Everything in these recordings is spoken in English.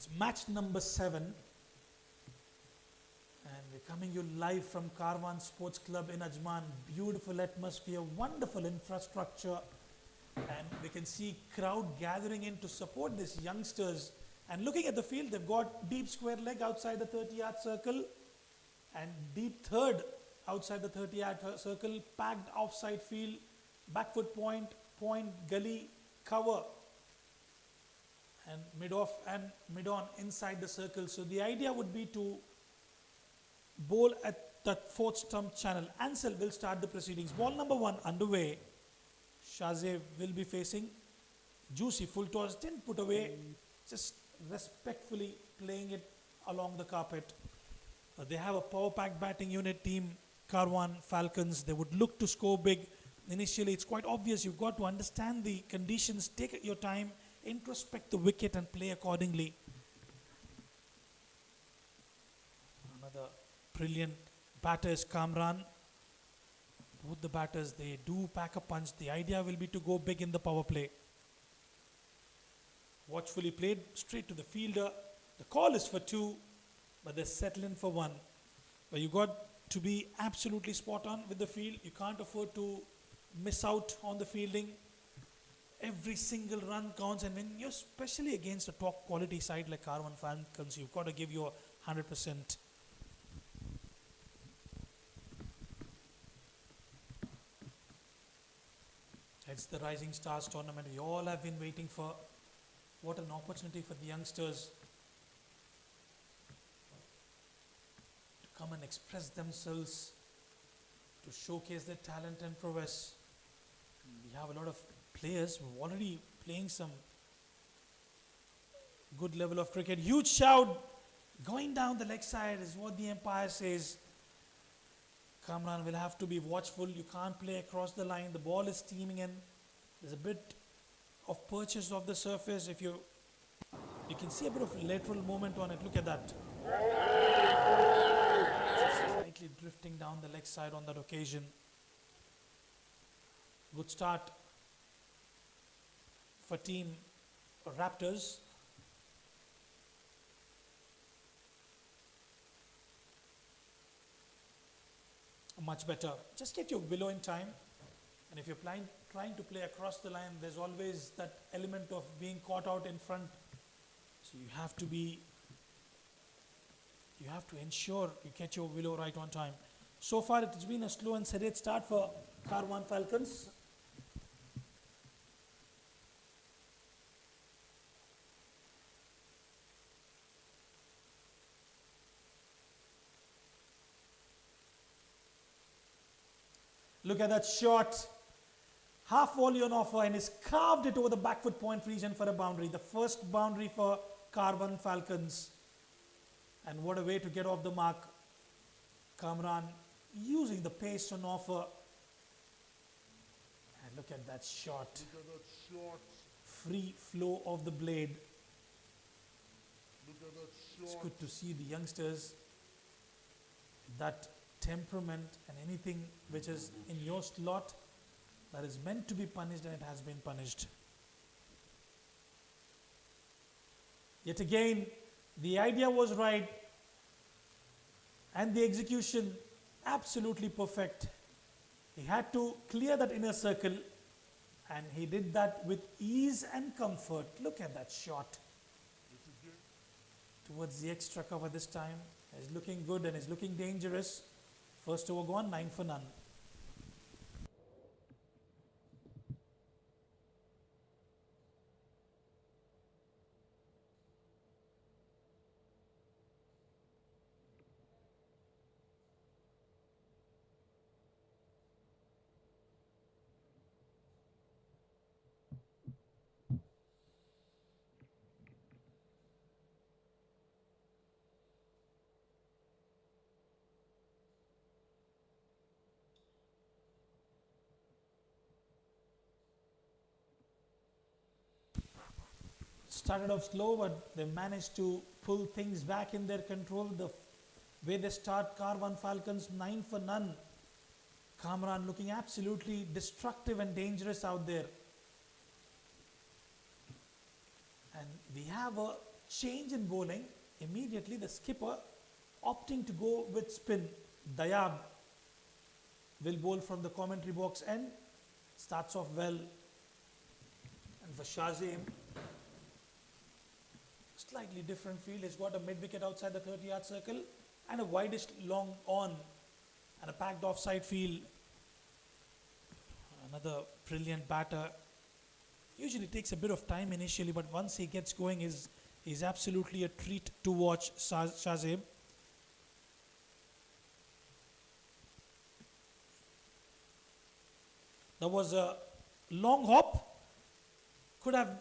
It's match number 7. And we're coming you live from Karwan Sports Club in Ajman. Beautiful atmosphere, wonderful infrastructure. And we can see crowd gathering in to support these youngsters. And looking at the field, they've got deep square leg outside the 30-yard circle. And deep third outside the 30-yard circle. Packed offside field. Back foot point, gully, cover. And mid-off and mid-on inside the circle. So the idea would be to bowl at that fourth stump channel. Ansel will start the proceedings. Ball number 1 underway. Shazay will be facing. Juicy full toss, didn't put away. Just respectfully playing it along the carpet. They have a power pack batting unit team, Karwan Falcons. They would look to score big. Initially, it's quite obvious. You've got to understand the conditions. Take your time. Introspect the wicket and play accordingly. Another brilliant batter is Kamran. Both the batters, they do pack a punch. The idea will be to go big in the power play. Watchfully played straight to the fielder. The call is for 2, but they settle in for 1. But you got to be absolutely spot on with the field. You can't afford to miss out on the fielding. Every single run counts, and when you're especially against a top quality side like Karwan Falcons, you've got to give your 100%. It's the Rising Stars tournament we all have been waiting for. What an opportunity for the youngsters to come and express themselves, to showcase their talent and prowess. We have a lot of players who are already playing some good level of cricket. Huge shout going down the leg side is what the umpire says. Kamran will have to be watchful. You can't play across the line. The ball is steaming in. There's a bit of purchase of the surface. If you can see a bit of lateral movement on it. Look at that. Slightly drifting down the leg side on that occasion. Good start for team Raptors. Much better. Just get your willow in time. And if you're trying to play across the line, there's always that element of being caught out in front. So you have to ensure you get your willow right on time. So far it has been a slow and steady start for Karwan Falcons. Look at that shot. Half volley on offer, and he's carved it over the back foot point region for a boundary. The first boundary for Karwan Falcons. And what a way to get off the mark. Kamran using the pace on offer. And look at that shot. Look at that shot. Free flow of the blade. Look at that shot. It's good to see the youngsters. That temperament and anything which is in your slot that is meant to be punished, and it has been punished. Yet again, the idea was right and the execution absolutely perfect. He had to clear that inner circle, and he did that with ease and comfort. Look at that shot. Towards the extra cover this time. He's looking good and he's looking dangerous. First over gone, 9 for none. Started off slow, but they managed to pull things back in their control. The way they start, Karwan Falcons 9 for none. Kamran looking absolutely destructive and dangerous out there. And we have a change in bowling. Immediately the skipper opting to go with spin. Dayab will bowl from the commentary box and starts off well. And for Shazim, slightly different field. He's got a mid wicket outside the 30-yard circle and a widest long on and a packed offside field. Another brilliant batter. Usually takes a bit of time initially, but once he gets going, is absolutely a treat to watch. Shazim. There was a long hop, could have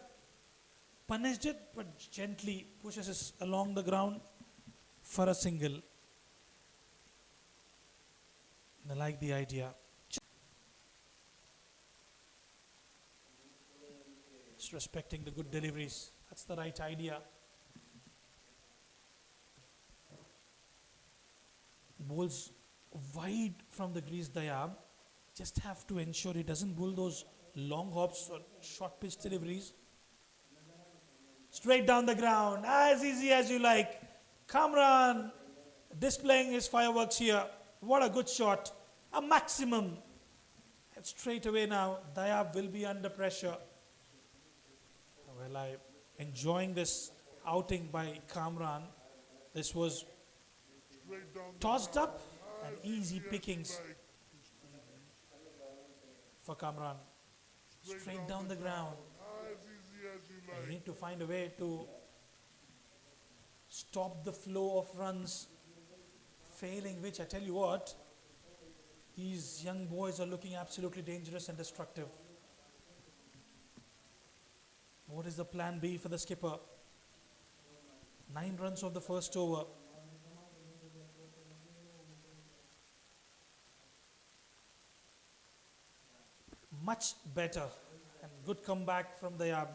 punished it, but gently pushes us along the ground for a single. I like the idea. Just respecting the good deliveries. That's the right idea. Bowls wide from the crease, Dayab. Just have to ensure he doesn't bowl those long hops or short pitch deliveries. Straight down the ground, as easy as you like. Kamran displaying his fireworks here. What a good shot. A maximum. And straight away now, Dayab will be under pressure. Well, I'm enjoying this outing by Kamran. This was tossed up and easy pickings for Kamran. Straight down the ground. You need to find a way to stop the flow of runs, failing which, I tell you what, these young boys are looking absolutely dangerous and destructive. What is the plan B for the skipper? 9 runs of the first over. Much better and good comeback from Dayab.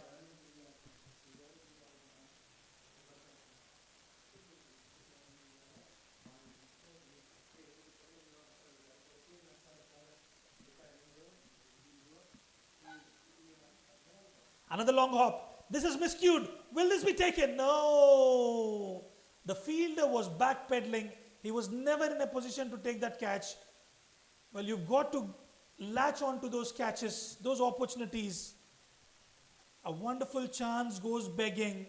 Another long hop. This is miscued. Will this be taken? No. The fielder was backpedaling. He was never in a position to take that catch. Well, you've got to latch on to those catches, those opportunities. A wonderful chance goes begging.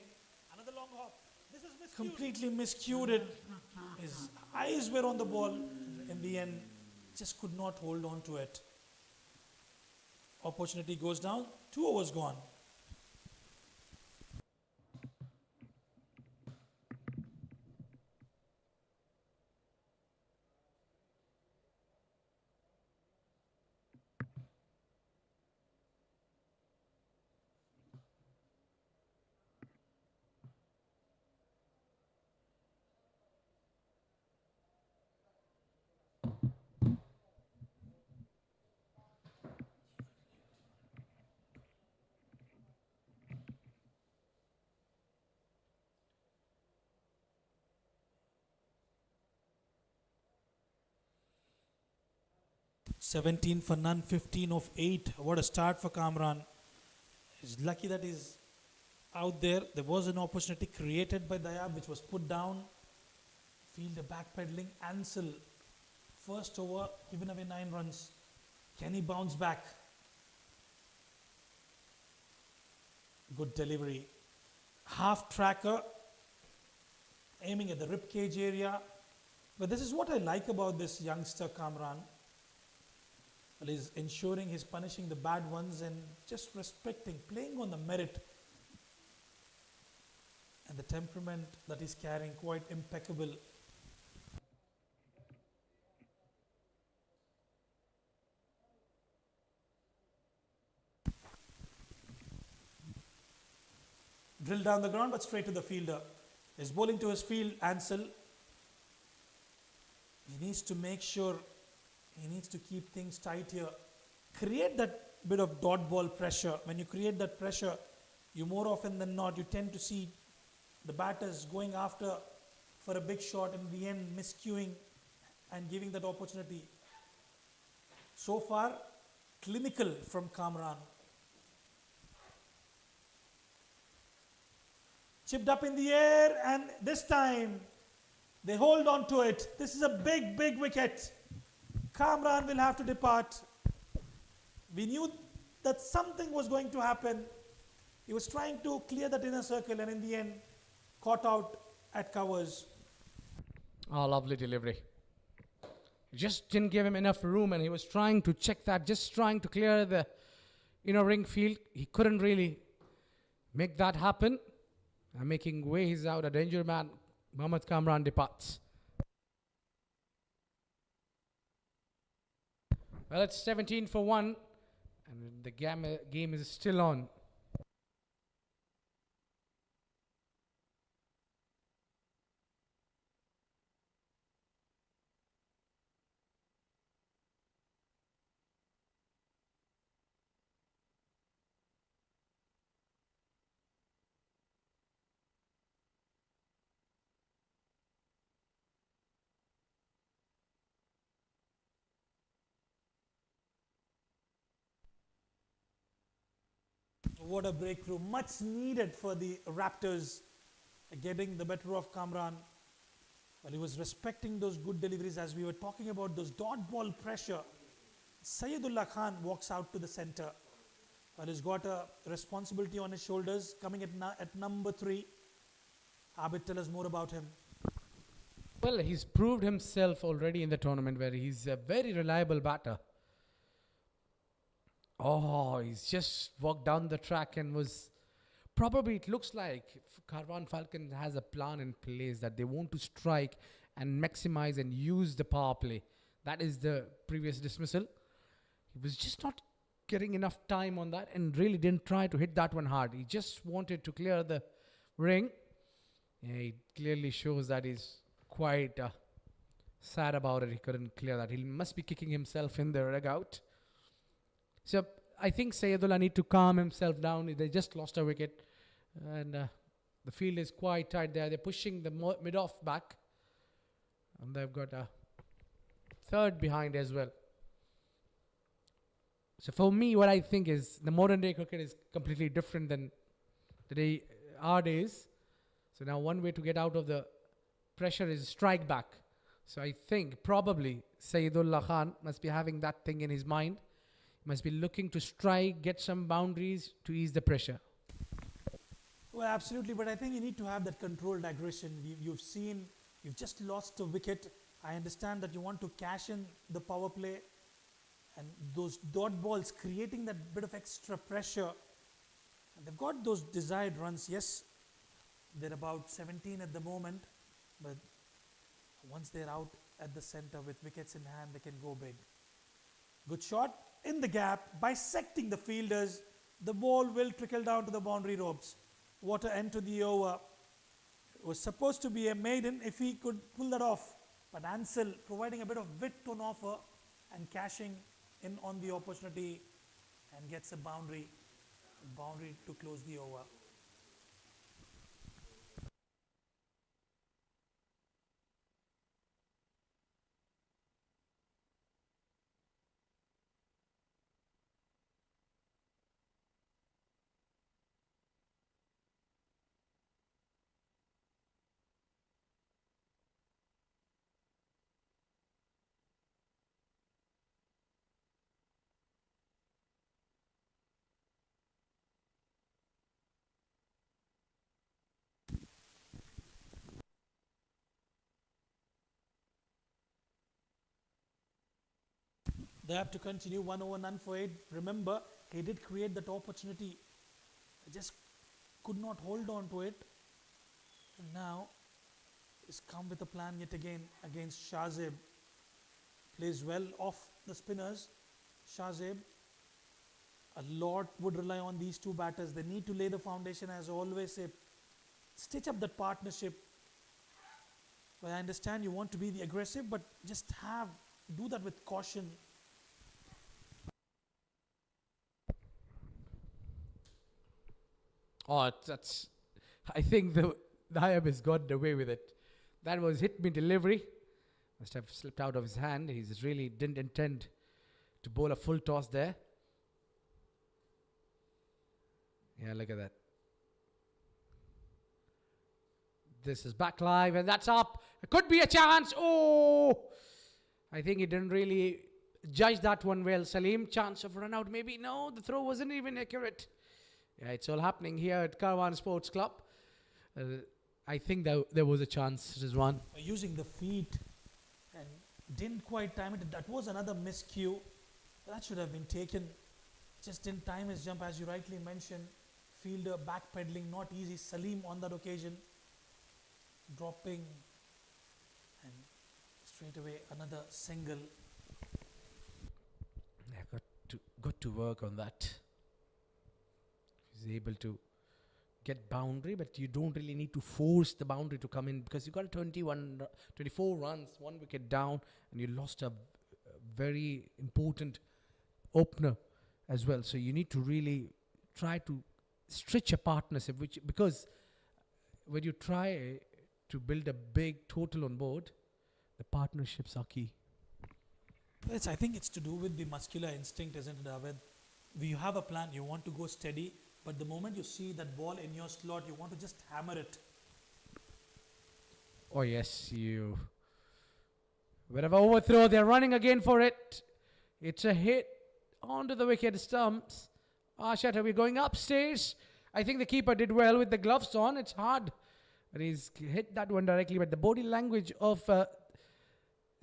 Another long hop. This is miscued. Completely miscued. His eyes were on the ball. In the end, just could not hold on to it. Opportunity goes down. 2 overs gone. "17 for none, 15 of 8. What a start for Kamran. He's lucky that he's out there. There was an opportunity created by Dayab which was put down. Fielder backpedaling. Ansel, first over, given away 9 runs. Can he bounce back? Good delivery. Half tracker, aiming at the ribcage area. But this is what I like about this youngster Kamran. Well, he's ensuring he's punishing the bad ones and just respecting, playing on the merit. And the temperament that he's carrying, quite impeccable. Drill down the ground, but straight to the fielder. He's bowling to his field, Ansel. He needs to make sure, he needs to keep things tight here. Create that bit of dot ball pressure. When you create that pressure, you more often than not, you tend to see the batters going after for a big shot, in the end miscuing and giving that opportunity. So far, clinical from Kamran. Chipped up in the air, and this time they hold on to it. This is a big, big wicket. Kamran will have to depart. We knew that something was going to happen. He was trying to clear that inner circle and in the end caught out at covers. Oh, lovely delivery. Just didn't give him enough room and he was trying to check that, just trying to clear the inner ring field. He couldn't really make that happen. And making ways out, a danger man, Mohammad Kamran departs. Well, it's 17 for 1 and the game is still on. What a breakthrough. Much needed for the Raptors, getting the better of Kamran. Well, he was respecting those good deliveries as we were talking about those dot ball pressure. Sayyidullah Khan walks out to the center. Well, he's got a responsibility on his shoulders coming at number 3. Abid, tell us more about him. Well, he's proved himself already in the tournament where he's a very reliable batter. Oh, he's just walked down the track and was probably, it looks like Karwan Falcons has a plan in place that they want to strike and maximize and use the power play. That is the previous dismissal. He was just not getting enough time on that and really didn't try to hit that one hard. He just wanted to clear the ring. Yeah, he clearly shows that he's quite sad about it. He couldn't clear that. He must be kicking himself in the dugout. So I think Sayyidullah need to calm himself down. They just lost a wicket. And the field is quite tight there. They're pushing the mid-off back. And they've got a third behind as well. So for me, what I think is the modern day cricket is completely different than our days. So now one way to get out of the pressure is strike back. So I think probably Sayyidullah Khan must be having that thing in his mind. He must be looking to strike, get some boundaries to ease the pressure. Well, absolutely, but I think you need to have that controlled aggression. You've just lost a wicket. I understand that you want to cash in the power play and those dot balls creating that bit of extra pressure. And they've got those desired runs. Yes, they're about 17 at the moment, but once they're out at the center with wickets in hand, they can go big. Good shot in the gap, bisecting the fielders. The ball will trickle down to the boundary ropes. What an end to the over. It was supposed to be a maiden if he could pull that off. But Ansel providing a bit of wit on offer and cashing in on the opportunity and gets a boundary to close the over. They have to continue 1 over none for 8. Remember, he did create that opportunity. He just could not hold on to it. And now he's come with a plan yet again against Shahzeb. Plays well off the spinners. Shahzeb, a lot would rely on these two batters. They need to lay the foundation, as I always say. Stitch up that partnership. Well, I understand you want to be the aggressive, but just do that with caution. Oh, I think the Naib has got away with it. That was hit me delivery. Must have slipped out of his hand. He really didn't intend to bowl a full toss there. Yeah, look at that. This is back live, and that's up. It could be a chance. Oh, I think he didn't really judge that one well. Salim, chance of run out. Maybe no, the throw wasn't even accurate. Yeah, it's all happening here at Karwan Sports Club. I think there was a chance, Rizwan. Using the feet and didn't quite time it. That was another miscue. That should have been taken. Just didn't time his jump, as you rightly mentioned. Fielder backpedaling, not easy. Salim on that occasion dropping, and straight away another single. Yeah, got to work on that. He's able to get boundary, but you don't really need to force the boundary to come in, because you got 24 runs, 1 wicket down, and you lost a very important opener as well. So you need to really try to stretch a partnership, because when you try to build a big total on board, the partnerships are key. I think it's to do with the muscular instinct, isn't it, Aved? You have a plan, you want to go steady, but the moment you see that ball in your slot, you want to just hammer it. Oh yes, wherever overthrow, they're running again for it. It's a hit onto the wicket stumps. Ashat, we're going upstairs. I think the keeper did well with the gloves on. It's hard, but he's hit that one directly. But the body language of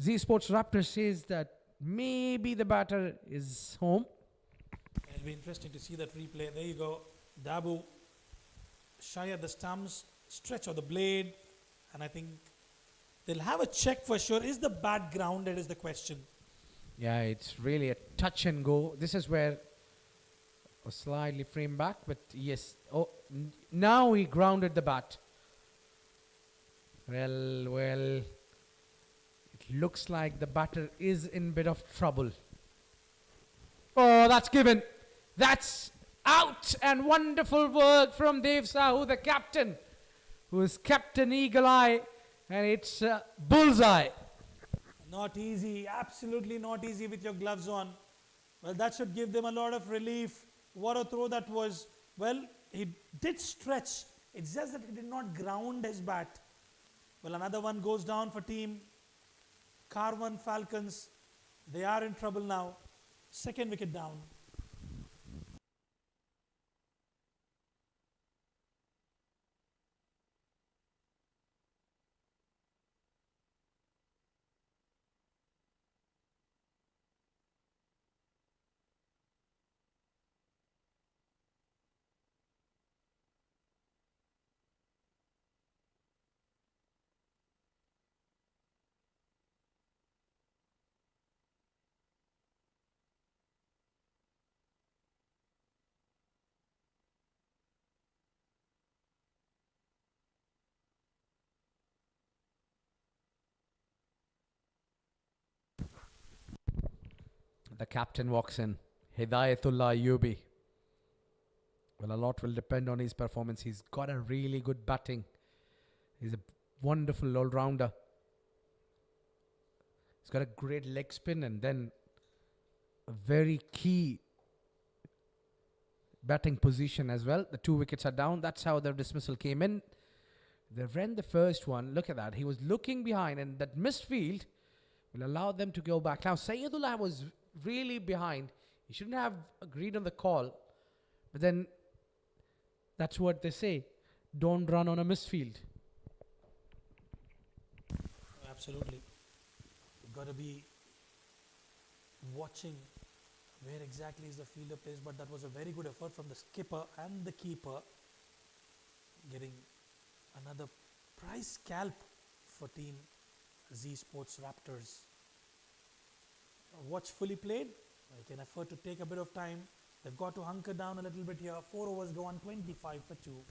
ZSports Raptors says that maybe the batter is home. It'll be interesting to see that replay. There you go. Dabu shy at the stumps, stretch of the blade, and I think they'll have a check for sure. Is the bat grounded is the question. Yeah, it's really a touch and go. This is where a slightly frame back, but yes. Oh, now he grounded the bat. Well, it looks like the batter is in bit of trouble. Oh, that's given. That's out, and wonderful work from Dev Sahu, the captain, who has kept an eagle eye, and it's bullseye. Not easy, absolutely not easy with your gloves on. Well, that should give them a lot of relief. What a throw that was. Well, he did stretch. It's just that he did not ground his bat. Well, another one goes down for team Karwan Falcons. They are in trouble now. Second wicket down. The captain walks in, Hidayatullah Ayubi. Well, a lot will depend on his performance. He's got a really good batting. He's a wonderful all-rounder. He's got a great leg spin, and then a very key batting position as well. The 2 wickets are down. That's how the dismissal came in. They ran the first one. Look at that. He was looking behind, and that missed field will allow them to go back. Now, Sayyidullah was really behind. He shouldn't have agreed on the call. But then, that's what they say. Don't run on a misfield. Absolutely. You've got to be watching where exactly is the fielder placed, but that was a very good effort from the skipper and the keeper, getting another prize scalp for team ZSports Raptors. Watch fully played. I can afford to take a bit of time. They've got to hunker down a little bit here. 4 overs go on, 25 for 2.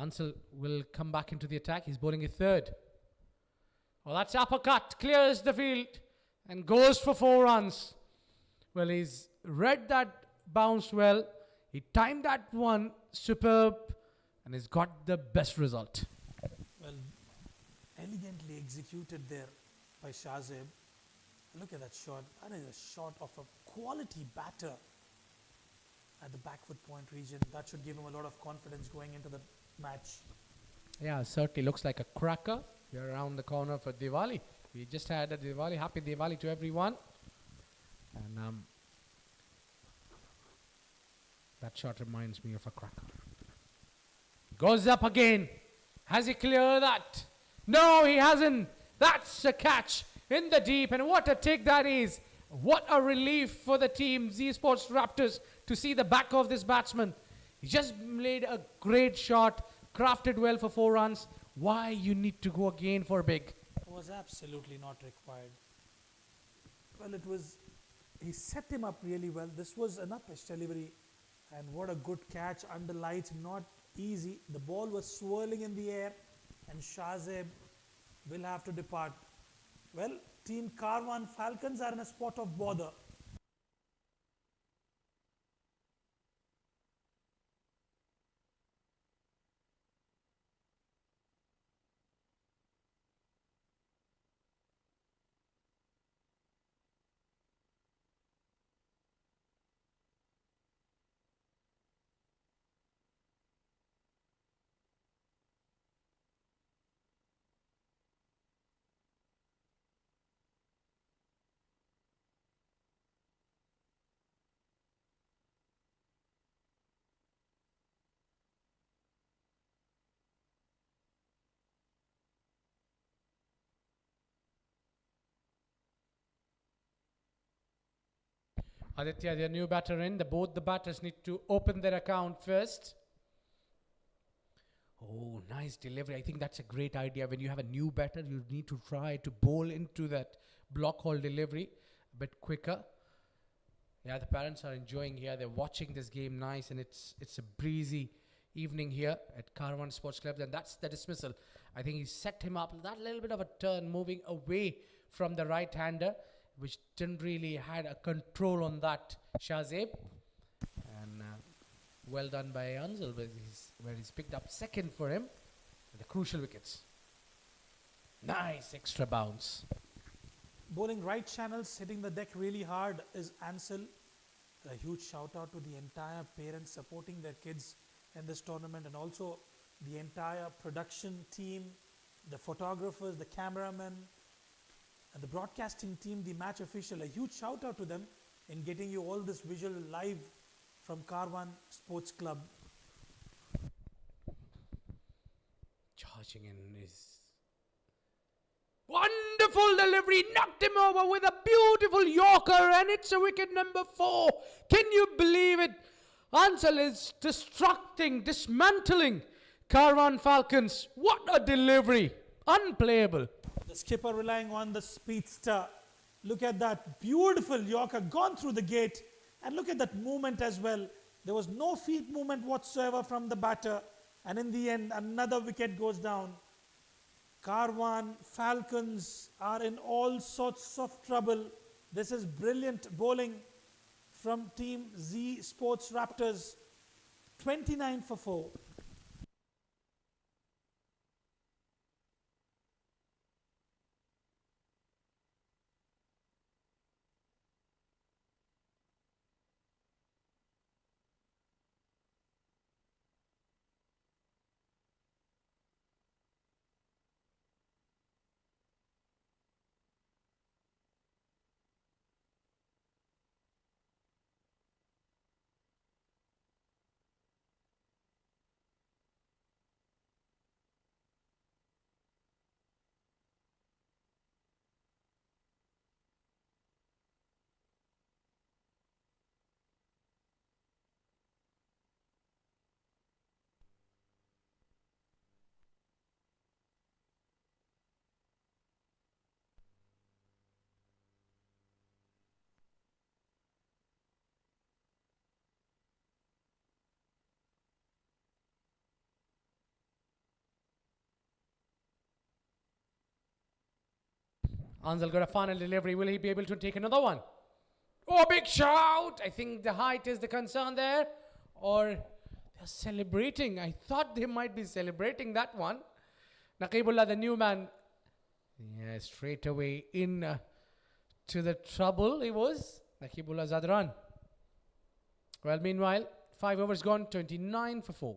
Ansel will come back into the attack. He's bowling a third. Oh, that's uppercut. Clears the field and goes for 4 runs. Well, he's read that bounce well. He timed that one superb and he's got the best result. Well, elegantly executed there by Shahzeb. Look at that shot. That is a shot of a quality batter at the back foot point region. That should give him a lot of confidence going into the match. Yeah, certainly looks like a cracker. We're around the corner for Diwali. We just had a Diwali. Happy Diwali to everyone. And that shot reminds me of a cracker. Goes up again. Has he cleared that? No, he hasn't. That's a catch in the deep. And what a take that is. What a relief for the team, ZSports Raptors, to see the back of this batsman. He just made a great shot, crafted well for 4 runs. Why you need to go again for big? Was absolutely not required. Well, he set him up really well. This was an up-pitch delivery. And what a good catch under lights, not easy. The ball was swirling in the air and Shahzeb will have to depart. Well, Team Karwan Falcons are in a spot of bother. Aditya, their new batter in. Both the batters need to open their account first. Oh, nice delivery. I think that's a great idea. When you have a new batter, you need to try to bowl into that block hole delivery a bit quicker. Yeah, the parents are enjoying here. They're watching this game nice, and it's a breezy evening here at Karwan Sports Club. And that's the dismissal. I think he set him up that little bit of a turn, moving away from the right-hander, which didn't really had a control on that Shahzeb. And well done by Ansel, where he's picked up second for him at the crucial wickets. Nice extra bounce. Bowling right channels, hitting the deck really hard is Ansel. A huge shout out to the entire parents supporting their kids in this tournament, and also the entire production team, the photographers, the cameramen, and the broadcasting team, the match official. A huge shout out to them in getting you all this visual live from Karwan Sports Club. Charging in is wonderful delivery, knocked him over with a beautiful Yorker, and it's a wicket number 4. Can you believe it? Ansel is dismantling Karwan Falcons. What a delivery! Unplayable. The skipper relying on the speedster. Look at that beautiful Yorker gone through the gate, and look at that movement as well. There was no feet movement whatsoever from the batter, and in the end another wicket goes down. Karwan Falcons are in all sorts of trouble. This is brilliant bowling from Team ZSports Raptors. 29 for 4. Ansel got a final delivery. Will he be able to take another one? Oh, big shout! I think the height is the concern there. Or they're celebrating. I thought they might be celebrating that one. Naqibullah, the new man. Yeah, straight away in to the trouble he was. Naqibullah Zadran. Well, meanwhile, 5 overs gone, 29 for 4.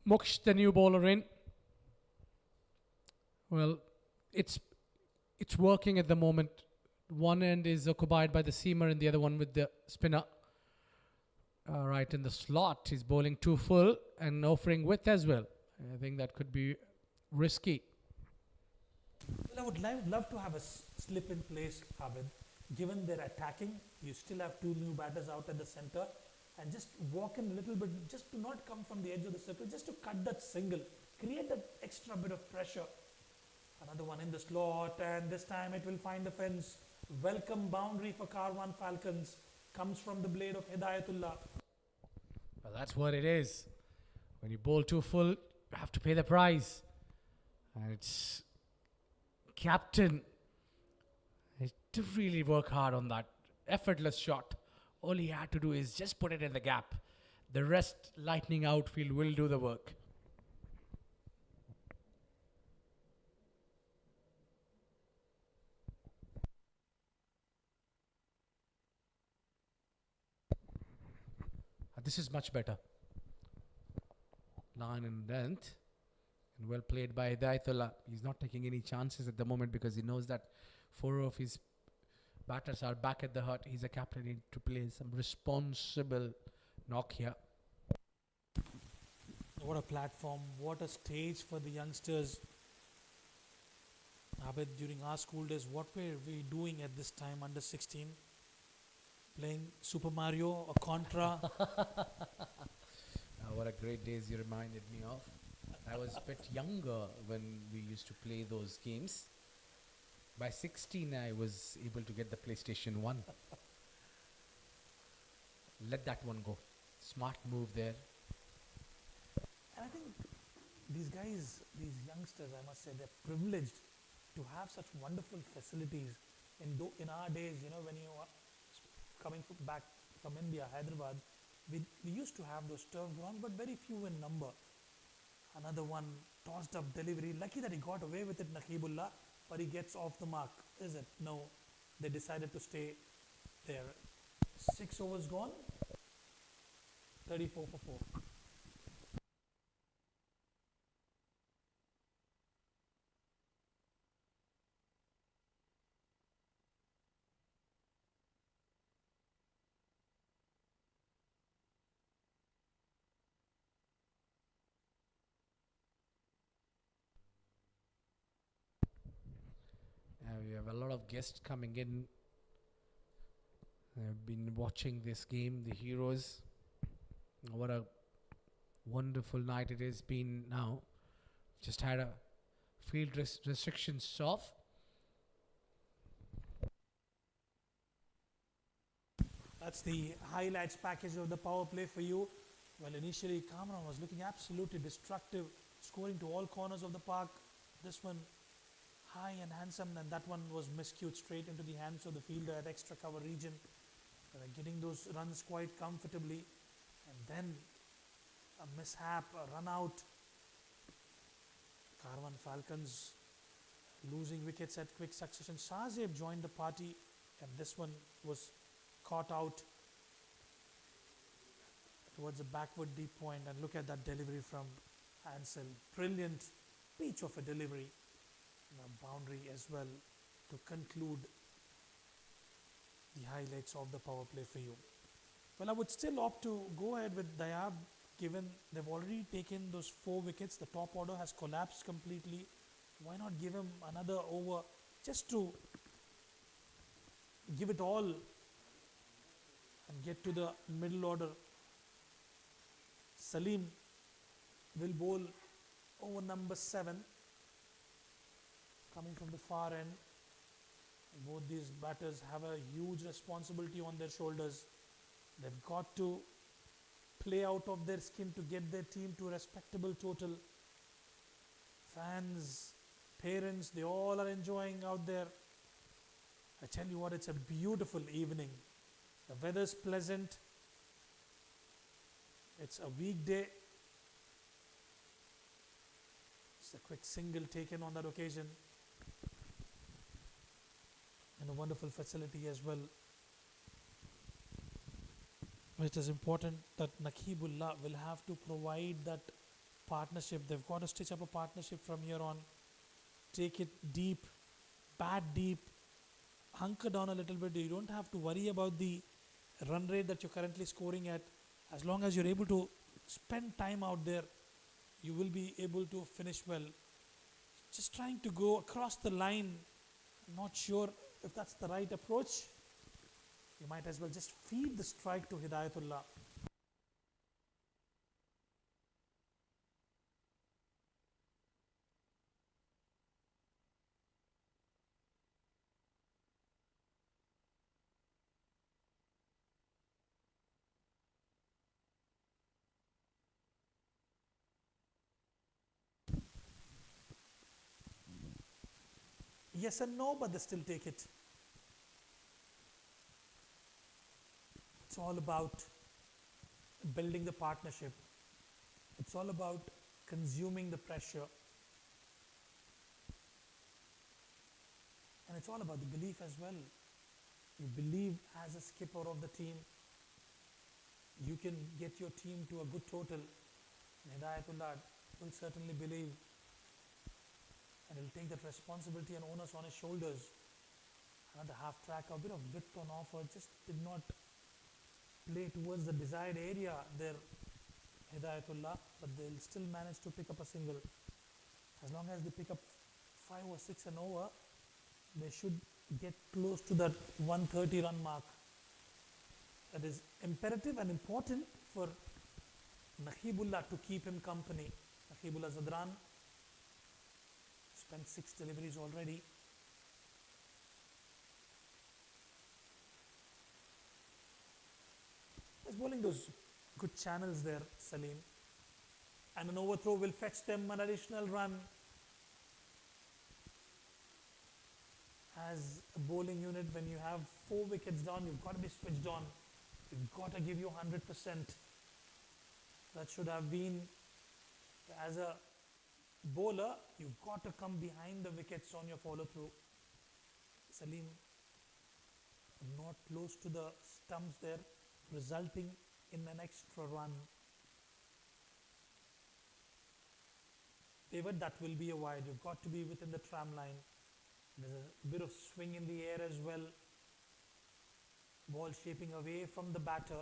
Moksh, the new bowler in. Well, it's working at the moment. One end is occupied by the seamer and the other one with the spinner. Right in the slot, he's bowling 2 full and offering width as well. I think that could be risky. Well, I would love to have a slip in place, Abid. Given they're attacking, you still have 2 new batters out at the center, and just walk in a little bit, just to not come from the edge of the circle, just to cut that single, create that extra bit of pressure. Another one in the slot, and this time it will find the fence. Welcome boundary for Karwan Falcons. Comes from the blade of Hidayatullah. Well, that's what it is. When you bowl 2 full, you have to pay the price. And it's captain. He to really work hard on that effortless shot. All he had to do is just put it in the gap. The rest, lightning outfield will do the work. This is much better. Line and length. And well played by Hidayatullah. He's not taking any chances at the moment because he knows that 4 of his batters are back at the hut. He's a captain, need to play some responsible knock here. What a platform, what a stage for the youngsters. Abid, during our school days, what were we doing at this time, under 16? Playing Super Mario or Contra? What a great days you reminded me of. I was a bit younger when we used to play those games. By 16, I was able to get the PlayStation 1. Let that one go. Smart move there. And I think these guys, these youngsters, I must say, they're privileged to have such wonderful facilities. In our days, when you are coming back from India, Hyderabad, we used to have those turf grounds, but very few in number. Another one, tossed up delivery. Lucky that he got away with it, Naqibullah, but he gets off the mark. Is it? No. They decided to stay there. 6 overs gone, 34 for 4. We have a lot of guests coming in. I've been watching this game, the heroes. What a wonderful night it has been now. Just had a field restrictions off. That's the highlights package of the power play for you. Well, initially, Kamran was looking absolutely destructive, scoring to all corners of the park. This one, high and handsome, and that one was miscued straight into the hands of the fielder at extra cover region. Getting those runs quite comfortably. And then a mishap, a run out. Karwan Falcons losing wickets at quick succession. Shahzeb joined the party And this one was caught out towards the backward deep point, and look at that delivery from Ansel. Brilliant peach of a delivery and a boundary as well to conclude the highlights of the power play for you. Well, I would still opt to go ahead with Dayab, given they've already taken those 4 wickets. The top order has collapsed completely. Why not give him another over just to give it all and get to the middle order? Salim will bowl over number 7, coming from the far end. Both these batters have a huge responsibility on their shoulders. They've got to play out of their skin to get their team to a respectable total. Fans, parents, they all are enjoying out there. I tell you what, it's a beautiful evening. The weather's pleasant. It's a weekday. It's a quick single taken on that occasion. And a wonderful facility as well. But it is important that Nakibullah will have to provide that partnership. They've got to stitch up a partnership from here on. Take it deep, bat deep, hunker down a little bit. You don't have to worry about the run rate that you're currently scoring at. As long as you're able to spend time out there, you will be able to finish well. Just trying to go across the line, not sure if that's the right approach. You might as well just feed the strike to Hidayatullah. Yes and no, but they still take it. It's all about building the partnership. It's all about consuming the pressure. And it's all about the belief as well. You believe as a skipper of the team, you can get your team to a good total. And Hidayatullah will certainly believe, and he'll take that responsibility and onus on his shoulders. Another half track, a bit of width on offer, just did not play towards the desired area there, Hidayatullah, but they'll still manage to pick up a single. As long as they pick up 5 or 6 and over, they should get close to that 130 run mark. That is imperative and important for Nakibullah to keep him company. Nakibullah Zadran spent 6 deliveries already. He's bowling those good channels there, Salim. And an overthrow will fetch them an additional run. As a bowling unit, when you have 4 wickets down, you've got to be switched on. You've got to give you 100%. That should have been, as a bowler, you've got to come behind the wickets on your follow through. Salim not close to the stumps there, resulting in an extra run. David, that will be a wide. You've got to be within the tram line. There's a bit of swing in the air as well. Ball shaping away from the batter.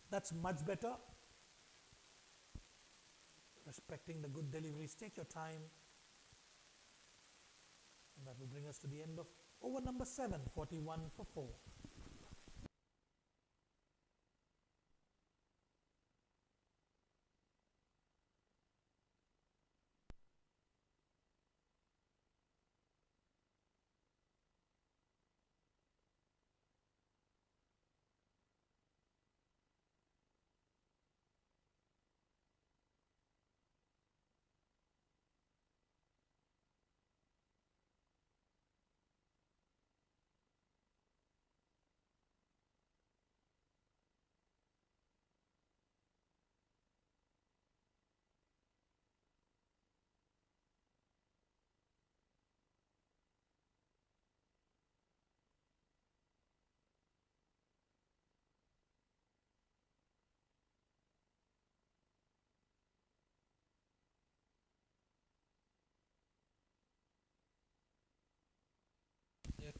That's much better. Respecting the good deliveries. Take your time. And that will bring us to the end of over number 7, 41 for 4.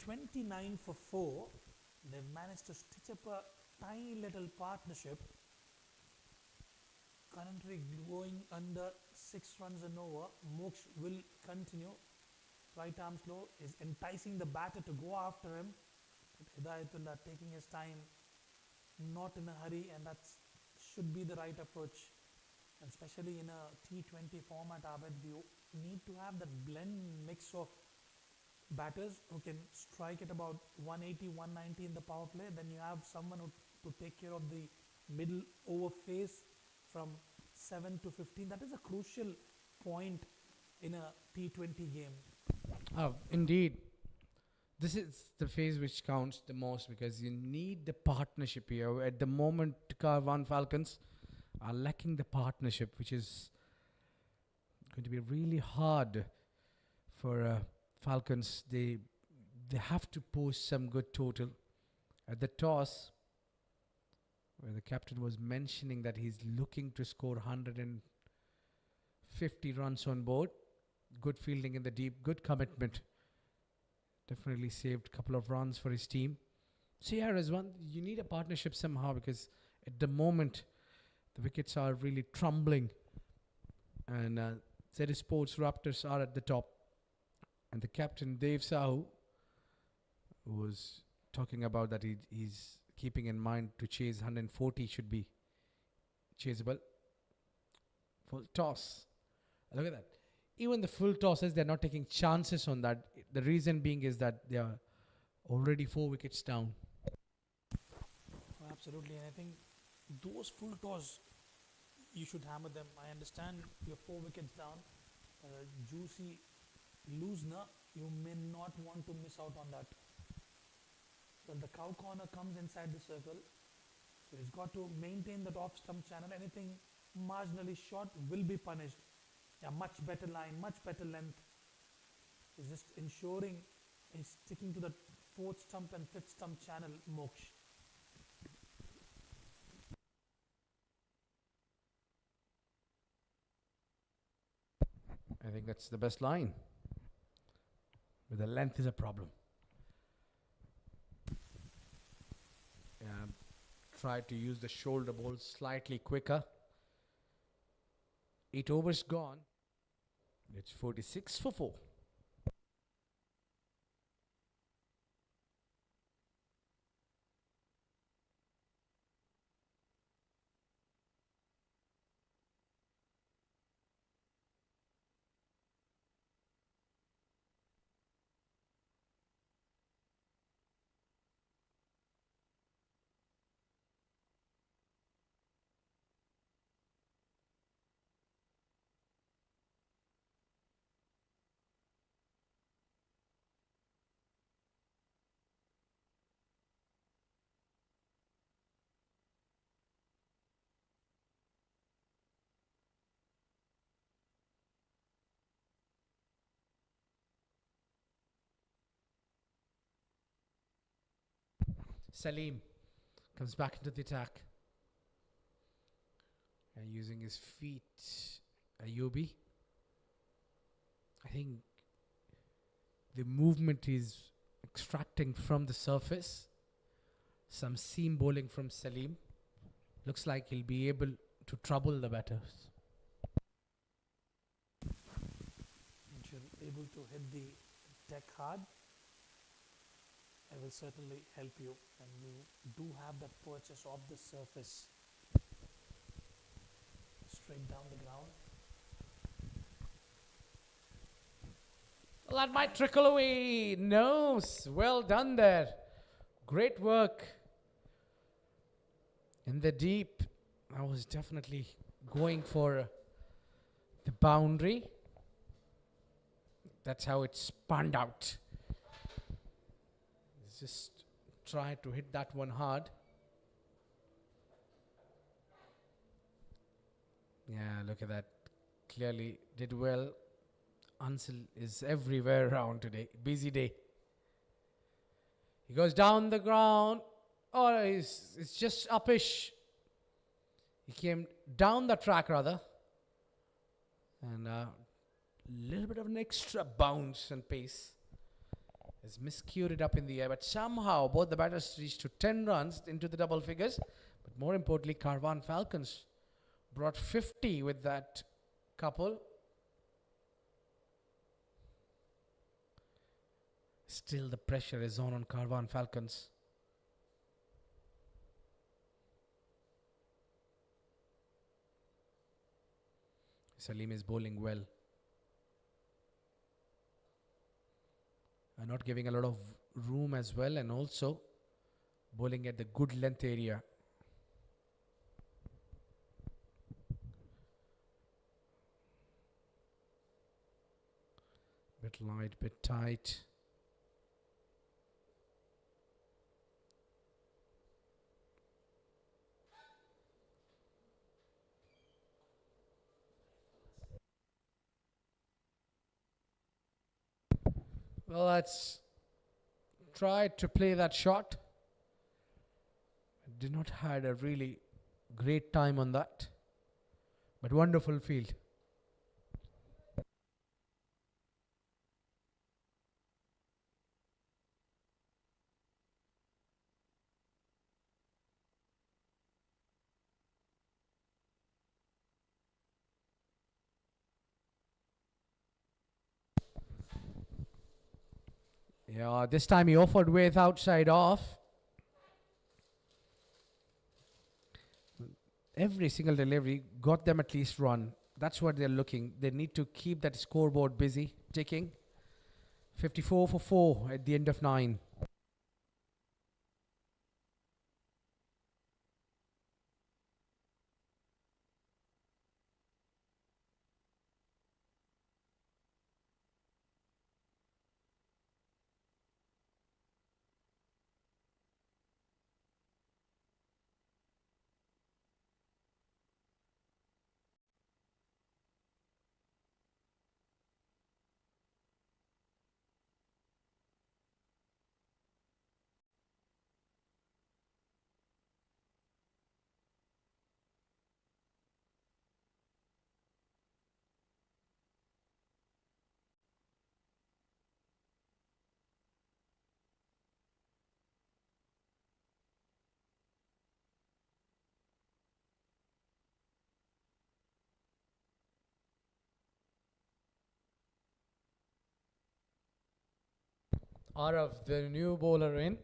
29 for 4. They've managed to stitch up a tiny little partnership. Currently going under 6 runs and over. Moksh will continue. Right arm slow is enticing the batter to go after him. But Hidayatullah taking his time, not in a hurry, and that should be the right approach. And especially in a T20 format, Abid, you need to have that blend mix of batters who can strike at about 180, 190 in the power play. Then you have someone who to take care of the middle over phase from 7 to 15. That is a crucial point in a T20 game. Oh, indeed. This is the phase which counts the most because you need the partnership here. At the moment, Karwan Falcons are lacking the partnership, which is going to be really hard for Falcons. They have to post some good total. At the toss, where the captain was mentioning that he's looking to score 150 runs on board. Good fielding in the deep, good commitment. Definitely saved a couple of runs for his team. So yeah, Rizwan, you need a partnership somehow because at the moment, the wickets are really trembling. And ZSports Raptors are at the top. And the captain, Dev Sahu, was talking about that he's keeping in mind to chase 140 should be chaseable. Full toss. Look at that. Even the full tosses, they're not taking chances on that. The reason being is that they are already 4 wickets down. Absolutely, and I think those full toss, you should hammer them. I understand you're 4 wickets down. Juicy loosener, you may not want to miss out on that. Well, the cow corner comes inside the circle, so he's got to maintain that off stump channel. Anything marginally short will be punished. Yeah, much better line, much better length. He's just ensuring he's sticking to the 4th stump and 5th stump channel, Moksh. I think that's the best line. But the length is a problem. Try to use the shoulder ball slightly quicker. 8 overs gone. It's 46 for 4. Salim comes back into the attack. And using his feet, Ayubi. I think the movement is extracting from the surface. Some seam bowling from Salim. Looks like he'll be able to trouble the batters. If you're able to hit the deck hard, I will certainly help you. And you do have that purchase of the surface. Straight down the ground. Well, that might trickle away. No, well done there. Great work. In the deep, I was definitely going for the boundary. That's how it spun out. Just try to hit that one hard. Yeah, look at that. Clearly did well. Ansel is everywhere around today. Busy day. He goes down the ground. Oh, it's just uppish. He came down the track rather. And a little bit of an extra bounce and pace. is miscued it up in the air, but somehow both the batters reached to 10 runs into the double figures. But more importantly, Karwan Falcons brought 50 with that couple. Still the pressure is on Karwan Falcons. Salim is bowling well. And not giving a lot of room as well, and also bowling at the good length area. Bit light, bit tight. Well, let's try to play that shot. Did not had a really great time on that, but wonderful field. Yeah, this time he offered with outside off. Every single delivery got them at least run. That's what they're looking. They need to keep that scoreboard busy, ticking. 54 for 4 at the end of 9. Arav, the new bowler in.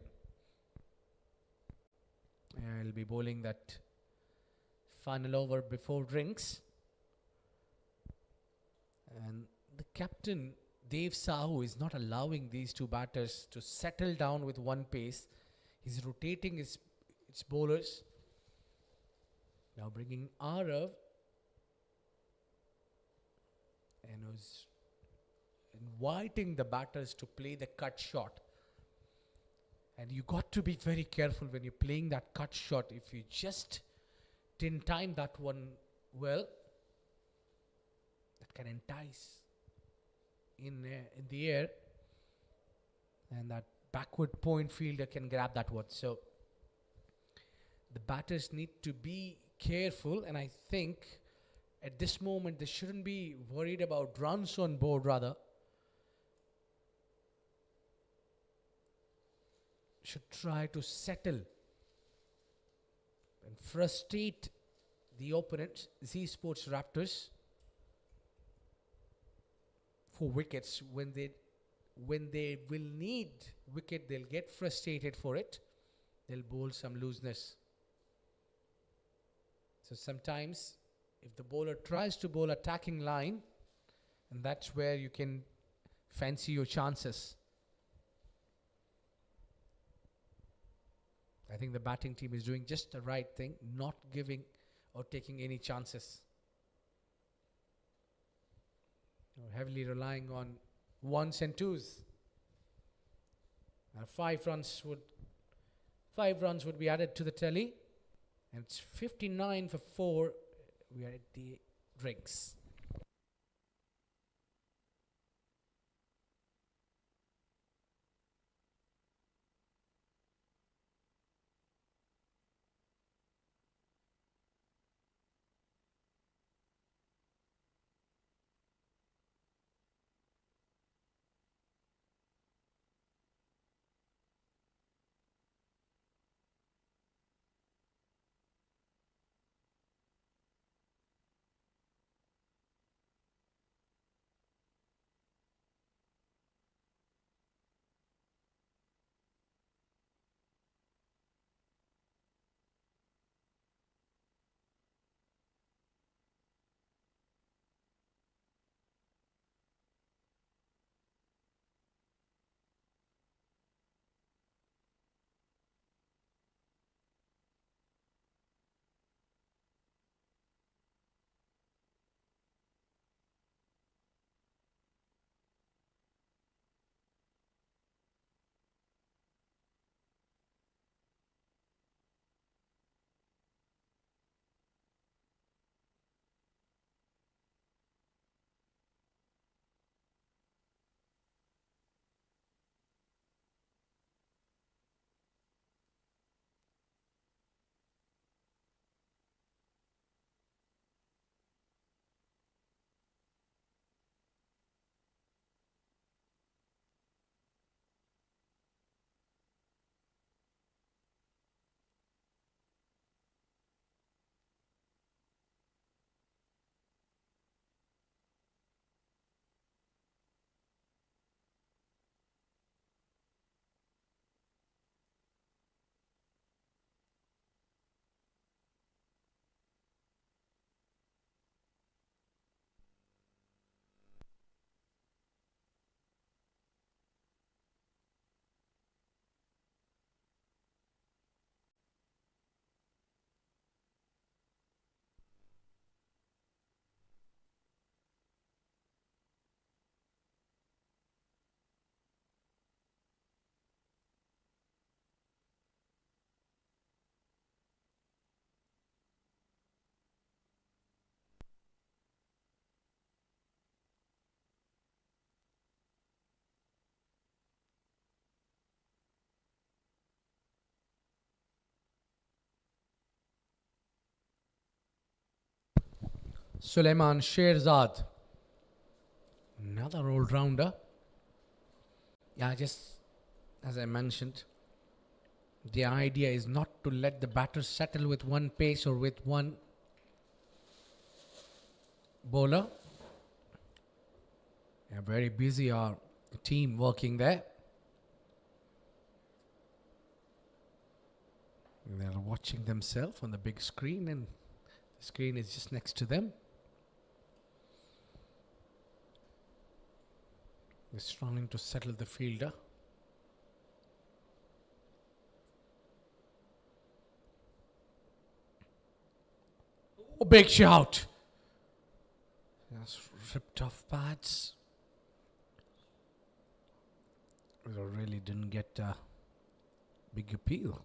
He'll be bowling that final over before drinks. And the captain, Dev Sahu, is not allowing these two batters to settle down with one pace. He's rotating his bowlers. Now bringing Arav. And was inviting the batters to play the cut shot. And you got to be very careful when you're playing that cut shot. If you just didn't time that one well, that can entice in the air, and that backward point fielder can grab that one. So the batters need to be careful, and I think at this moment they shouldn't be worried about runs on board, rather should try to settle and frustrate the opponent, ZSports Raptors, for wickets. When they will need wicket, they'll get frustrated for it. They'll bowl some looseness. So sometimes if the bowler tries to bowl attacking line, and that's where you can fancy your chances. I think the batting team is doing just the right thing, not giving or taking any chances. Heavily relying on ones and twos. 5 runs would be added to the tally, and it's 59 for 4. We are at the drinks. Suleiman Sherzad. Another all-rounder. Yeah, just as I mentioned, the idea is not to let the batter settle with one pace or with one bowler. Yeah, very busy our team working there. They're watching themselves on the big screen, and the screen is just next to them. They're trying to settle the fielder. Oh, big shout! That's ripped off pads. It really didn't get a big appeal.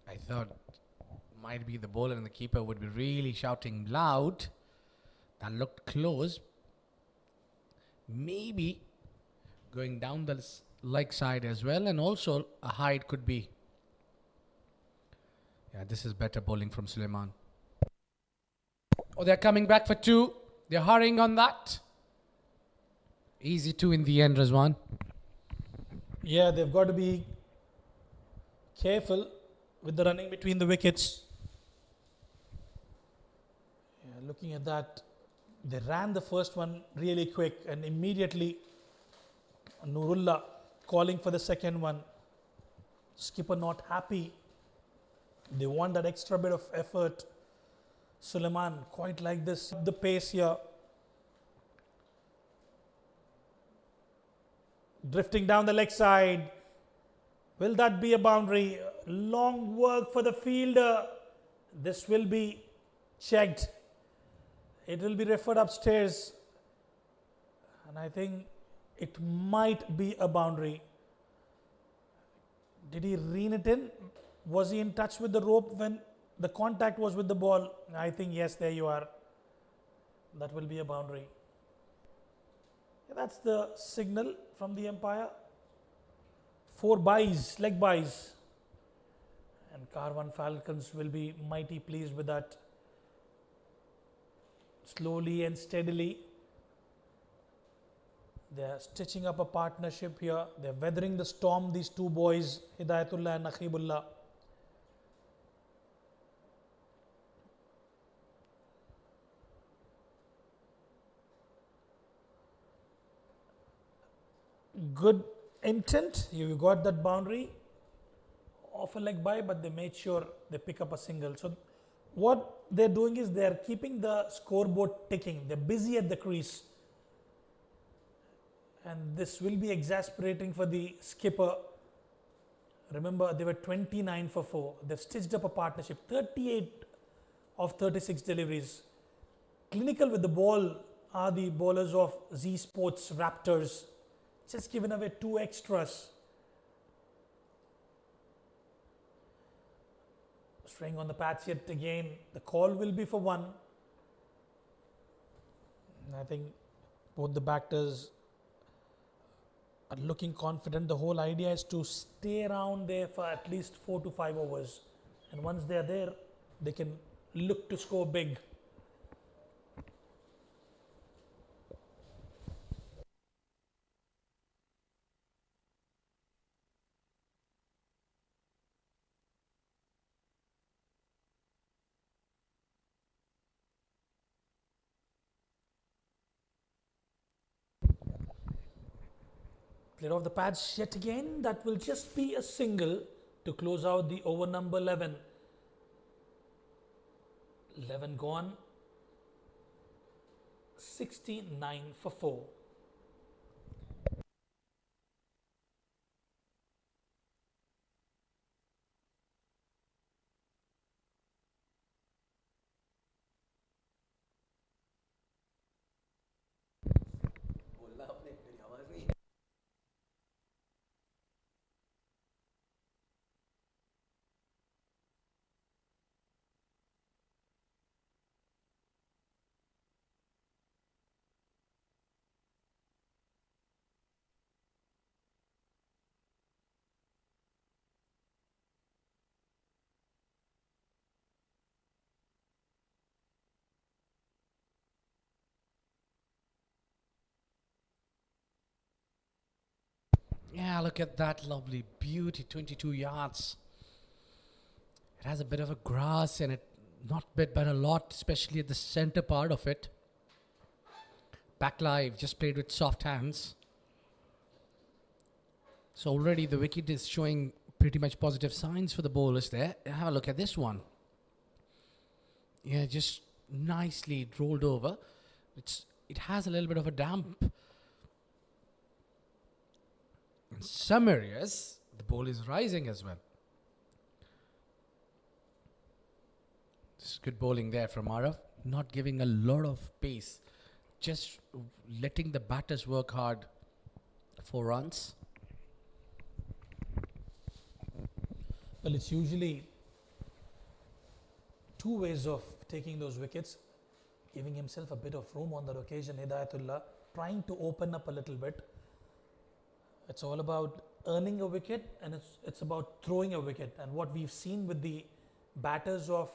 I thought might be the bowler and the keeper would be really shouting loud. That looked close. Maybe going down the leg side as well, and also a height could be. Yeah, this is better bowling from Suleiman. Oh, they're coming back for two. They're hurrying on that. Easy two in the end, Razwan. Yeah, they've got to be careful with the running between the wickets. Yeah, looking at that, they ran the first one really quick, and immediately Nurullah calling for the second one. Skipper not happy. They want that extra bit of effort. Suleiman quite like this, the pace here. Drifting down the leg side. Will that be a boundary? Long work for the fielder. This will be checked. It will be referred upstairs. And I think it might be a boundary. Did he rein it in? Was he in touch with the rope when the contact was with the ball? I think yes, there you are. That will be a boundary. That's the signal from the umpire. 4 byes, leg byes. And Karwan Falcons will be mighty pleased with that. Slowly and steadily, they are stitching up a partnership here. They are weathering the storm, these two boys, Hidayatullah and Nakhibullah. Good intent. You got that boundary off a leg by, but they made sure they pick up a single. So what they're doing is they're keeping the scoreboard ticking. They're busy at the crease. And this will be exasperating for the skipper. Remember, they were 29 for 4. They've stitched up a partnership. 38 of 36 deliveries. Clinical with the ball are the bowlers of ZSports Raptors. Just given away 2 extras. String on the patch yet again. The call will be for 1. And I think both the batters are looking confident. The whole idea is to stay around there for at least 4 to 5 overs. And once they are there, they can look to score big. Clear off the pads yet again. That will just be a single to close out the over number 11. 11 gone. 69 for 4. Yeah, look at that lovely beauty, 22 yards. It has a bit of a grass in it, not bit but a lot, especially at the center part of it. Back live, just played with soft hands. So already the wicket is showing pretty much positive signs for the bowlers there. Have a look at this one. Yeah, just nicely rolled over. It has a little bit of a damp. In some areas, the ball is rising as well. This is good bowling there from Arav. Not giving a lot of pace. Just letting the batters work hard for runs. Well, it's usually two ways of taking those wickets. Giving himself a bit of room on that occasion, Hidayatullah, trying to open up a little bit. It's all about earning a wicket, and it's about throwing a wicket. And what we've seen with the batters of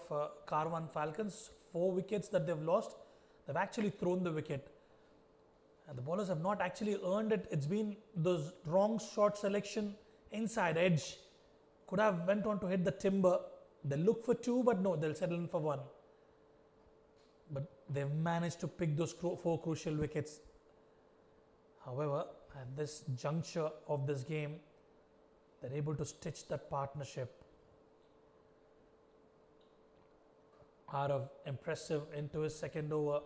Karwan Falcons, 4 wickets that they've lost, they've actually thrown the wicket. And the bowlers have not actually earned it. It's been those wrong shot selection, inside edge. Could have went on to hit the timber. They'll look for 2, but no, they'll settle in for 1. But they've managed to pick those 4 crucial wickets. However, at this juncture of this game, they're able to stitch that partnership. Arav impressive into his second over.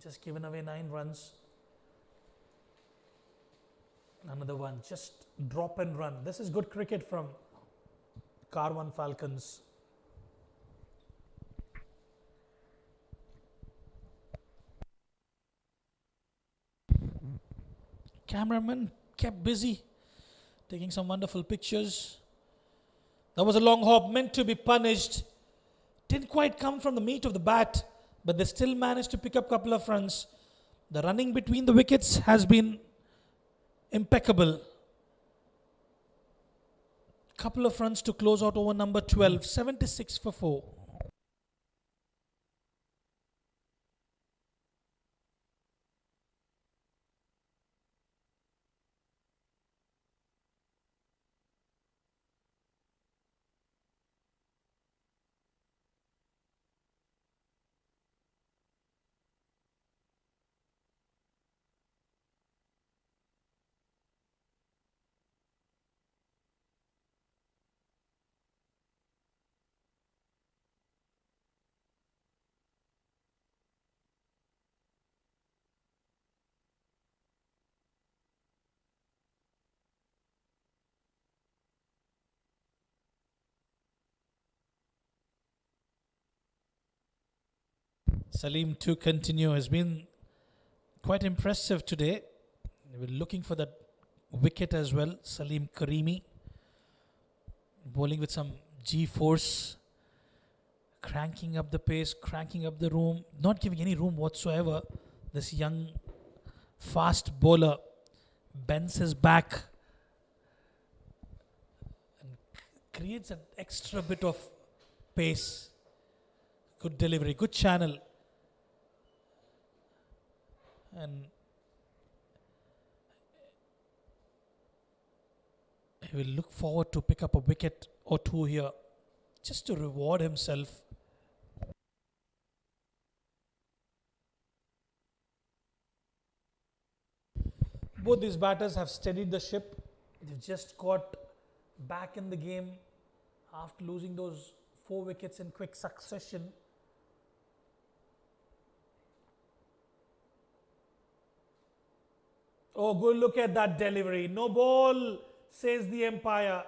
Just given away 9 runs. Another one, just drop and run. This is good cricket from Karwan Falcons. Cameraman kept busy taking some wonderful pictures. That was a long hop, meant to be punished. Didn't quite come from the meat of the bat, but they still managed to pick up a couple of runs. The running between the wickets has been impeccable. Couple of runs to close out over number 12, 76 for 4. Salim to continue has been quite impressive today. We're looking for that wicket as well. Salim Karimi bowling with some G-force, cranking up the pace, cranking up the room, not giving any room whatsoever. This young fast bowler bends his back and creates an extra bit of pace. Good delivery, good channel. And he will look forward to pick up a wicket or 2 here, just to reward himself. Both these batters have steadied the ship. They've just got back in the game after losing those 4 wickets in quick succession. Oh, good look at that delivery. No ball, says the umpire.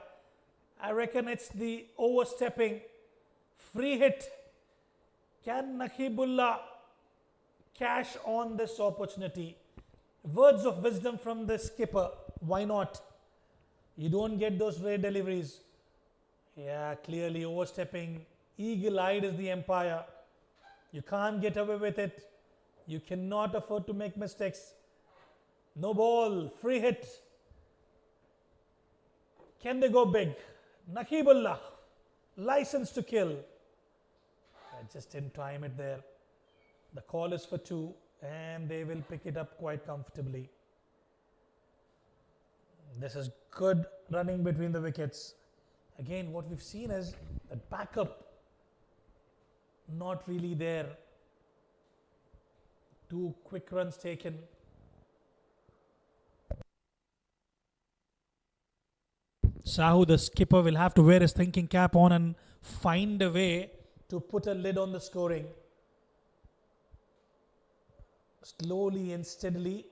I reckon it's the overstepping. Free hit. Can Nakibullah cash on this opportunity? Words of wisdom from the skipper. Why not? You don't get those rare deliveries. Yeah, clearly overstepping. Eagle-eyed is the umpire. You can't get away with it. You cannot afford to make mistakes. No ball, free hit. Can they go big? Nakibullah, license to kill. I just didn't time it there. The call is for 2 and they will pick it up quite comfortably. This is good running between the wickets. Again, what we've seen is that backup not really there. 2 quick runs taken. Sahu, the skipper, will have to wear his thinking cap on and find a way to put a lid on the scoring. Slowly and steadily,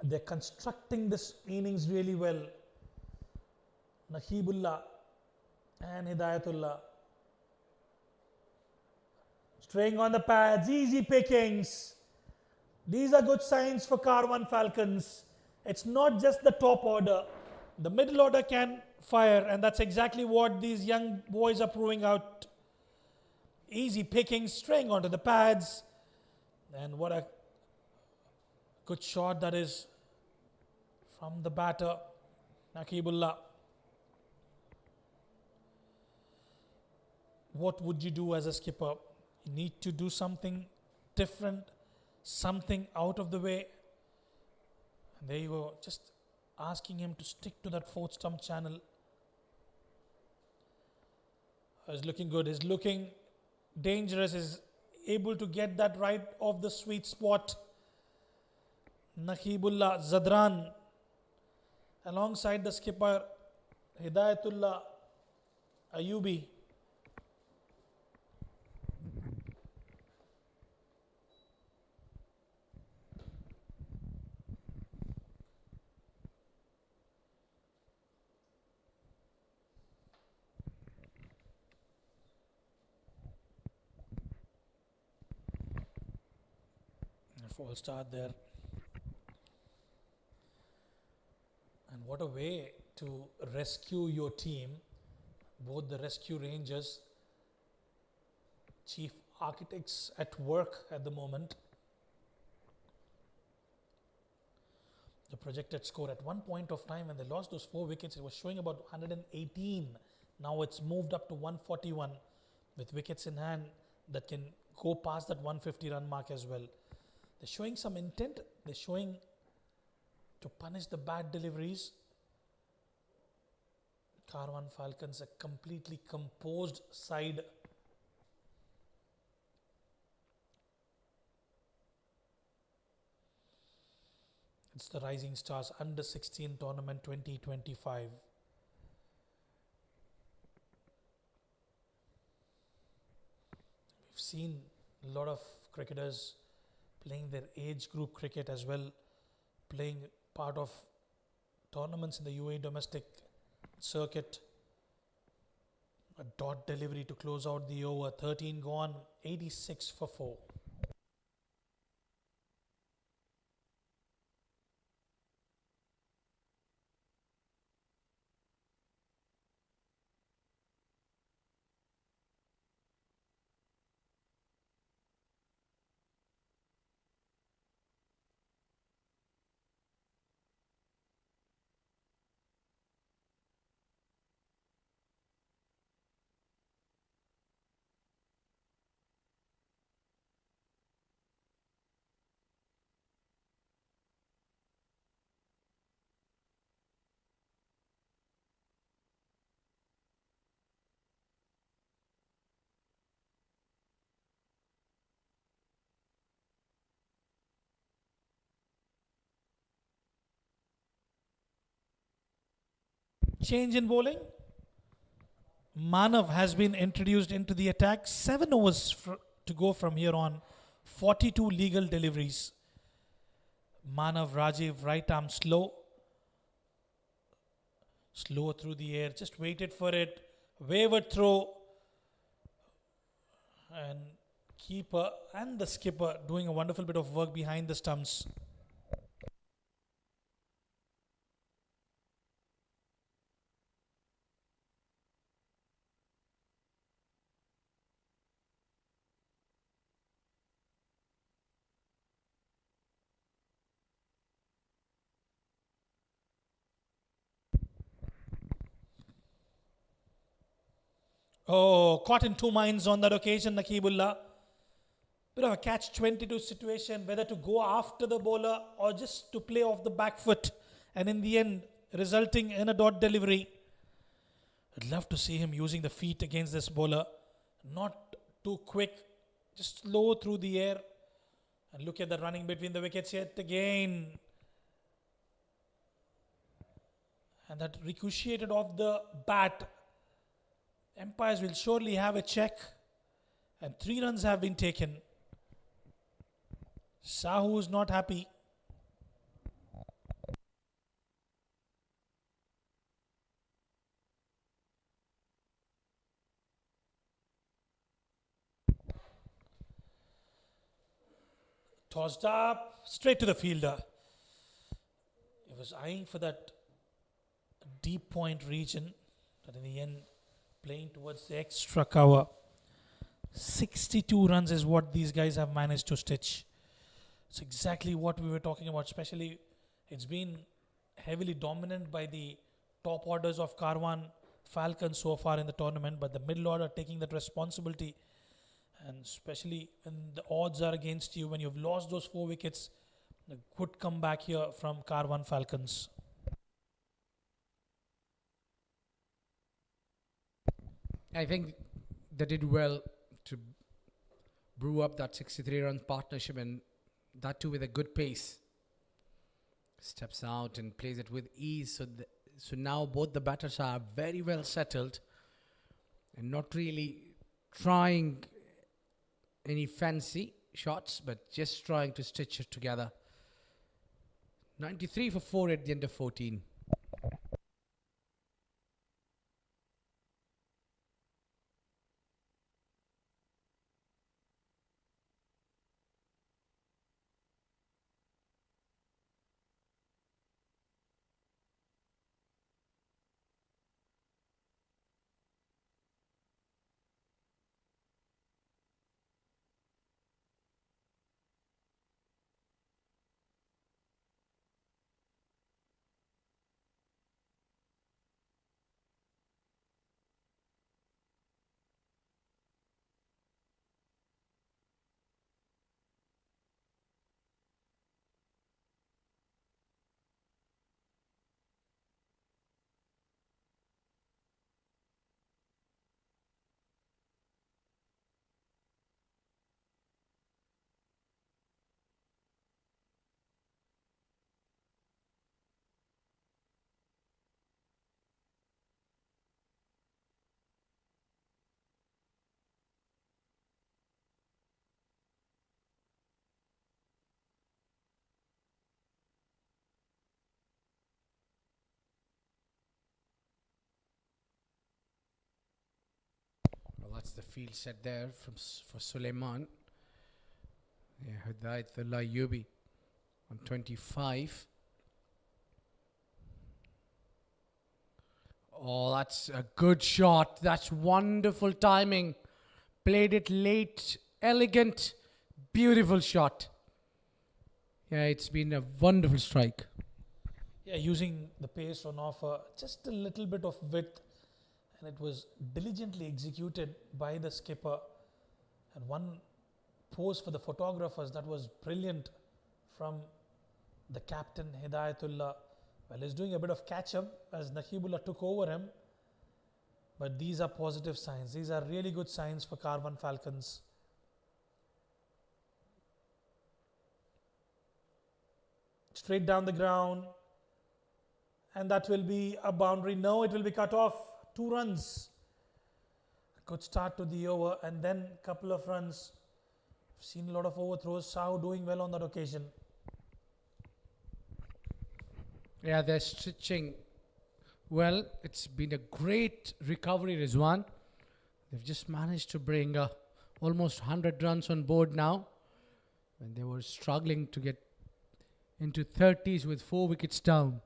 they're constructing this innings really well. Naqibullah and Hidayatullah. Straying on the pads, easy pickings. These are good signs for Karwan Falcons. It's not just the top order. The middle order can fire, and that's exactly what these young boys are proving out. Easy pickings, straying onto the pads. And what a good shot that is from the batter, Naqibullah. What would you do as a skipper? You need to do something different, something out of the way. And there you go, just asking him to stick to that 4th stump channel. He's looking good, he's looking dangerous, is able to get that right off the sweet spot. Naqibullah Zadran alongside the skipper Hidayatullah Ayubi. False start there. And what a way to rescue your team. Both the rescue rangers, chief architects at work at the moment. The projected score at one point of time when they lost those 4 wickets, it was showing about 118. Now it's moved up to 141 with wickets in hand that can go past that 150 run mark as well. They're showing some intent. They're showing to punish the bad deliveries. Karwan Falcons, a completely composed side. It's the Rising Stars Under 16 Tournament 2025. We've seen a lot of cricketers playing their age group cricket as well, playing part of tournaments in the UAE domestic circuit. A dot delivery to close out the over. 13 gone, 86 for 4. Change in bowling. Manav has been introduced into the attack. 7 overs to go from here on. 42 legal deliveries. Manav Rajiv, right arm slow. Slow through the air. Just waited for it. Wavered throw. And keeper and the skipper doing a wonderful bit of work behind the stumps. Oh, caught in 2 minds on that occasion, Naqibullah. Bit of a catch-22 situation, whether to go after the bowler or just to play off the back foot and in the end resulting in a dot delivery. I'd love to see him using the feet against this bowler. Not too quick, just slow through the air. And look at the running between the wickets yet again. And that ricocheted off the bat. Umpires will surely have a check. And 3 runs have been taken. Sahu is not happy. Tossed up, straight to the fielder. He was eyeing for that deep point region, but in the end, playing towards the extra cover. 62 runs is what these guys have managed to stitch. It's exactly what we were talking about, especially it's been heavily dominant by the top orders of Karwan Falcons so far in the tournament, but the middle order taking that responsibility. And especially when the odds are against you, when you've lost those 4 wickets, a good comeback here from Karwan Falcons. I think they did well to brew up that 63-run partnership, and that too with a good pace. Steps out and plays it with ease. So now both the batters are very well settled and not really trying any fancy shots, but just trying to stitch it together. 93 for 4 at the end of 14. Well, that's the field set there for Suleiman. Yeah, Hidayatullah Yubi on 25. Oh, that's a good shot. That's wonderful timing. Played it late, elegant, beautiful shot. Yeah, it's been a wonderful strike. Yeah, using the pace on offer, just a little bit of width, and it was diligently executed by the skipper. And one pose for the photographers that was brilliant from the captain Hidayatullah. Well, he's doing a bit of catch up as Nakibullah took over him, but these are positive signs. These are really good signs for Karwan Falcons. Straight down the ground, and that will be a boundary. No, it will be cut off. 2 runs. Good start to the over, and then a couple of runs. I've seen a lot of overthrows. Sahu doing well on that occasion. Yeah, they're stitching well. It's been a great recovery, Rizwan. They've just managed to bring almost 100 runs on board now, when they were struggling to get into 30s with 4 wickets down.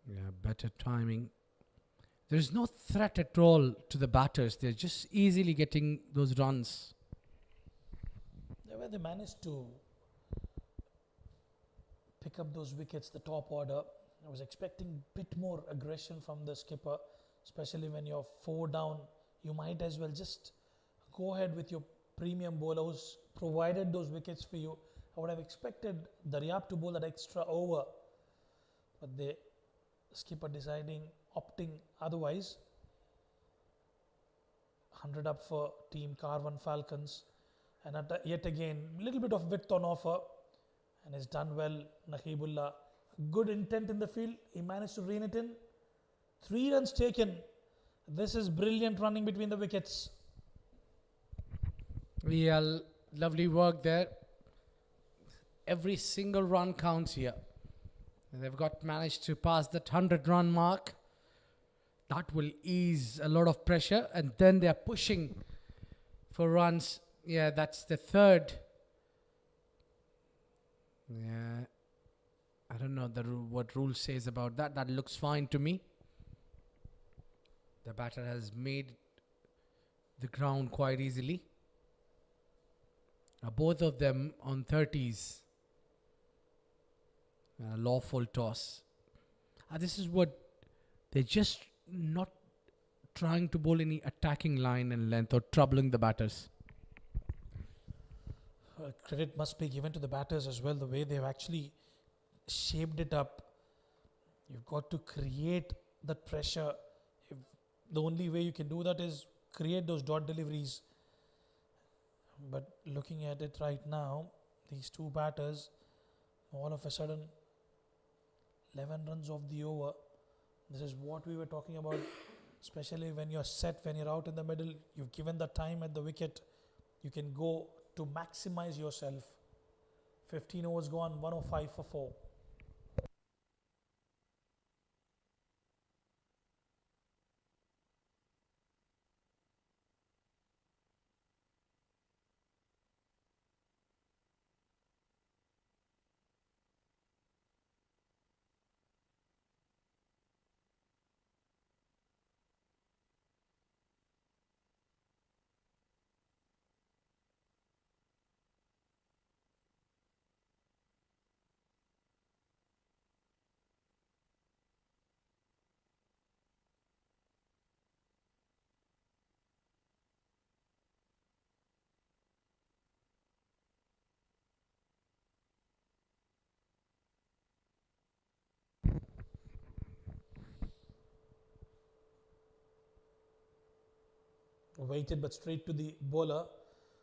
Yeah, better timing. There's no threat at all to the batters. They're just easily getting those runs. They managed to pick up those wickets, the top order. I was expecting a bit more aggression from the skipper, especially when you're 4 down. You might as well just go ahead with your premium bowler who's provided those wickets for you. I would have expected the Riyab to bowl that extra over, but the skipper opting otherwise. 100 up for team Karwan Falcons, and yet again little bit of width on offer, and has done well. Nahibullah, good intent in the field, he managed to rein it in. 3 runs taken. This is brilliant running between the wickets. Yeah, lovely work there. Every single run counts here. They've managed to pass that 100-run mark. That will ease a lot of pressure, and then they are pushing for runs. Yeah, that's the third. Yeah, I don't know what rule says about that. That looks fine to me. The batter has made the ground quite easily. Now both of them on 30s. Lawful toss. This is what they're just not trying to bowl any attacking line and length or troubling the batters. Credit must be given to the batters as well, the way they've actually shaped it up. You've got to create that pressure. The only way you can do that is create those dot deliveries. But looking at it right now, these two batters, all of a sudden, 11 runs off the over. This is what we were talking about, especially when you're set, when you're out in the middle, you've given the time at the wicket, you can go to maximize yourself. 15 overs gone, 105 for 4. Waited but straight to the bowler.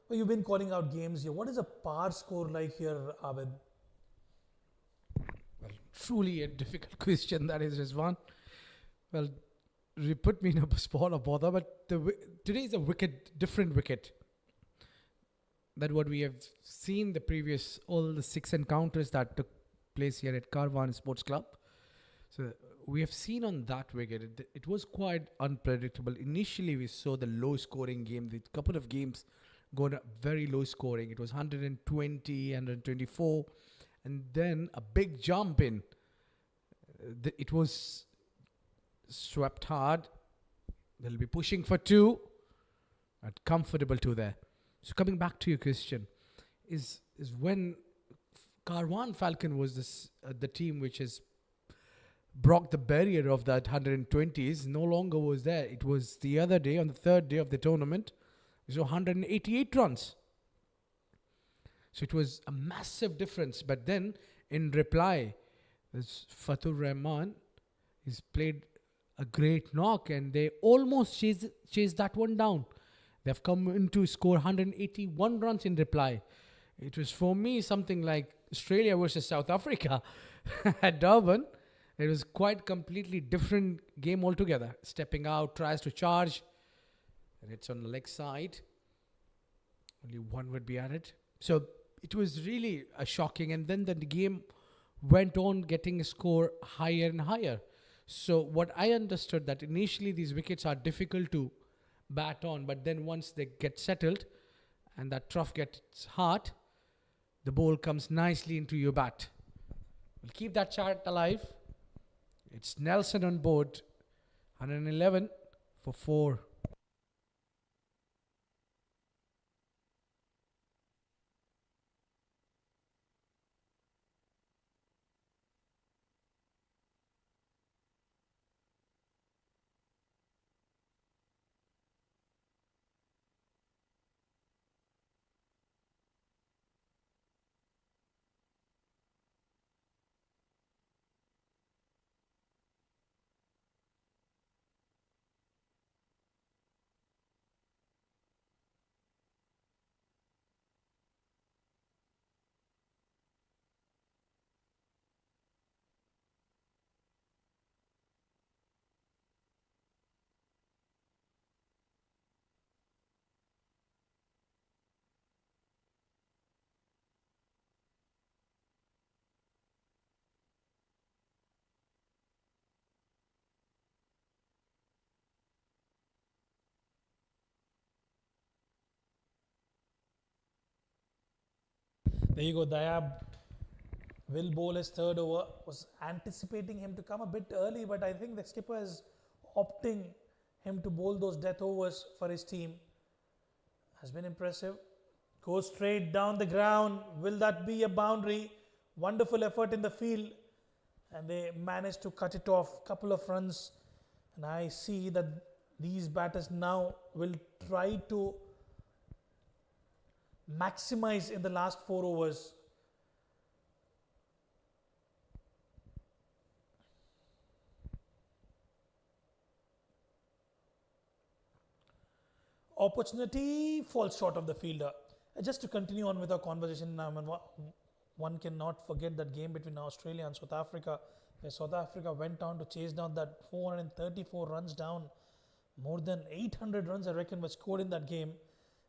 Well, you've been calling out games here. What is a par score like here, Abid? Well, truly a difficult question that is, Rizwan. Well, you put me in a spot of bother, but today is a different wicket than what we have seen all the 6 encounters that took place here at Karwan Sports Club. So we have seen on that wicket, it was quite unpredictable. Initially, we saw the low-scoring game. The couple of games going very low-scoring. It was 120, 124, and then a big jump in. It was swept hard. They'll be pushing for 2. At comfortable 2 there. So coming back to your question, is when Karwan Falcon was the team which has broke the barrier of that 120s, no longer was there. It was the other day, on the 3rd day of the tournament, so 188 runs. So it was a massive difference. But then, in reply, Fatur Rahman has played a great knock, and they almost chased that one down. They've come in to score 181 runs in reply. It was, for me, something like Australia versus South Africa at Durban. It was quite completely different game altogether. Stepping out, tries to charge, and it's on the leg side. Only one would be added. So it was really a shocking. And then the game went on getting a score higher and higher. So what I understood, that initially these wickets are difficult to bat on, but then once they get settled and that trough gets hard, the ball comes nicely into your bat. We'll keep that chart alive. It's Nelson on board, 111 for 4. There you go, Dayab will bowl his third over. Was anticipating him to come a bit early, but I think the skipper is opting him to bowl those death overs for his team. Has been impressive. Goes straight down the ground. Will that be a boundary? Wonderful effort in the field. And they managed to cut it off. Couple of runs. And I see that these batters now will try to maximize in the last 4 overs. Opportunity falls short of the fielder. Just to continue on with our conversation, one cannot forget that game between Australia and South Africa, where South Africa went on to chase down that 434 runs down. More than 800 runs, I reckon, were scored in that game.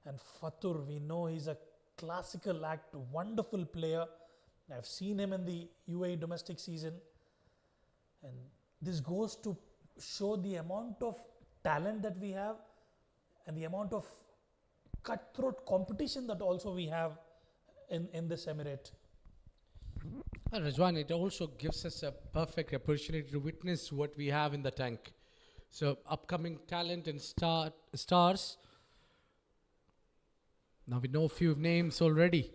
And Fatur, we know he's a classical act, wonderful player. I've seen him in the UAE domestic season. And this goes to show the amount of talent that we have and the amount of cutthroat competition that also we have in this emirate. And Rajwan, it also gives us a perfect opportunity to witness what we have in the tank. So upcoming talent and stars. Now we know a few names already.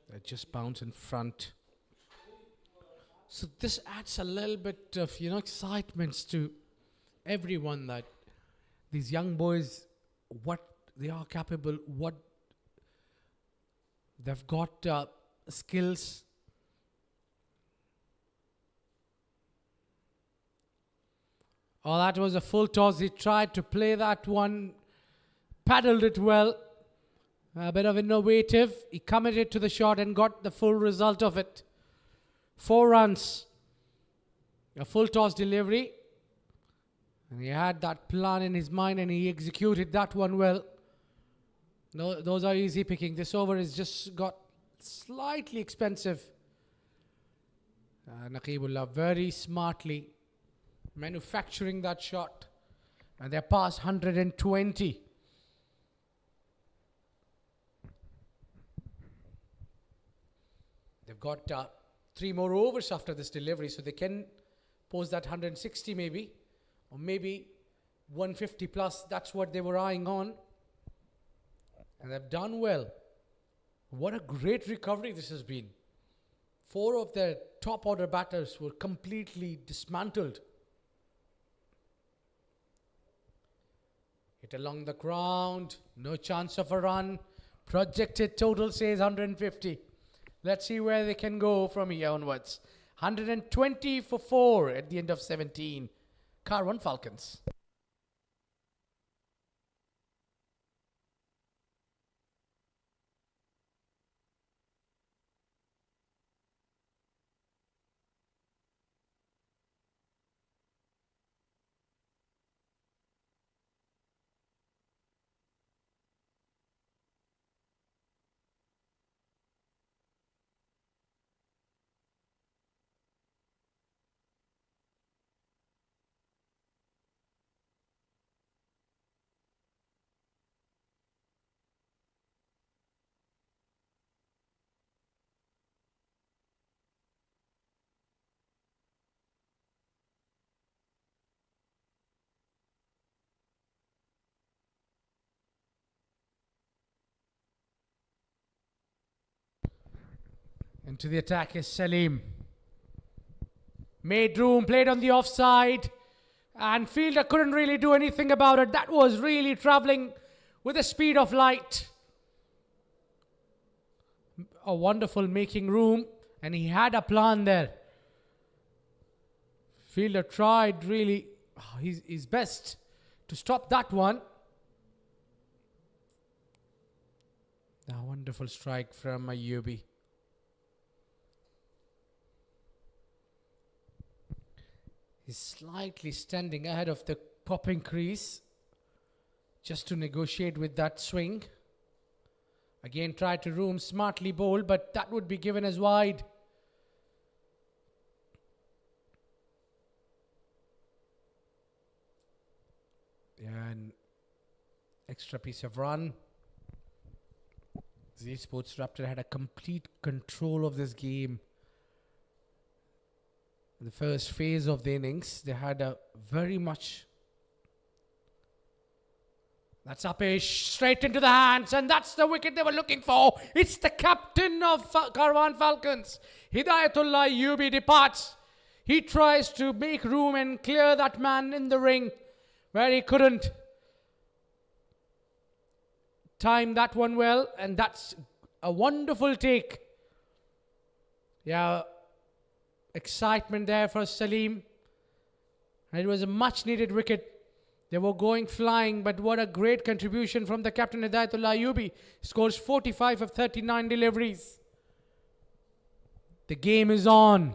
They just bounce in front. So this adds a little bit of excitement to everyone, that these young boys, what they are capable, what they've got skills. Oh, that was a full toss. He tried to play that one, paddled it well. A bit of innovative. He committed to the shot and got the full result of it. 4 runs. A full toss delivery. And he had that plan in his mind and he executed that one well. No, those are easy picking. This over has just got slightly expensive. Naqibullah very smartly manufacturing that shot. And they're past 120. They've got 3 more overs after this delivery, so they can post that 160 maybe. Or maybe 150 plus, that's what they were eyeing on. And they've done well. What a great recovery this has been. 4 of their top order batters were completely dismantled. Hit along the ground, no chance of a run. Projected total says 150. Let's see where they can go from here onwards. 120 for 4 at the end of 17. Karwan Falcons. Into the attack is Salim. Made room, played on the offside. And fielder couldn't really do anything about it. That was really travelling with the speed of light. A wonderful making room. And he had a plan there. Fielder tried really his best to stop that one. A wonderful strike from Ayubi. He's slightly standing ahead of the popping crease just to negotiate with that swing. Again, tried to room, smartly bowled, but that would be given as wide. And extra piece of run. ZSports Raptor had a complete control of this game. In the first phase of the innings, they had a very much. That's Upish, straight into the hands, and that's the wicket they were looking for. It's the captain of Karwan Falcons. Hidayatullah Yubi departs. He tries to make room and clear that man in the ring where he couldn't time that one well, and that's a wonderful take. Yeah, excitement there for Salim. And it was a much needed wicket. They were going flying, but what a great contribution from the captain Hidayatullah Ayubi. Scores 45 of 39 deliveries. The game is on.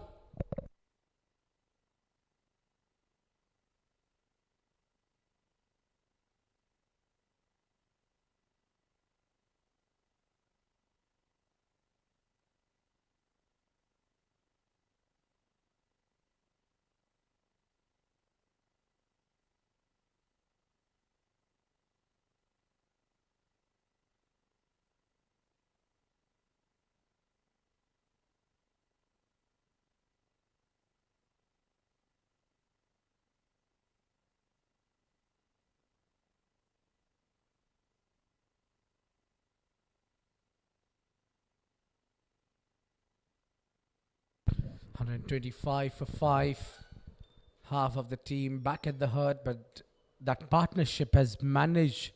$125 for 5. Half of the team back at the hurt, but that partnership has managed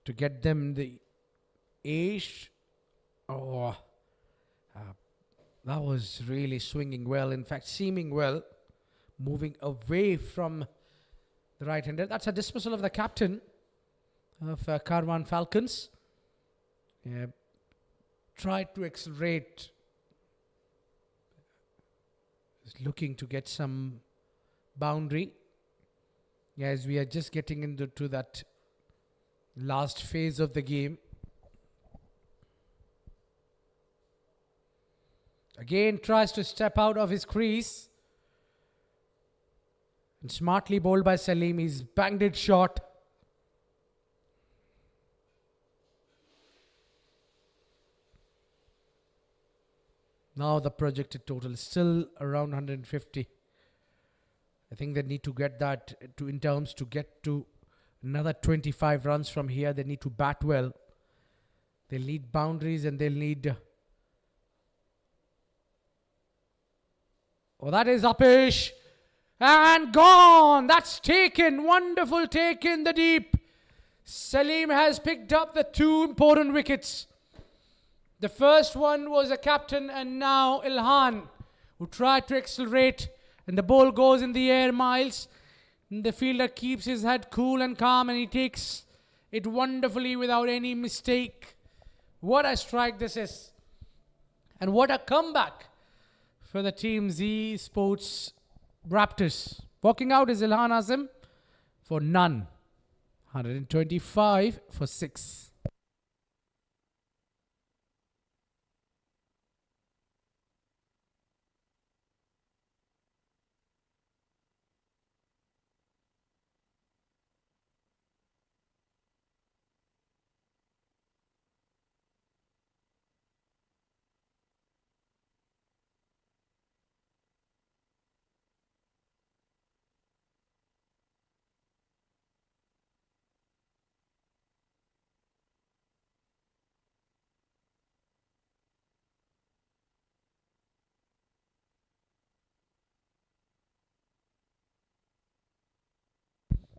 to get them the ace. Oh, that was really swinging well. In fact, seeming well, moving away from the right-hander. That's a dismissal of the captain of Karwan Falcons. Yeah, tried to accelerate. Is looking to get some boundary. As we are just getting into that last phase of the game. Again tries to step out of his crease. And smartly bowled by Salim. He's banged it short. Now the projected total is still around 150. I think they need to get that to in terms to get to another 25 runs from here. They need to bat well. They'll need boundaries and they'll need... Oh, that is Upish. And gone. That's taken. Wonderful take in the deep. Salim has picked up the 2 important wickets. The first one was a captain and now Ilhan, who tried to accelerate, and the ball goes in the air miles. And the fielder keeps his head cool and calm, and he takes it wonderfully without any mistake. What a strike this is. And what a comeback for the team ZSports Raptors. Walking out is Ilhan Azim for none. 125 for 6.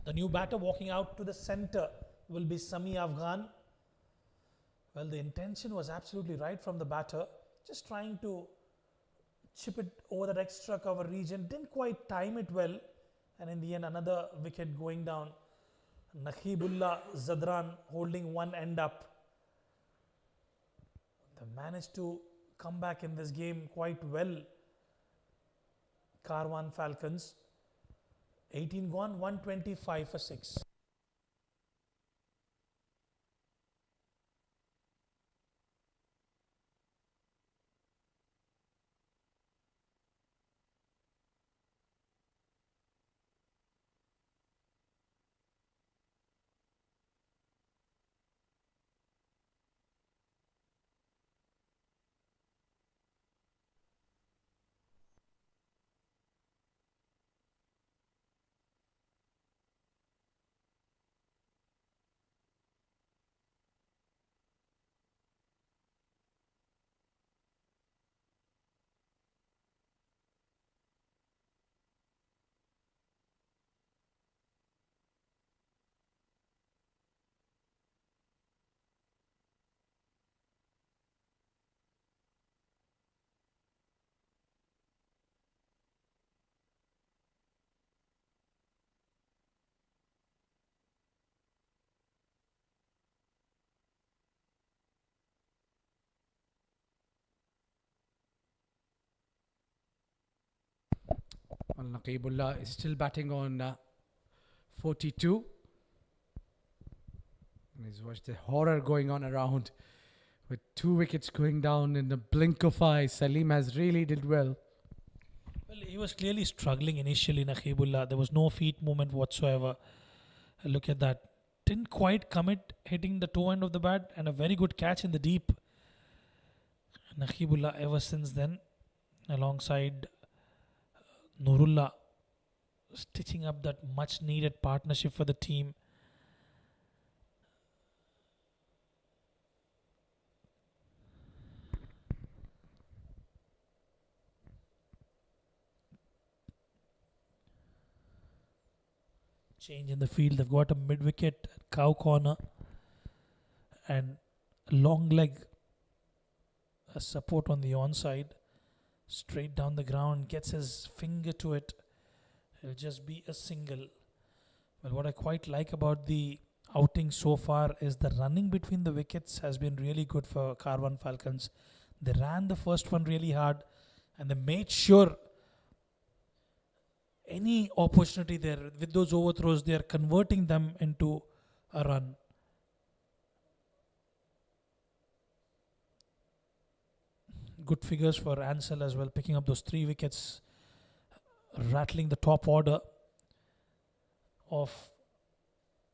The new batter walking out to the center will be Sami Afghan. Well, the intention was absolutely right from the batter. Just trying to chip it over that extra cover region. Didn't quite time it well. And in the end, another wicket going down. Nakhibullah Zadran holding one end up. They managed to come back in this game quite well. Karwan Falcons. 18 gone, 125 for 6. Well, Naqibullah is still batting on 42. And he's watched the horror going on around with 2 wickets going down in the blink of eye. Salim has really did well. Well, he was clearly struggling initially, Naqibullah. There was no feet movement whatsoever. Look at that. Didn't quite commit hitting the toe end of the bat, and a very good catch in the deep. Naqibullah ever since then, alongside Nurullah, stitching up that much needed partnership for the team. Change in the field. They've got a mid wicket cow corner and long leg, a support on the onside, straight down the ground, gets his finger to it. It'll just be a single. Well, what I quite like about the outing so far is the running between the wickets has been really good for Karwan Falcons. They ran the first one really hard and they made sure any opportunity there with those overthrows, they are converting them into a run. Good figures for Ansel as well, picking up those 3 wickets, rattling the top order of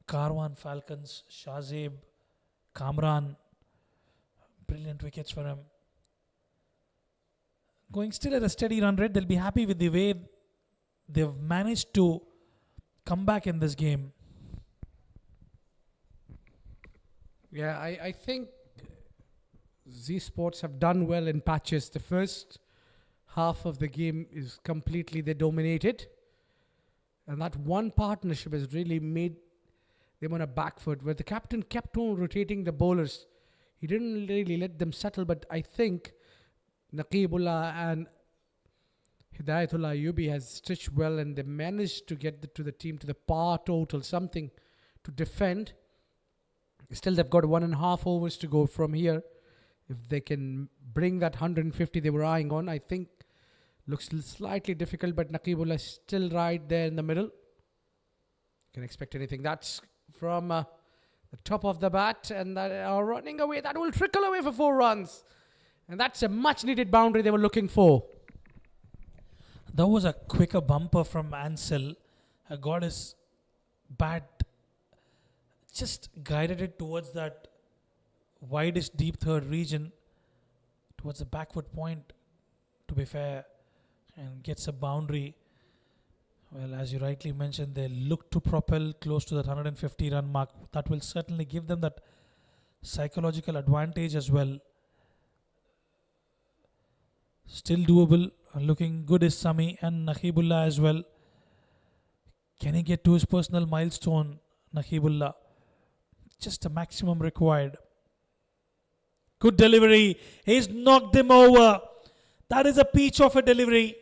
Karwan Falcons. Shazib, Kamran, brilliant wickets for him. Going still at a steady run rate. They'll be happy with the way they've managed to come back in this game. Yeah, I think ZSports have done well in patches. The first half of the game is completely they dominated. And that one partnership has really made them on a back foot, where the captain kept on rotating the bowlers. He didn't really let them settle, but I think Naqibullah and Hidayatullah Ayubi has stitched well, and they managed to get to the team to the par total, something to defend. Still, they've got 1.5 overs to go from here. If they can bring that 150 they were eyeing on, I think looks slightly difficult, but Naqibullah is still right there in the middle. Can expect anything. That's from the top of the bat, and that are running away. That will trickle away for 4 runs. And that's a much needed boundary they were looking for. That was a quicker bumper from Ansel. Got his bat, just guided it towards that widest deep third region, towards the backward point, to be fair, and gets a boundary. Well, as you rightly mentioned, they look to propel close to that 150 run mark. That will certainly give them that psychological advantage as well. Still doable. Looking good is Sami and Naqibullah as well. Can he get to his personal milestone, Naqibullah? Just a maximum required. Good delivery. He's knocked him over. That is a peach of a delivery.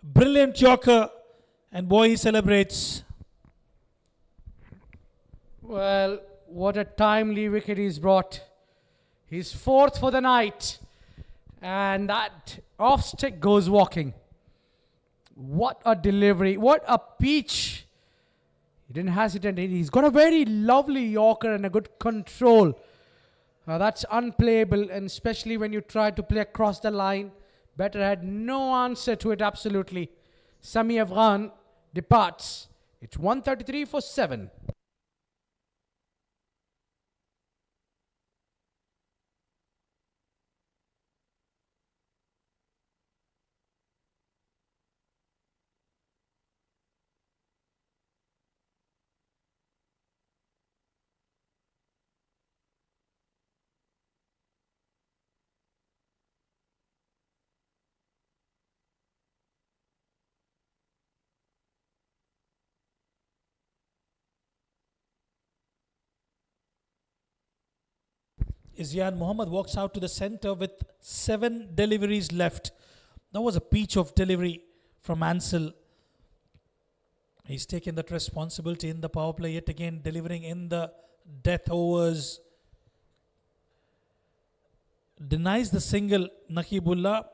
Brilliant Yorker. And boy, he celebrates. Well, what a timely wicket he's brought. He's 4th for the night. And that off stick goes walking. What a delivery. What a peach. He didn't hesitate. He's got a very lovely Yorker and a good control. That's unplayable, and especially when you try to play across the line. Batter had no answer to it, absolutely. Sami Afghan departs. It's 133 for 7. Izyan Muhammad walks out to the center with 7 deliveries left. That was a peach of delivery from Ansel. He's taken that responsibility in the power play yet again, delivering in the death overs. Denies the single, Naqibullah.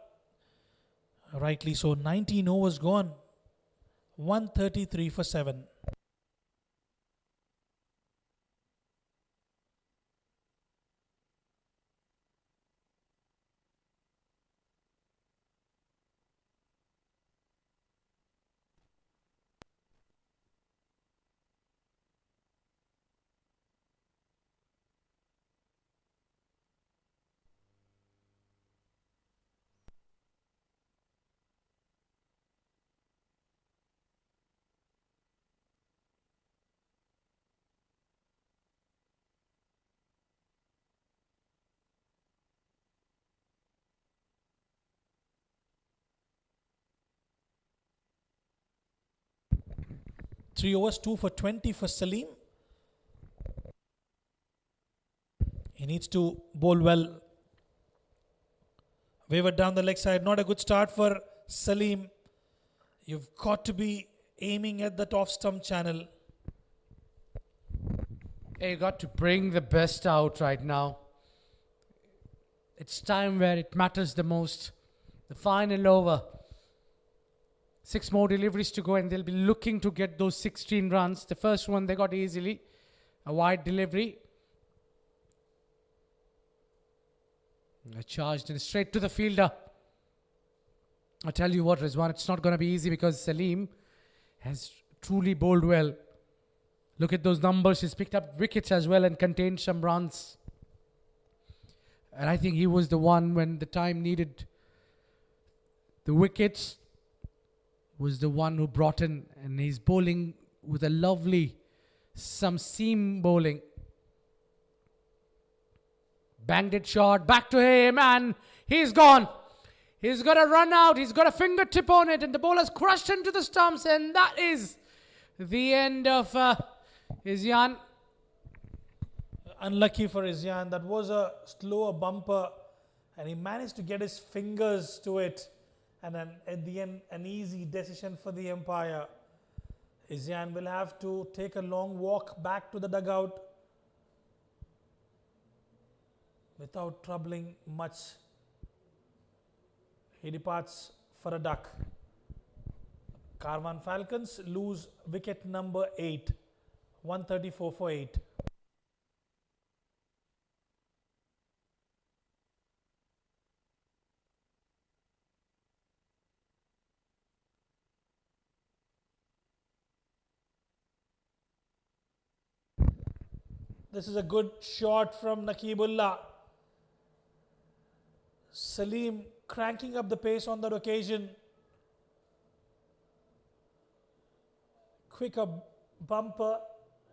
Rightly so. 19 overs gone. 133 for 7. Three overs, 2 for 20 for Salim. He needs to bowl well. Wavered down the leg side. Not a good start for Salim. You've got to be aiming at that off stump channel. You got to bring the best out right now. It's time where it matters the most. The final over. 6 more deliveries to go and they'll be looking to get those 16 runs. The first one they got easily. A wide delivery. Charged and straight to the fielder. I tell you what, Rizwan, it's not going to be easy because Salim has truly bowled well. Look at those numbers. He's picked up wickets as well and contained some runs. And I think he was the one when the time needed the wickets, was the one who brought in, and he's bowling with a lovely some seam bowling. Banged it short, back to him, and he's gone. He's got a run out, he's got a fingertip on it, and the ball has crushed into the stumps, and that is the end of Izyan. Unlucky for Izyan. That was a slower bumper, and he managed to get his fingers to it. And then at the end, an easy decision for the umpire. Izyan will have to take a long walk back to the dugout without troubling much. He departs for a duck. Karwan Falcons lose wicket number 8. 134 for 8. This is a good shot from Nakibullah. Salim cranking up the pace on that occasion. Quick bumper,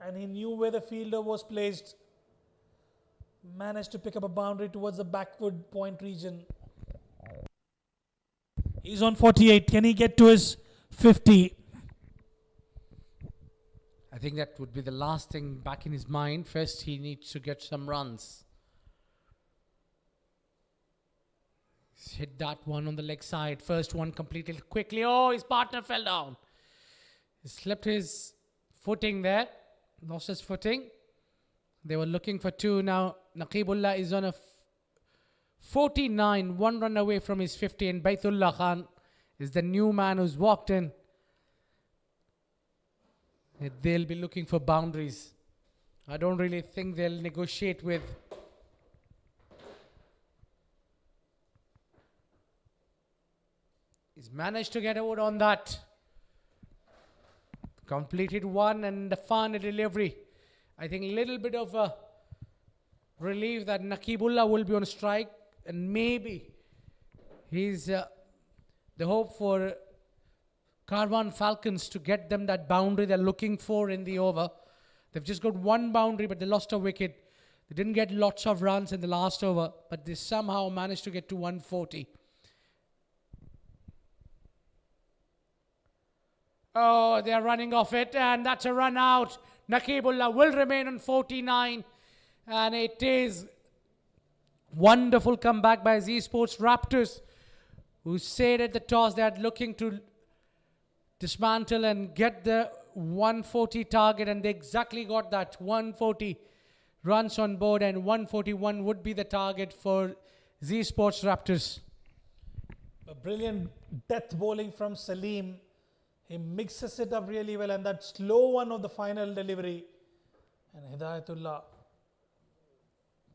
and he knew where the fielder was placed. Managed to pick up a boundary towards the backward point region. He's on 48. Can he get to his 50? I think that would be the last thing back in his mind. First, he needs to get some runs. He's hit that one on the leg side. First one completed quickly. Oh, his partner fell down. He slipped his footing there. Lost his footing. They were looking for 2. Now, Naqibullah is on a 49. 1 run away from his 50. And Baitullah Khan is the new man who's walked in. They'll be looking for boundaries. I don't really think they'll negotiate with. He's managed to get out on that. Completed one and the final delivery. I think a little bit of a relief that Nakibullah will be on strike, and maybe he's the hope for Karwan Falcons to get them that boundary they're looking for in the over. They've just got 1 boundary, but they lost a wicket. They didn't get lots of runs in the last over, but they somehow managed to get to 140. Oh, they're running off it, and that's a run out. Nakibullah will remain on 49, and it is wonderful comeback by ZSports Raptors, who said at the toss they are looking to dismantle and get the 140 target, and they exactly got that. 140 runs on board, and 141 would be the target for ZSports Raptors. A brilliant death bowling from Salim. He mixes it up really well, and that slow one of the final delivery. And Hidayatullah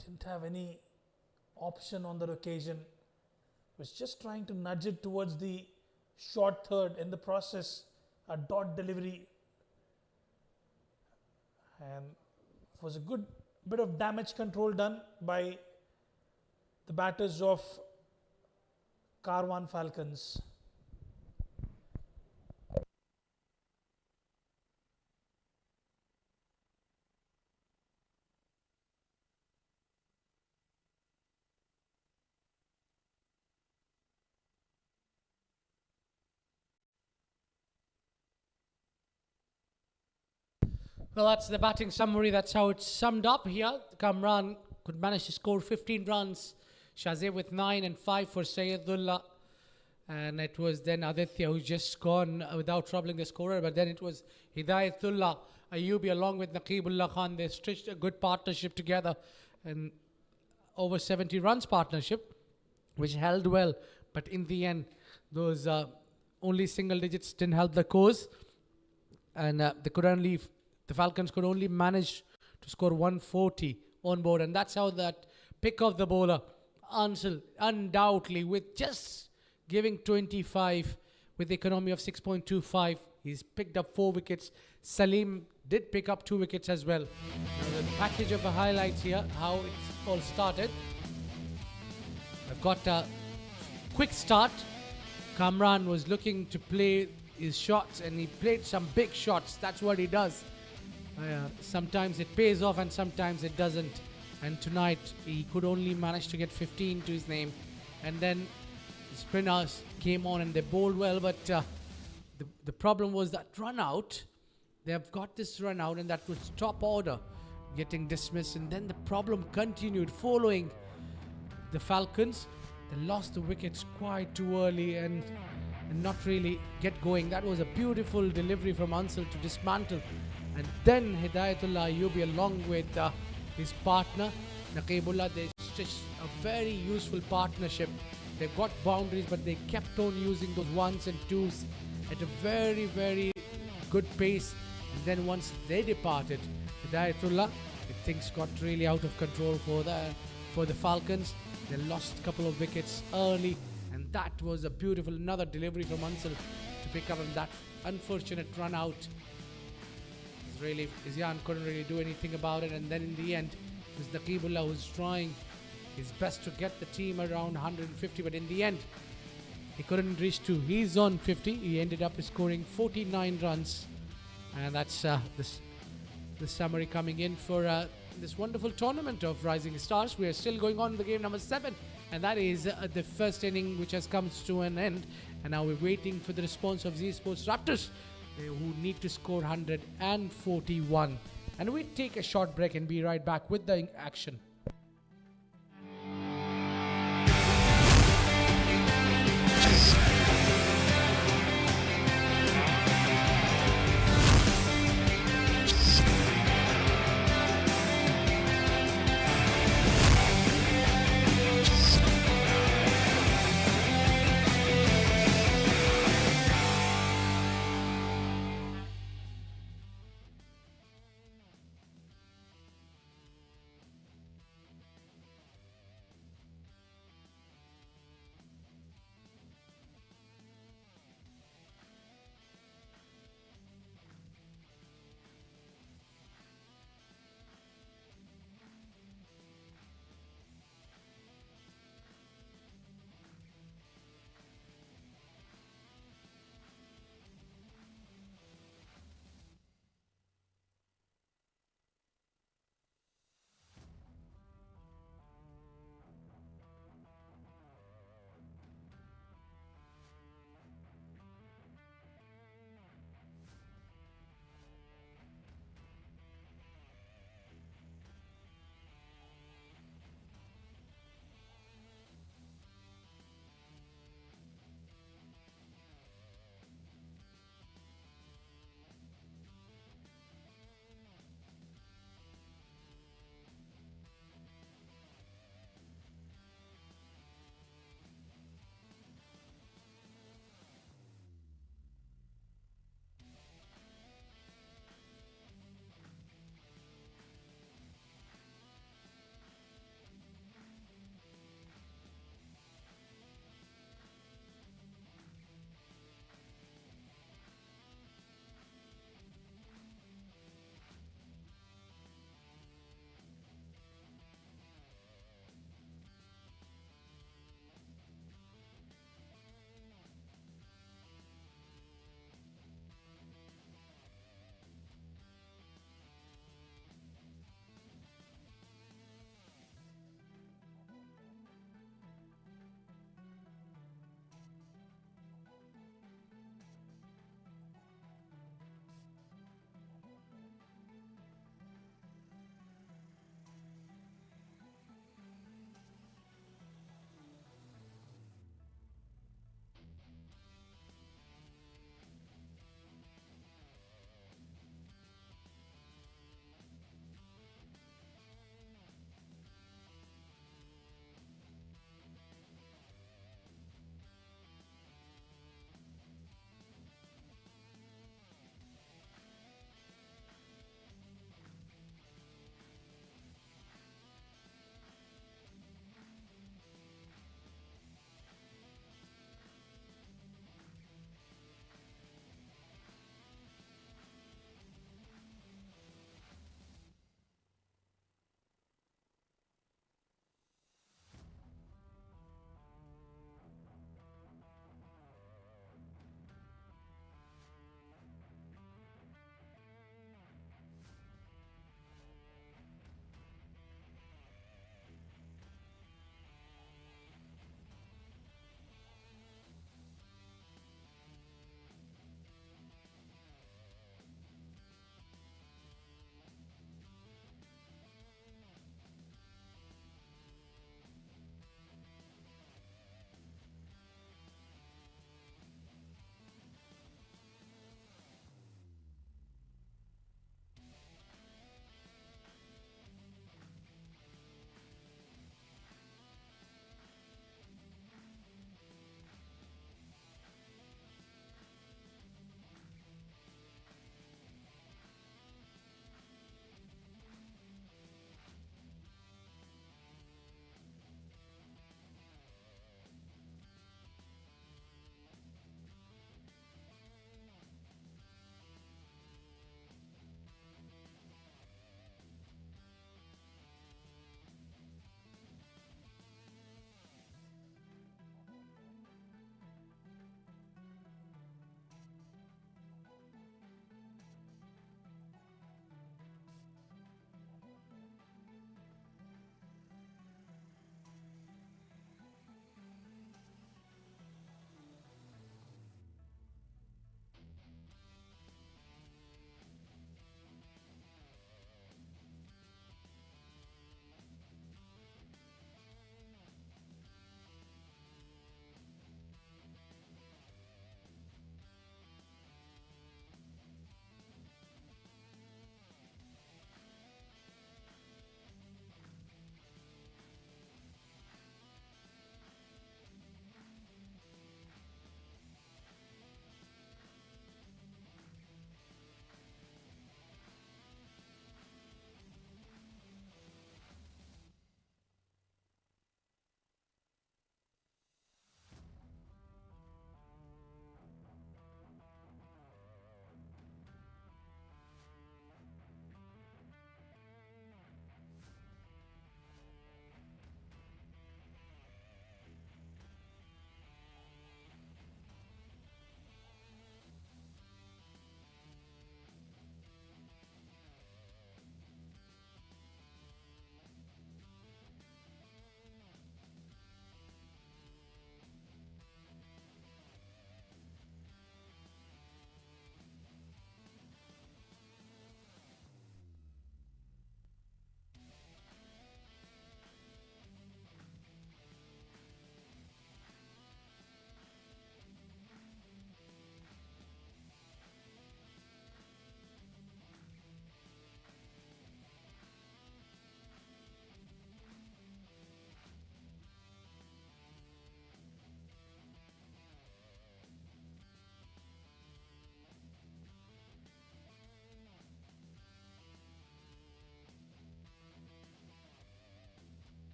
didn't have any option on that occasion. He was just trying to nudge it towards the short third. In the process, a dot delivery. And it was a good bit of damage control done by the batters of Karwan Falcons. Well, that's the batting summary. That's how it's summed up here. Kamran could manage to score 15 runs. Shazib with 9 and 5 for Sayyidullah. And it was then Aditya who's just gone without troubling the scorer. But then it was Hidayatullah, Ayubi along with Naqibullah Khan. They stitched a good partnership together. And over 70 runs partnership, which held well. But in the end, those only single digits didn't help the cause. And the Falcons could only manage to score 140 on board. And that's how that pick of the bowler, Ansel, undoubtedly, with just giving 25 with the economy of 6.25, he's picked up 4 wickets. Salim did pick up 2 wickets as well. Now the package of the highlights here, how it's all started. I've got a quick start. Kamran was looking to play his shots, and he played some big shots. That's what he does. Sometimes it pays off and sometimes it doesn't. And tonight he could only manage to get 15 to his name. And then the spinners came on and they bowled well, but the problem was that run out. They have got this run out, and that was top order getting dismissed. And then the problem continued following the Falcons. They lost the wickets quite too early and not really get going. That was a beautiful delivery from Ansel to dismantle. And then Hidayatullah Ayubi along with his partner Naqibullah, they stitched a very useful partnership. They got boundaries, but they kept on using those ones and twos at a very, very good pace. And then once they departed, Hidayatullah, things got really out of control for the Falcons. They lost a couple of wickets early, and that was a beautiful another delivery from Ansel to pick up on that unfortunate run out. Really, Izyan couldn't really do anything about it, and then in the end it was Naqibullah who was trying his best to get the team around 150, but in the end he couldn't reach to his own 50. He ended up scoring 49 runs, and that's the summary coming in for this wonderful tournament of Rising Stars. We are still going on the game number 7, and that is the first inning, which has come to an end, and now we're waiting for the response of ZSports Raptors, who need to score 141. And we take a short break and be right back with the action.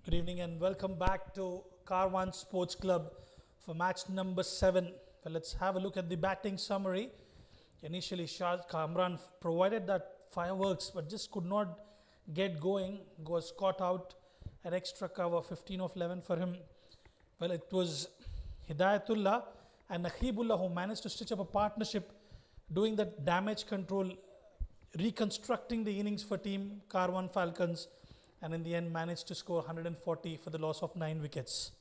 Good evening and welcome back to Karwan Sports Club for match number 7. Well, let's have a look at the batting summary. Initially, Kamran provided that fireworks but just could not get going. Was caught out, an extra cover, 15 of 11 for him. Well, it was Hidayatullah and Nakhibullah who managed to stitch up a partnership doing that damage control, reconstructing the innings for team Karwan Falcons, and in the end managed to score 140 for the loss of 9 wickets.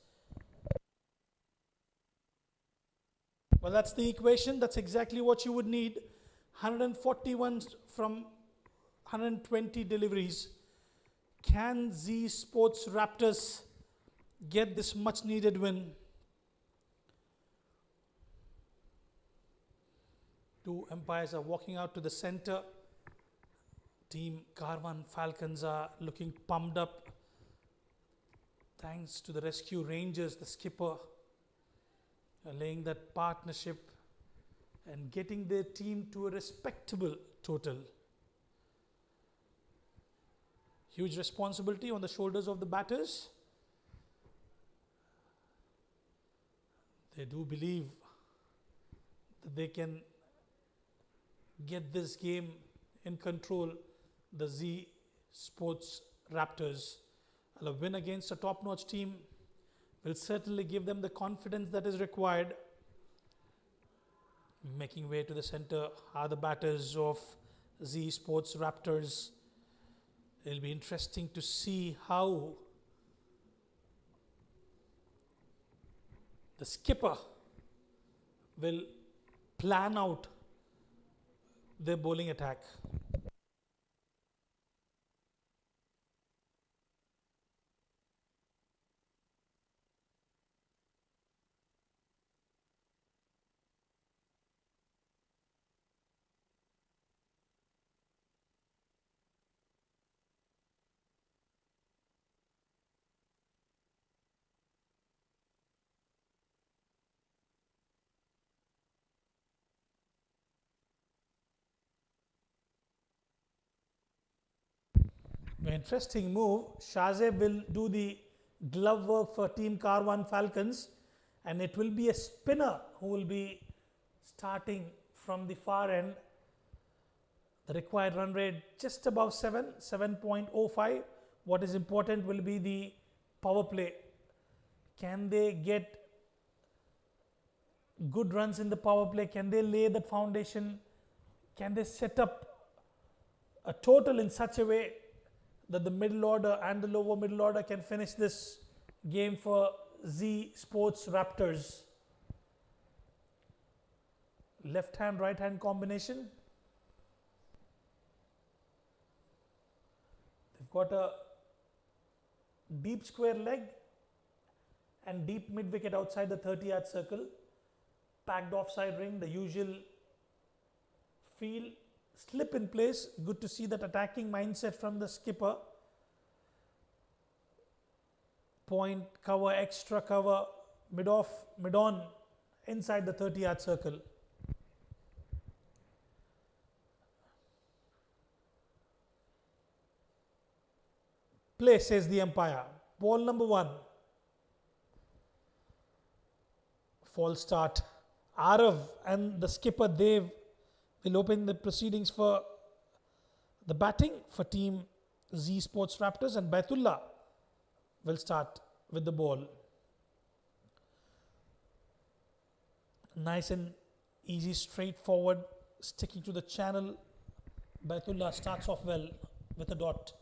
Well, that's the equation. That's exactly what you would need. 141 from 120 deliveries. Can ZSports Raptors get this much needed win? Two umpires are walking out to the center. Team Karwan Falcons are looking pumped up thanks to the rescue rangers, the skipper, laying that partnership and getting their team to a respectable total. Huge responsibility on the shoulders of the batters. They do believe that they can get this game in control. The Z Sports Raptors. A win against a top-notch team will certainly give them the confidence that is required. Making way to the center are the batters of Z Sports Raptors. It'll be interesting to see how the skipper will plan out their bowling attack. Interesting move. Shazeb will do the glove work for team Karwan Falcons, and it will be a spinner who will be starting from the far end. The required run rate just above 7.05. What is important will be the power play. Can they get good runs in the power play? Can they lay that foundation? Can they set up a total in such a way that the middle order and the lower middle order can finish this game for Z Sports Raptors? Left hand, right hand combination. They've got a deep square leg and deep mid wicket outside the 30-yard circle. Packed offside ring, the usual feel. Slip in place. Good to see that attacking mindset from the skipper. Point, cover, extra cover, mid off, mid on, inside the 30-yard circle. Play, says the umpire. Ball number 1. False start. Arav and the skipper Dev will open the proceedings for the batting for team Z Sports Raptors, and Baitullah will start with the ball. Nice and easy, straightforward, sticking to the channel. Baitullah starts off well with a dot.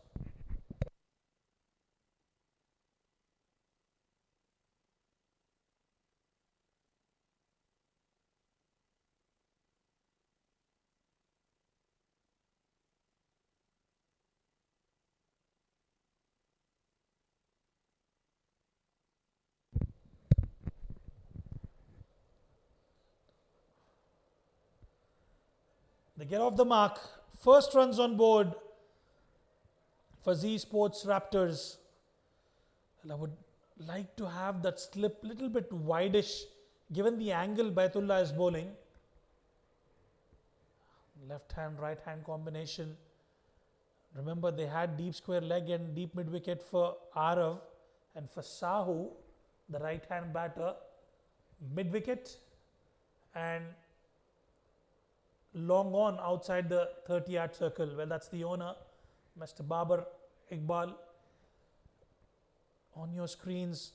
They get off the mark. First runs on board for Z Sports Raptors. And I would like to have that slip a little bit wideish given the angle Baitullah is bowling. Left hand, right hand combination. Remember, they had deep square leg and deep mid wicket for Arav. And for Sahu, the right-hand batter, mid-wicket and long on outside the 30-yard circle. Well, that's the owner, Mr. Babar Iqbal. On your screens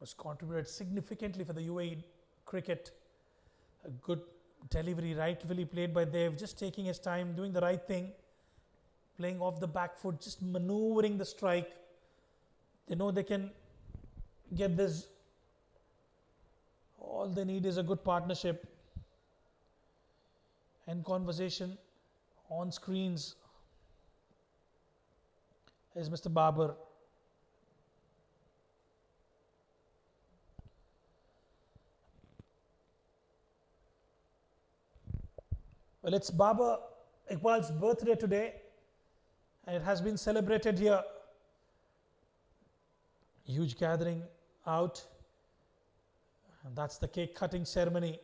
was contributed significantly for the UAE cricket. A good delivery, rightfully played by Dev, just taking his time, doing the right thing, playing off the back foot, just maneuvering the strike. They know they can get this. All they need is a good partnership and conversation. On screens is Mr. Babar. Well, it's Babar Iqbal's birthday today, and it has been celebrated here. Huge gathering out, and that's the cake cutting ceremony.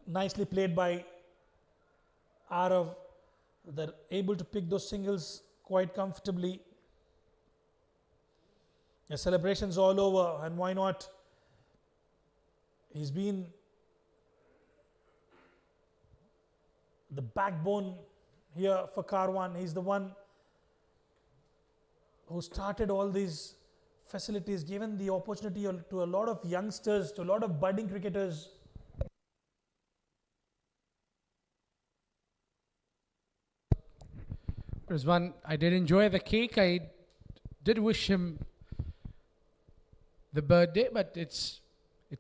Nicely played by Arav. They're able to pick those singles quite comfortably. The celebrations all over, and why not? He's been the backbone here for Karwan. He's the one who started all these facilities, given the opportunity to a lot of youngsters, to a lot of budding cricketers. Rizwan, I did enjoy the cake. I did wish him the birthday, but it's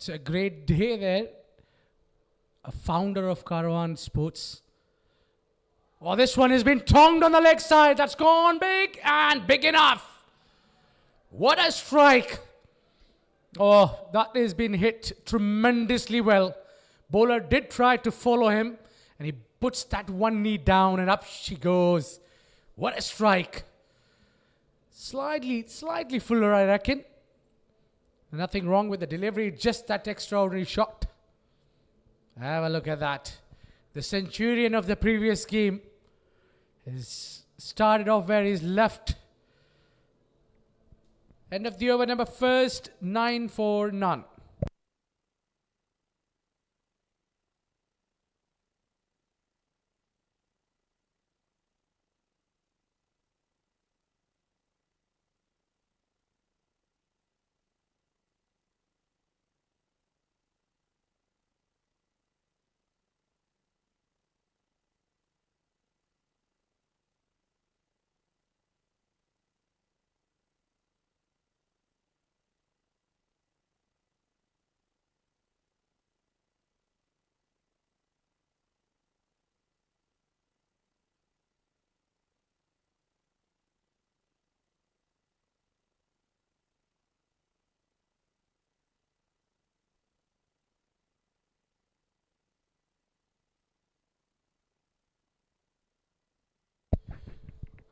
a great day there. A founder of Karwan Sports. Oh, this one has been tongued on the leg side. That's gone big and big enough. What a strike. Oh, that has been hit tremendously well. Bowler did try to follow him, and he puts that one knee down and up she goes. What a strike. Slightly fuller, I reckon. Nothing wrong with the delivery, just that extraordinary shot. Have a look at that. The centurion of the previous game has started off where he's left. End of the over, number first, 9 for none.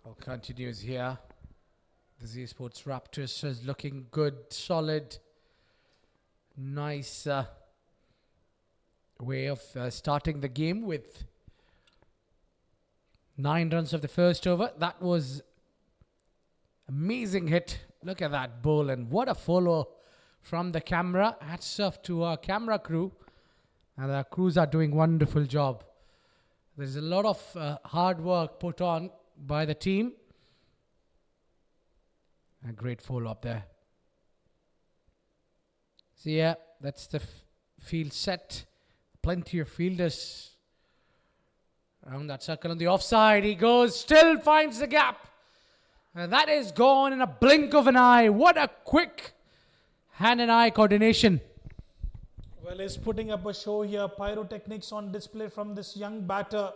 Well, continues here. The ZSports Raptors is looking good, solid, nice way of starting the game with 9 runs of the first over. That was amazing hit. Look at that ball, and what a follow from the camera. Hats off to our camera crew, and our crews are doing wonderful job. There's a lot of hard work put on by the team. A great follow up there. So yeah, that's the field set. Plenty of fielders around that circle on the offside. He goes, still finds the gap. And that is gone in a blink of an eye. What a quick hand and eye coordination. Well, he's putting up a show here. Pyrotechnics on display from this young batter.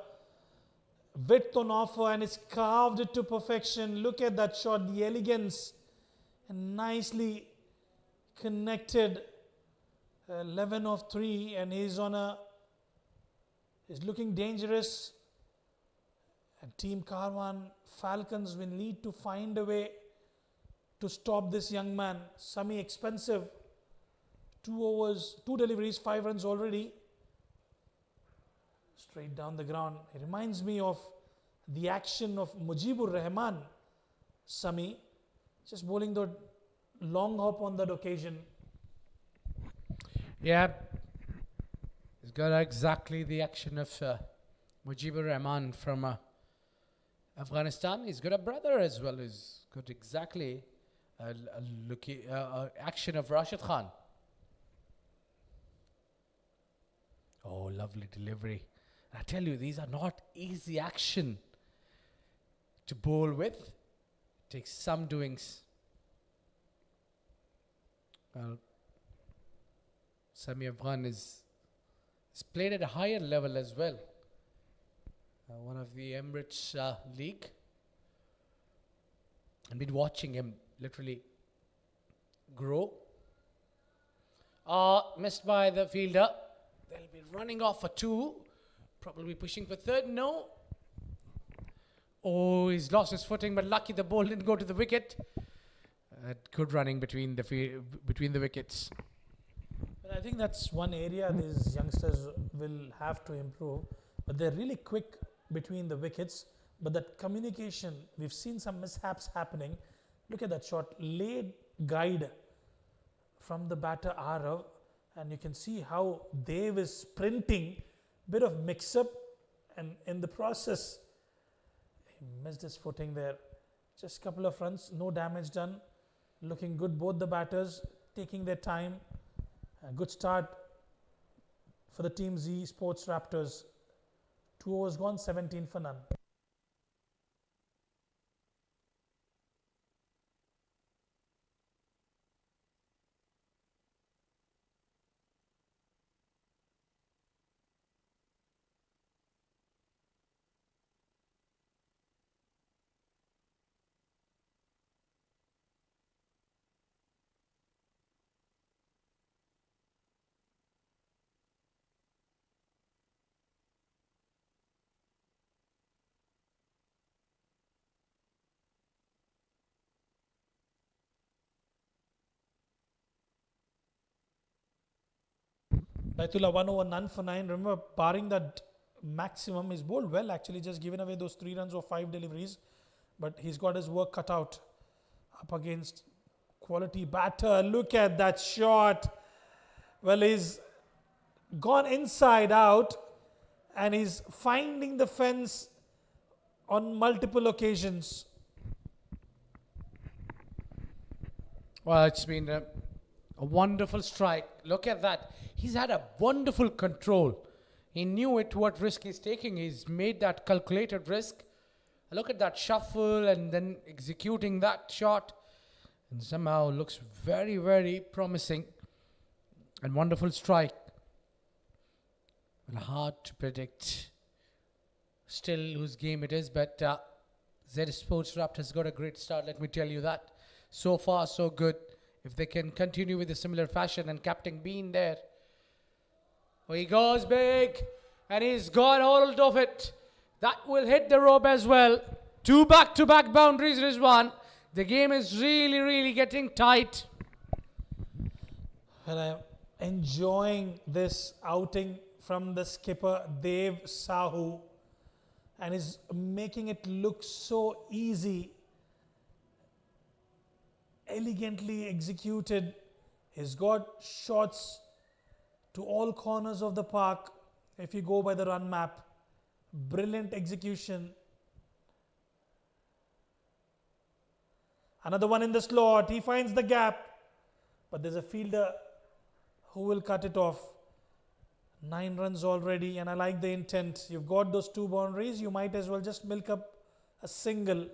Width on offer, and he's carved it to perfection. Look at that shot, the elegance, and nicely connected. 11 of 3, and he's looking dangerous. And Team Karwan Falcons will need to find a way to stop this young man. Semi-expensive. 2 overs, 2 deliveries, 5 runs already. Straight down the ground. It reminds me of the action of Mujibur Rahman, Sami, just bowling the long hop on that occasion. Yeah, he's got exactly the action of Mujibur Rahman from Afghanistan. He's got a brother as well who's got exactly action of Rashid Khan. Oh, lovely delivery. I tell you, these are not easy action to bowl with. It takes some doings. Well, Sami Afghan is played at a higher level as well. One of the Emirates League. I've been watching him literally grow. Missed by the fielder. They'll be running off for 2. Probably pushing for 3rd. No. Oh, he's lost his footing, but lucky the ball didn't go to the wicket. Good running between the wickets. But I think that's one area these youngsters will have to improve. But they're really quick between the wickets. But that communication, we've seen some mishaps happening. Look at that shot, laid guide from the batter Arav, and you can see how Dev is sprinting, bit of mix-up, and in the process, he missed his footing there. Just a couple of runs, no damage done. Looking good, both the batters taking their time. A good start for the team ZSports Raptors. 2 overs gone, 17 for none. Baitullah 1 over, none for 9. Remember, barring that maximum, he's bowled well actually, just given away those 3 runs or 5 deliveries. But he's got his work cut out up against quality batter. Look at that shot. Well, he's gone inside out and he's finding the fence on multiple occasions. Well, it's been a wonderful strike. Look at that. He's had a wonderful control. He knew what risk he's taking. He's made that calculated risk. Look at that shuffle and then executing that shot. And somehow looks very, very promising. And wonderful strike. Well, hard to predict still whose game it is. But ZSports Raptors got a great start, let me tell you that. So far, so good. If they can continue with a similar fashion and Captain Bean there. Oh, he goes big and he's got hold of it. That will hit the rope as well. 2 back-to-back boundaries, Rizwan. The game is really, really getting tight. And I'm enjoying this outing from the skipper, Dev Sahu. And is making it look so easy. Elegantly executed. He's got shots to all corners of the park if you go by the run map. Brilliant execution. Another one in the slot. He finds the gap. But there's a fielder who will cut it off. 9 runs already, and I like the intent. You've got those 2 boundaries. You might as well just milk up a single.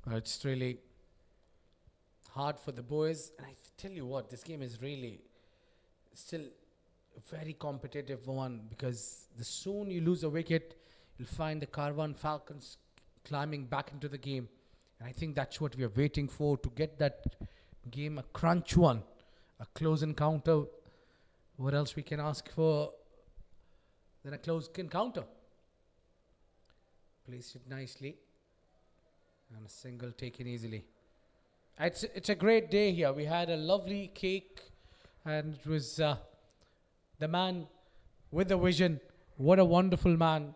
It's really hard for the boys. And I tell you what, this game is really still a very competitive one, because the soon you lose a wicket, you'll find the Karwan Falcons climbing back into the game. And I think that's what we are waiting for, to get that game a crunch one, a close encounter. What else we can ask for than a close encounter? Placed it nicely. And a single taken easily. It's a great day here. We had a lovely cake, and it was the man with the vision What a wonderful man.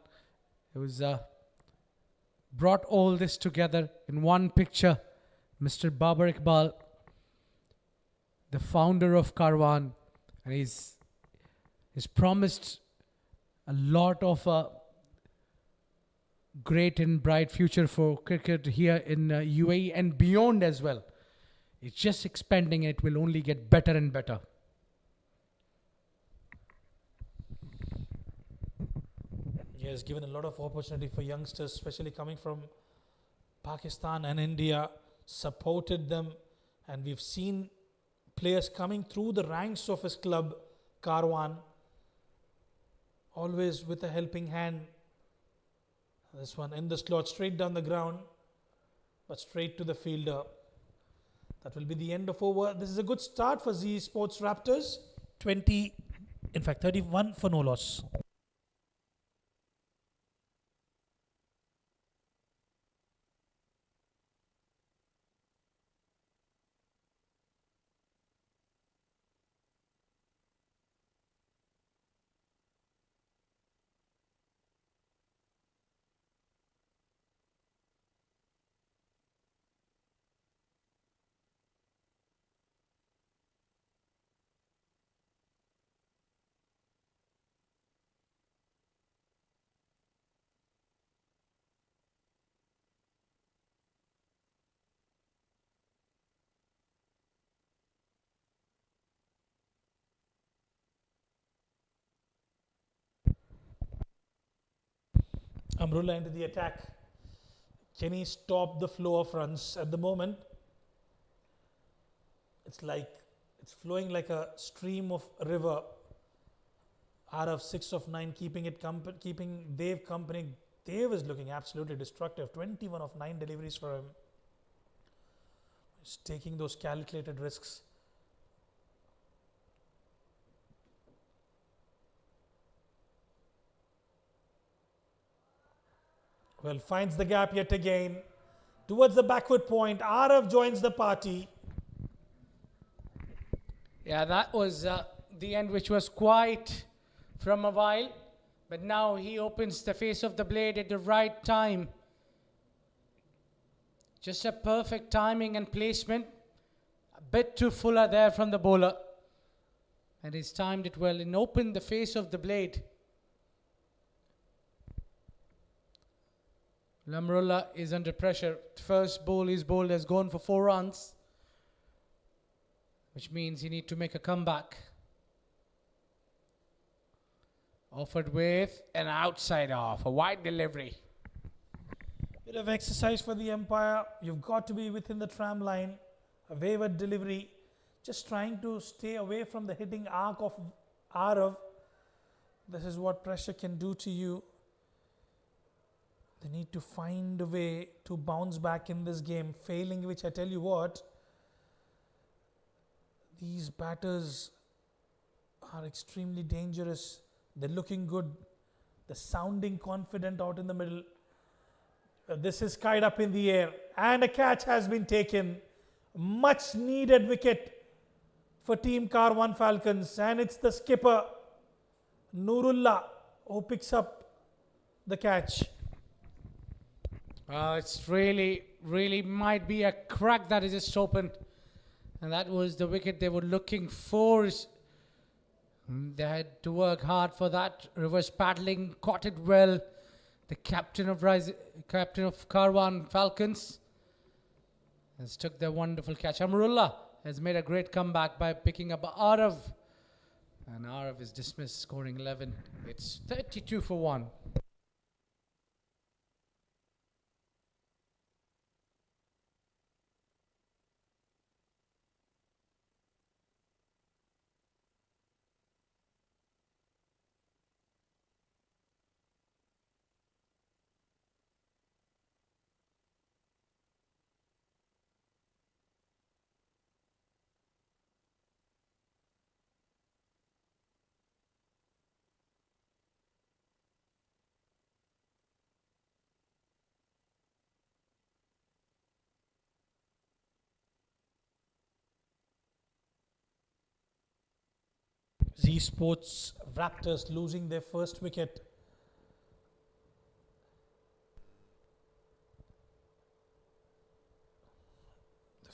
It was brought all this together in one picture. Mr. Babar Iqbal, the founder of Karwan, and he's promised a lot of great and bright future for cricket here in UAE and beyond as well. It's just expanding. It will only get better and better. He has given a lot of opportunity for youngsters, especially coming from Pakistan and India, supported them, and we've seen players coming through the ranks of his club, Karwan, always with a helping hand. This one in the slot, straight down the ground, but straight to the fielder. That will be the end of over. This is a good start for ZSports Raptors. 31 for no loss. Amrullah into the attack. Can he stop the flow of runs? At the moment, it's flowing like a stream of a river. Out of 6 of 9, keeping Dave company. Dave is looking absolutely destructive. 21 of 9 deliveries for him. He's taking those calculated risks. Well, finds the gap yet again. Towards the backward point, Arav joins the party. Yeah, that was the end, which was quite from a while. But now he opens the face of the blade at the right time. Just a perfect timing and placement. A bit too fuller there from the bowler. And he's timed it well and opened the face of the blade. Lamrullah is under pressure. First ball is bowled has gone for 4 runs, which means he need to make a comeback. Offered with an outside off, a wide delivery. Bit of exercise for the umpire. You've got to be within the tram line. A wayward delivery. Just trying to stay away from the hitting arc of Arav. This is what pressure can do to you. They need to find a way to bounce back in this game. Failing which, I tell you what, these batters are extremely dangerous. They're looking good. They're sounding confident out in the middle. This is skied up in the air. And a catch has been taken. Much needed wicket for Team Karwan Falcons. And it's the skipper, Nurullah, who picks up the catch. It's really might be a crack that is just opened. And that was the wicket they were looking for. They had to work hard for that. Reverse paddling, caught it well. The captain of Karwan Falcons has took the wonderful catch. Amrullah has made a great comeback by picking up Arav. And Arav is dismissed, scoring 11. It's 32 for 1. ZSports Raptors losing their first wicket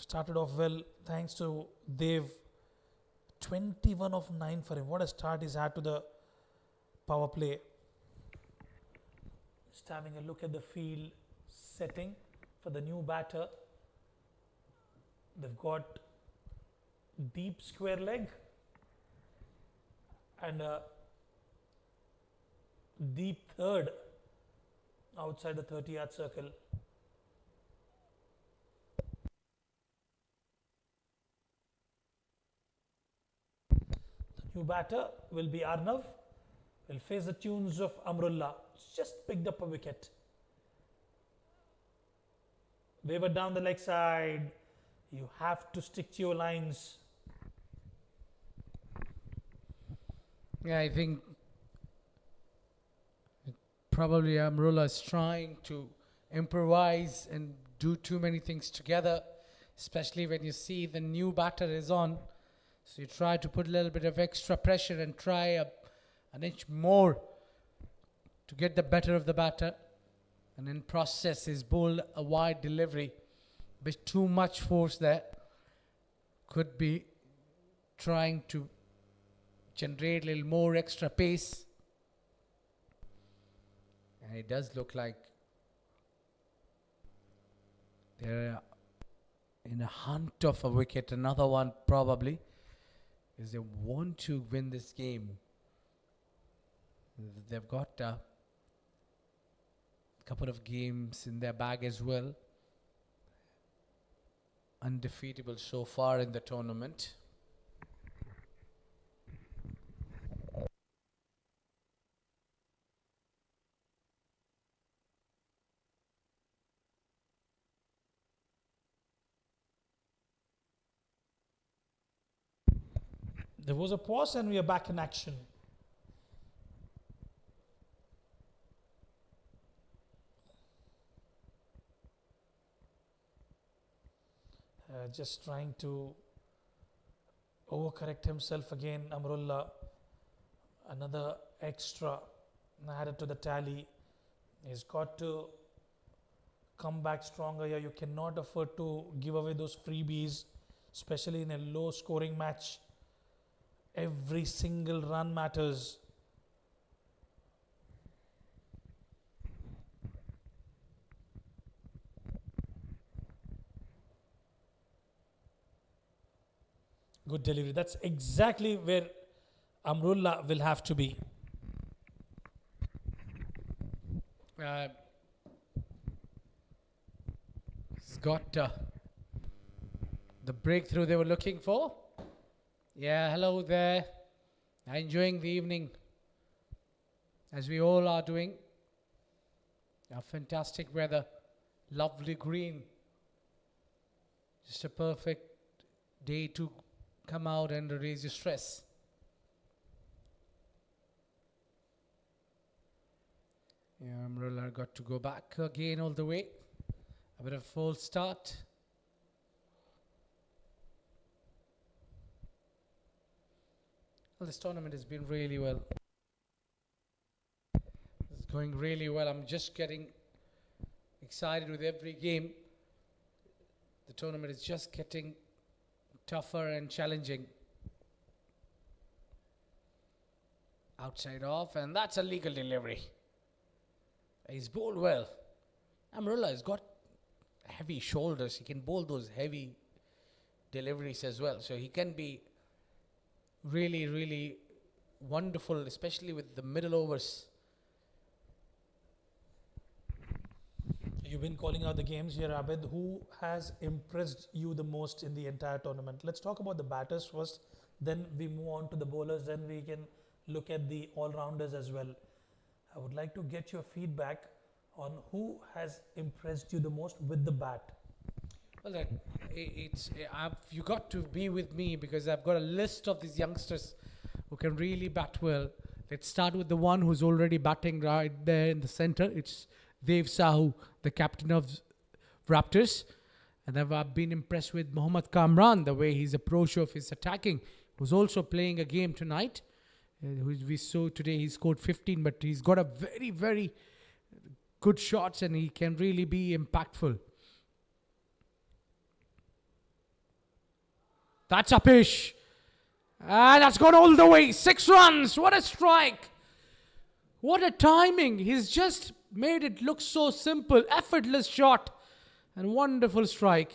started off well thanks to Dev. 21 of 9 for him. What a start he's had to the power play. Just having a look at the field setting for the new batter. They've got deep square leg and a deep third outside the 30-yard circle. The new batter will be Arnav. Will face the tunes of Amrullah. Just picked up a wicket. Wavered down the leg side. You have to stick to your lines. Yeah, I think probably Amrullah is trying to improvise and do too many things together, especially when you see the new batter is on. So you try to put a little bit of extra pressure and try an inch more to get the better of the batter, and in process his bowl a wide delivery. Bit too much force there. Could be trying to generate a little more extra pace. And it does look like they're in a hunt of a wicket, another one probably, because they want to win this game. They've got a couple of games in their bag as well. Undefeatable so far in the tournament. There was a pause and we are back in action. Just trying to overcorrect himself again, Amrullah. Another extra added to the tally. He's got to come back stronger here. You cannot afford to give away those freebies, especially in a low scoring match. Every single run matters. Good delivery. That's exactly where Amrullah will have to be. He's got the breakthrough they were looking for. Yeah, hello there. Enjoying the evening, as we all are doing. Fantastic weather, lovely green. Just a perfect day to come out and release your stress. Yeah, Amrullah got to go back again all the way. A bit of false start. Well, this tournament has been really well. It's going really well. I'm just getting excited with every game. The tournament is just getting tougher and challenging. Outside off, and that's a legal delivery. He's bowled well. Amrullah has got heavy shoulders. He can bowl those heavy deliveries as well. So he can be really, really wonderful, especially with the middle overs. You've been calling out the games here, Abid. Who has impressed you the most in the entire tournament? Let's talk about the batters first, then we move on to the bowlers, then we can look at the all-rounders as well. I would like to get your feedback on who has impressed you the most with the bat. Well, you got to be with me because I've got a list of these youngsters who can really bat well. Let's start with the one who's already batting right there in the center. It's Dev Sahu, the captain of Raptors. And I've been impressed with Mohammad Kamran, the way his approach of his attacking. Who's also playing a game tonight. We saw today he scored 15, but he's got a very, very good shots and he can really be impactful. That's a pitch. And that's gone all the way. 6 runs. What a strike. What a timing. He's just made it look so simple. Effortless shot. And wonderful strike.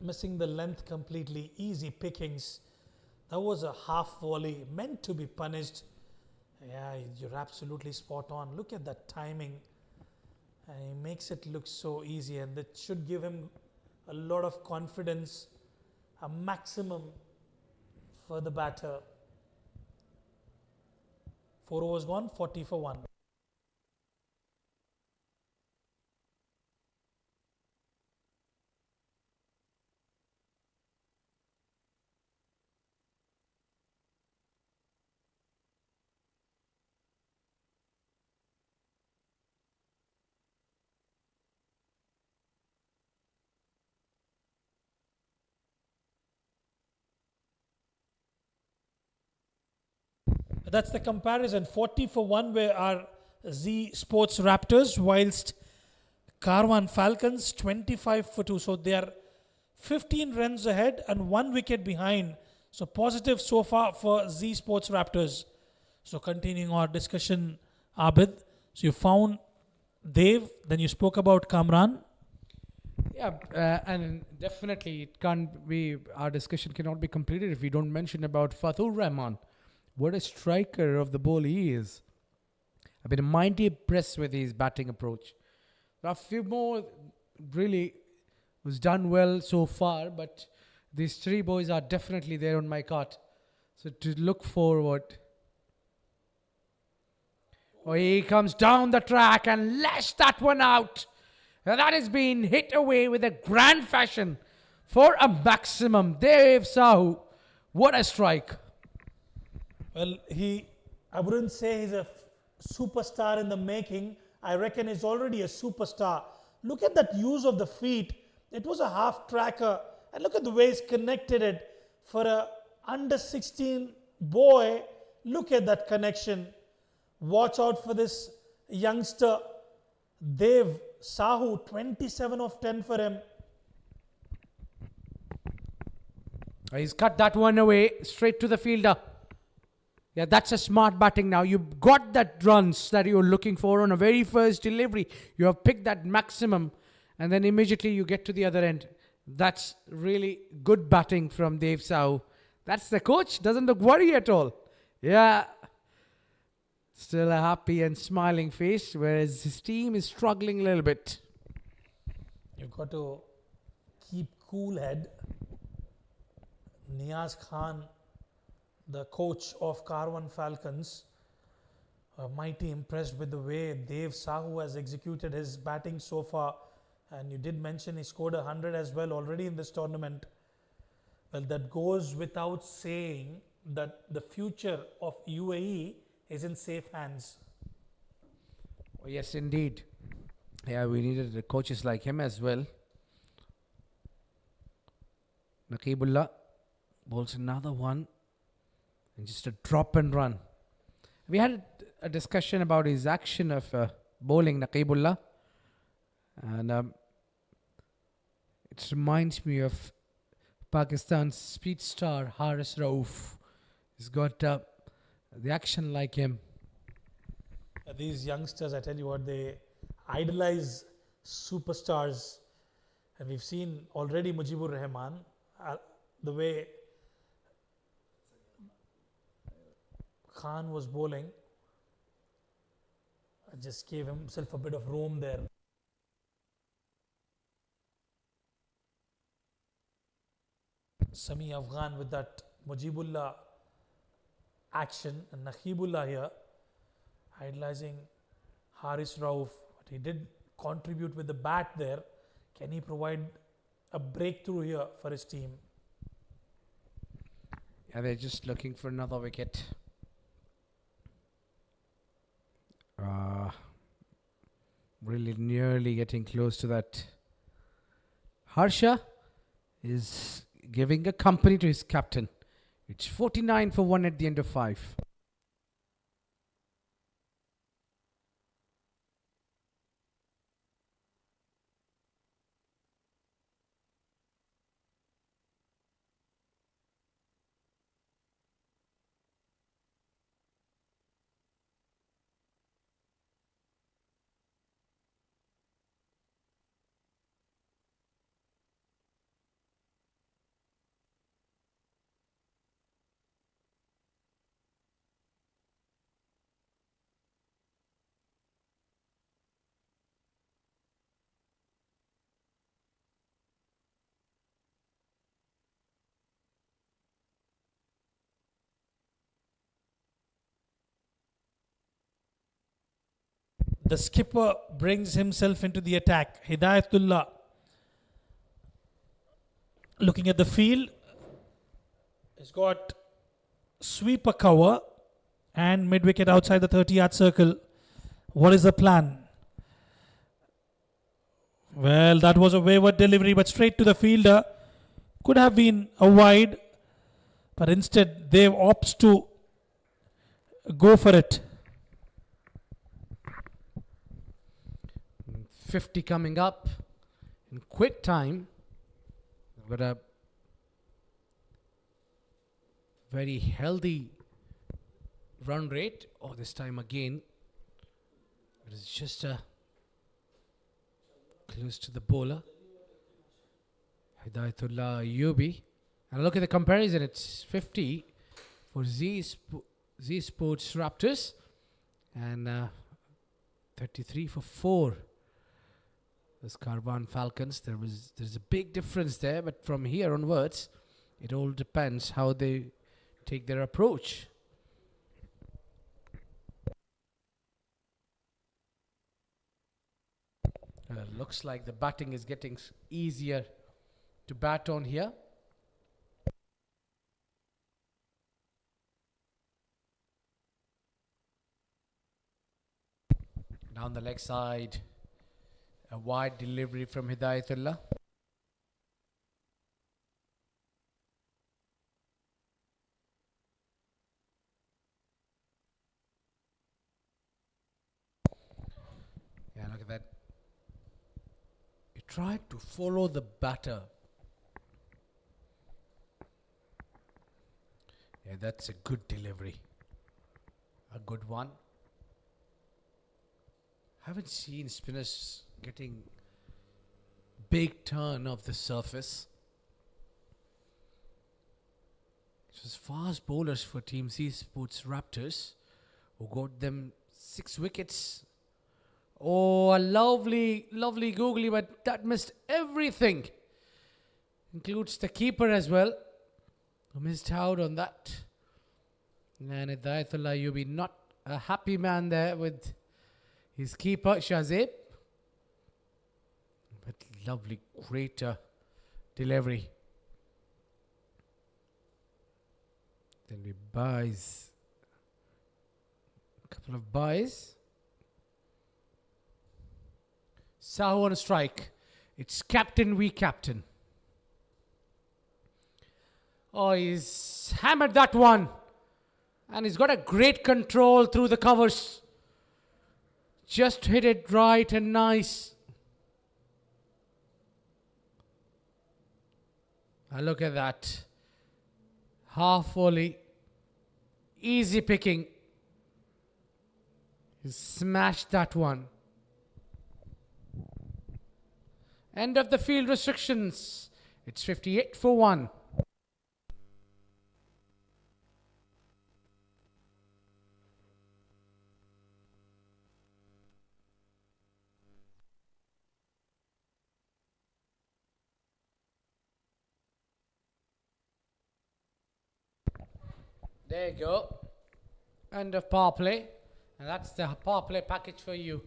Missing the length completely. Easy pickings. That was a half volley meant to be punished. Yeah, you're absolutely spot on. Look at that timing. And he makes it look so easy, and that should give him a lot of confidence, a maximum for the batter. 4 overs gone, 40 for 1. That's the comparison. 40 for 1 where our ZSports Raptors, whilst Karwan Falcons 25 for 2. So they are 15 runs ahead and 1 wicket behind. So positive so far for ZSports Raptors. So continuing our discussion, Abid. So you found Dev, then you spoke about Kamran. Yeah, and definitely it can't be, our discussion cannot be completed if we don't mention about Fathur Rahman. What a striker of the ball he is. I've been mighty impressed with his batting approach. There are a few more really was done well so far, but these 3 boys are definitely there on my cart. So to look forward. Oh, he comes down the track and lashed that one out. And that has been hit away with a grand fashion for a maximum. Dev Sahu. What a strike. Well, I wouldn't say he's a superstar in the making. I reckon he's already a superstar. Look at that use of the feet. It was a half tracker. And look at the way he's connected it. For a under 16 boy, look at that connection. Watch out for this youngster, Dev Sahu, 27 of 10 for him. He's cut that one away straight to the fielder. Yeah, that's a smart batting now. You got that runs that you were looking for on a very first delivery. You have picked that maximum and then immediately you get to the other end. That's really good batting from Dev Sahu. That's the coach. Doesn't look worried at all. Yeah. Still a happy and smiling face, whereas his team is struggling a little bit. You've got to keep cool head. Niaz Khan, the coach of Karwan Falcons, mighty impressed with the way Dev Sahu has executed his batting so far. And you did mention he scored 100 as well already in this tournament. Well, that goes without saying that the future of UAE is in safe hands. Oh, yes, indeed. Yeah, we needed coaches like him as well. Naqibullah bowls another one. And just a drop and run. We had a discussion about his action of bowling Naqibullah. And it reminds me of Pakistan's speed star Haris Rauf. He's got the action like him. These youngsters, I tell you what, they idolize superstars. And we've seen already Mujibur Rahman, the way Khan was bowling, just gave himself a bit of room there. Sami Afghan with that Mujibullah action, and Naqibullah here idolizing Haris Rauf. But he did contribute with the bat there. Can he provide a breakthrough here for his team? Yeah, they're just looking for another wicket. Really nearly getting close to that. Harsha is giving a company to his captain. It's 49 for 1 at the end of 5. The skipper brings himself into the attack. Hidayatullah looking at the field. He's got sweeper cover and mid-wicket outside the 30-yard circle. What is the plan? Well, that was a wayward delivery, but straight to the fielder. Could have been a wide, but instead they opts to go for it. 50 coming up in quick time. We've got a very healthy run rate. Oh, this time again, it is just close to the bowler, Hidayatullah Ayubi. And look at the comparison, it's 50 for ZSports Raptors and 33 for 4. This Karwan Falcons. There's a big difference there, but from here onwards, it all depends how they take their approach. Looks like the batting is getting easier to bat on here. Down the leg side, a wide delivery from Hidayatullah. Yeah, look at that. He tried to follow the batter. Yeah, that's a good delivery. A good one. Haven't seen spinners getting big turn of the surface. Just fast bowlers for Team ZSports Raptors, who got them 6 wickets. Oh, a lovely googly, but that missed everything. Includes the keeper as well, who missed out on that. And Hidayatullah Ayubi, not a happy man there with his keeper, Shazib. But lovely, great delivery. Then we buys. A couple of buys. Sahu on a strike. It's captain v captain. Oh, he's hammered that one. And he's got a great control through the covers. Just hit it right and nice. And look at that. Half volley. Easy picking. He smashed that one. End of the field restrictions. It's 58 for 1. There you go. End of power play. And that's the power play package for you.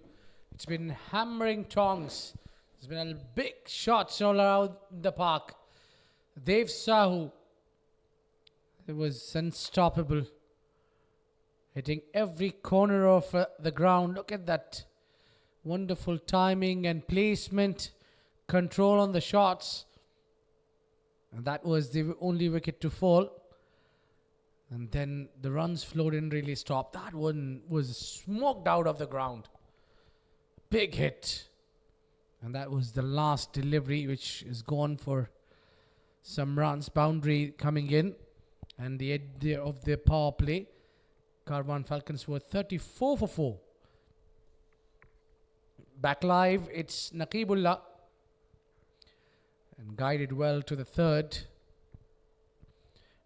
It's been hammering tongs. There's been a big shots all around the park. Dev Sahu, it was unstoppable. Hitting every corner of the ground. Look at that. Wonderful timing and placement. Control on the shots. And that was the only wicket to fall. And then the runs flow didn't really stop. That one was smoked out of the ground. Big hit. And that was the last delivery, which is gone for some runs. Boundary coming in. And the end of the power play, Karwan Falcons were 34 for 4. Back live, it's Naqibullah. And guided well to the third.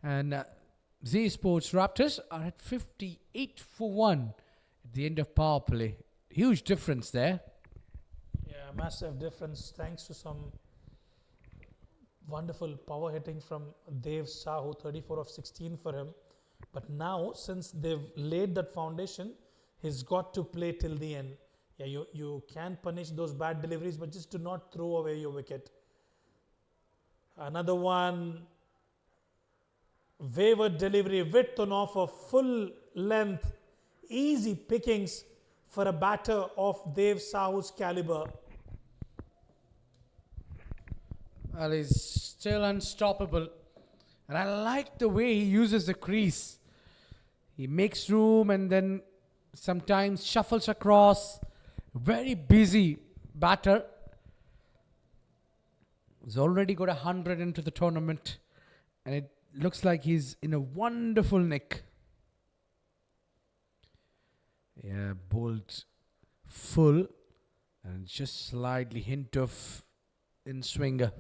And ZSports Raptors are at 58 for 1 at the end of power play. Huge difference there. Yeah, massive difference thanks to some wonderful power hitting from Dev Sahu, 34 of 16 for him. But now, since they've laid that foundation, he's got to play till the end. Yeah, you can punish those bad deliveries, but just do not throw away your wicket. Another one, wayward delivery, width on offer, full length, easy pickings for a batter of Dev Sahu's caliber. Well, he's still unstoppable. And I like the way he uses the crease. He makes room and then sometimes shuffles across. Very busy batter. He's already got 100 into the tournament. And it looks like he's in a wonderful nick. Yeah, bowled full. And just slightly hint of in swinger.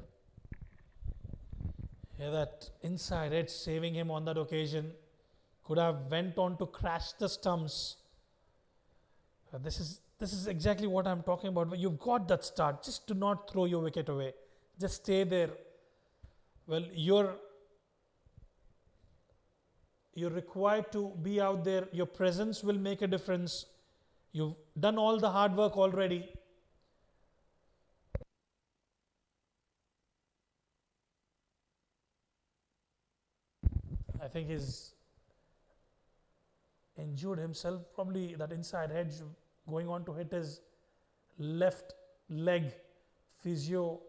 Yeah, that inside edge saving him on that occasion. Could have went on to crash the stumps. This is exactly what I'm talking about. When you've got that start, just do not throw your wicket away. Just stay there. Well, you're required to be out there. Your presence will make a difference. You've done all the hard work already. I think he's injured himself. Probably that inside edge going on to hit his left leg. Physio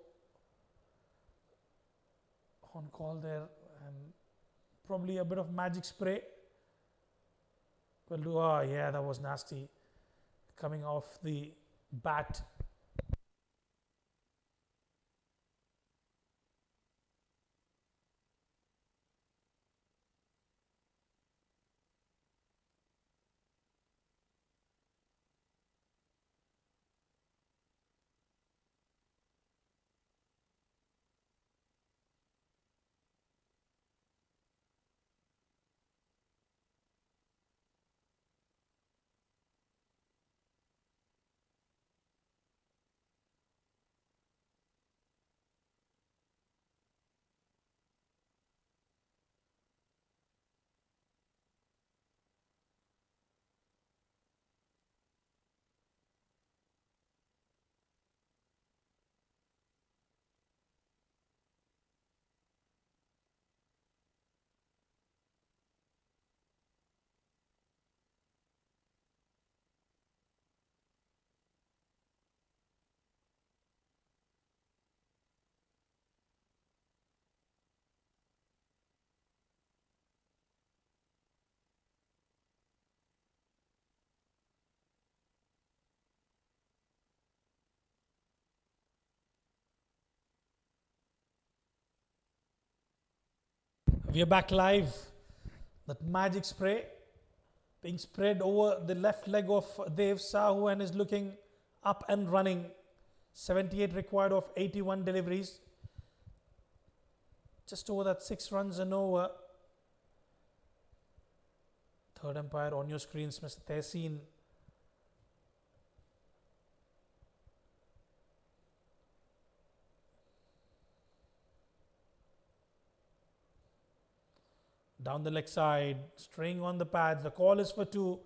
on call there, and probably a bit of magic spray. Well, oh yeah, that was nasty. Coming off the bat. We are back live. That magic spray being spread over the left leg of Dev Sahu and is looking up and running. 78 required of 81 deliveries. Just over that 6 runs and over. Third umpire on your screens, Mr. Tehseen. Down the leg side, string on the pads. The call is for 2.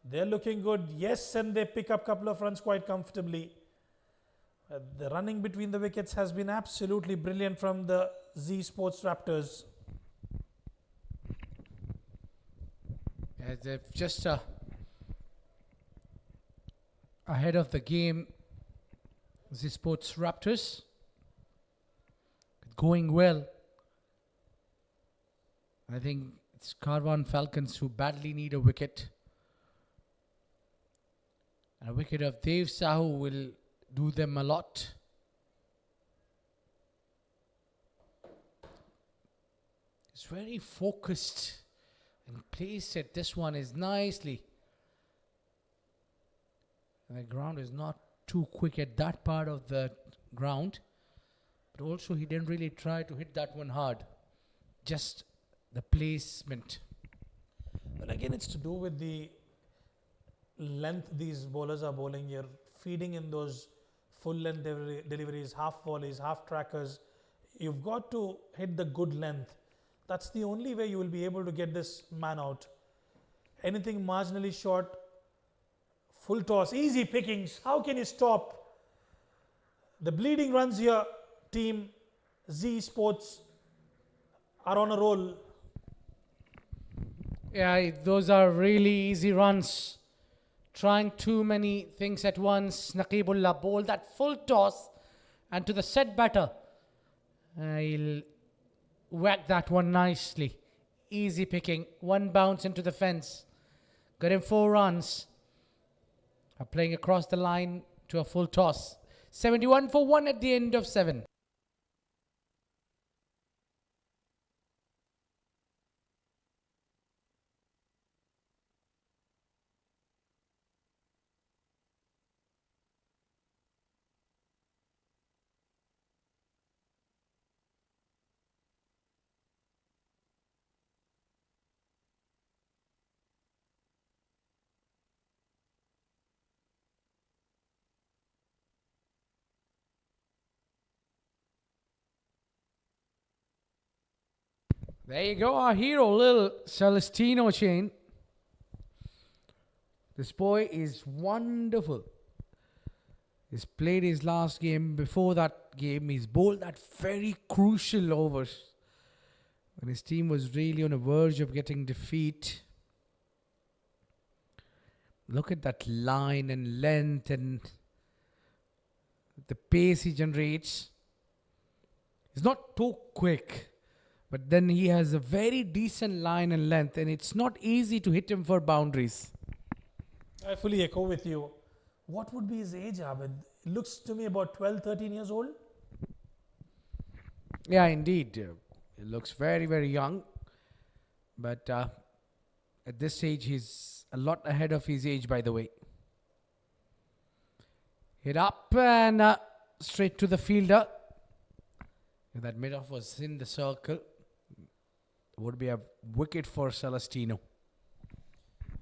They're looking good. Yes, and they pick up a couple of runs quite comfortably. The running between the wickets has been absolutely brilliant from the ZSports Raptors. Yeah, they're just ahead of the game. ZSports Raptors going well. I think it's Karwan Falcons who badly need a wicket. And a wicket of Dev Sahu will do them a lot. It's very focused and placed it. This one is nicely. And the ground is not too quick at that part of the ground. But also he didn't really try to hit that one hard. Just the placement. Well, again, it's to do with the length these bowlers are bowling. You're feeding in those full length deliveries, half volleys, half trackers. You've got to hit the good length. That's the only way you will be able to get this man out. Anything marginally short, Full toss, easy pickings. How can you stop the bleeding runs here? Team Z Sports are on a roll. Yeah, those are really easy runs. Trying too many things at once. Naqibullah bowled that full toss and to the set batter. He'll whack that one nicely. Easy picking. One bounce into the fence. Got him 4 runs. Playing across the line to a full toss. 71 for 1 at the end of 7. There you go, our hero, little Celestino chain. This boy is wonderful. He's played his last game. Before that game, he's bowled that very crucial overs when his team was really on the verge of getting defeat. Look at that line and length and the pace he generates. He's not too quick, but then he has a very decent line and length, and it's not easy to hit him for boundaries. I fully echo with you. What would be his age, Abid? It looks to me about 12, 13 years old. Yeah, indeed. He looks very, very young. But at this stage, he's a lot ahead of his age, by the way. Hit up and straight to the fielder. If that mid-off was in the circle, would be a wicket for Celestino.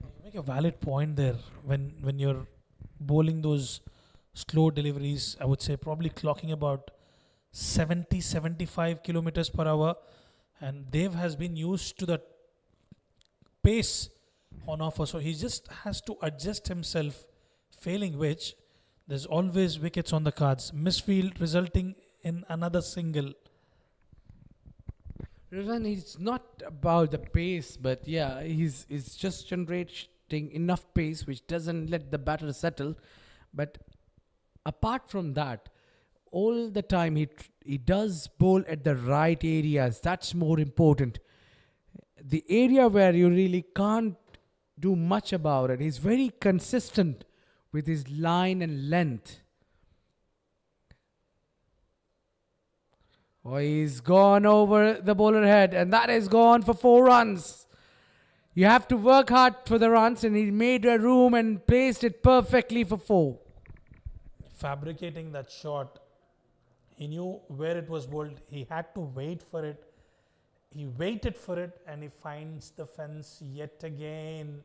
You make a valid point there. When you're bowling those slow deliveries, I would say probably clocking about 70, 75 kilometers per hour. And Dev has been used to that pace on offer. So he just has to adjust himself, failing which there's always wickets on the cards. Misfield resulting in another single. Rizwan, it's not about the pace, but yeah, he's just generating enough pace which doesn't let the batter settle. But apart from that, all the time he does bowl at the right areas. That's more important. The area where you really can't do much about it, he's very consistent with his line and length. Oh, he's gone over the bowler head, and that is gone for 4 runs. You have to work hard for the runs, and he made a room and placed it perfectly for 4. Fabricating that shot, he knew where it was bowled. He had to wait for it. He waited for it, and he finds the fence yet again.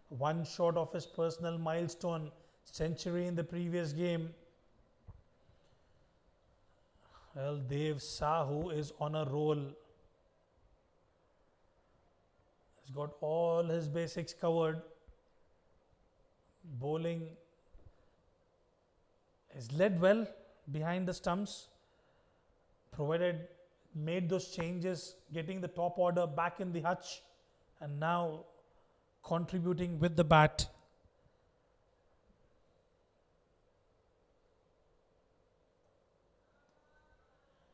One shot of his personal milestone, century in the previous game. Well, Dev Sahu is on a roll. He's got all his basics covered. Bowling is led well behind the stumps, made those changes, getting the top order back in the hutch, and now contributing with the bat.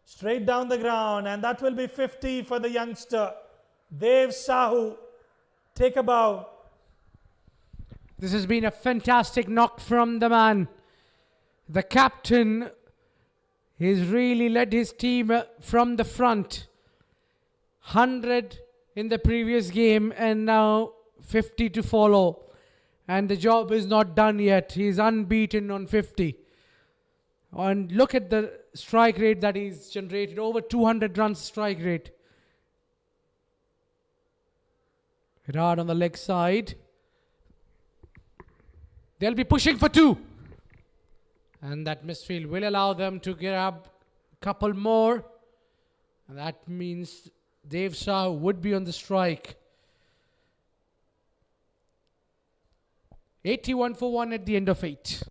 Straight down the ground, and that will be 50 for the youngster. Dev Sahu, take a bow. This has been a fantastic knock from the man. The captain, he's really led his team from the front. 100 in the previous game and now 50 to follow. And the job is not done yet. He's unbeaten on 50. And look at the strike rate that he's generated. Over 200 runs strike rate. Hit hard on the leg side. They'll be pushing for 2. And that misfield will allow them to grab a couple more. And that means Dev Sahu would be on the strike. 81 for 1 at the end of 8.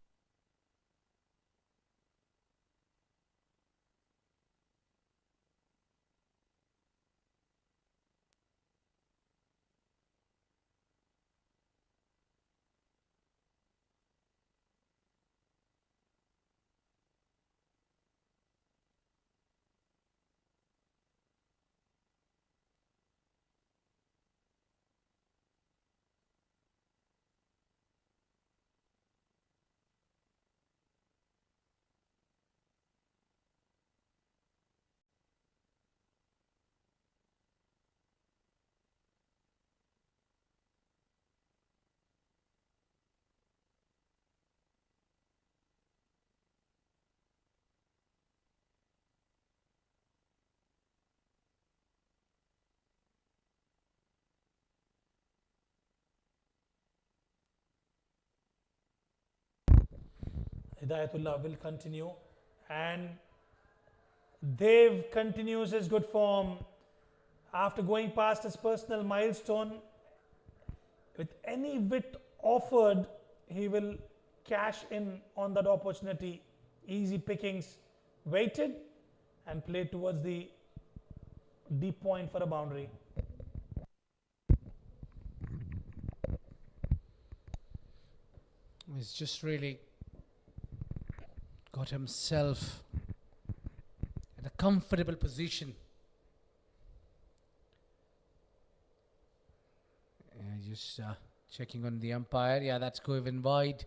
Hidayatullah will continue, and Dev continues his good form after going past his personal milestone. With any wit offered, he will cash in on that opportunity. Easy pickings, waited and played towards the deep point for a boundary. He's just really got himself in a comfortable position. Just checking on the umpire. Yeah, that's going wide.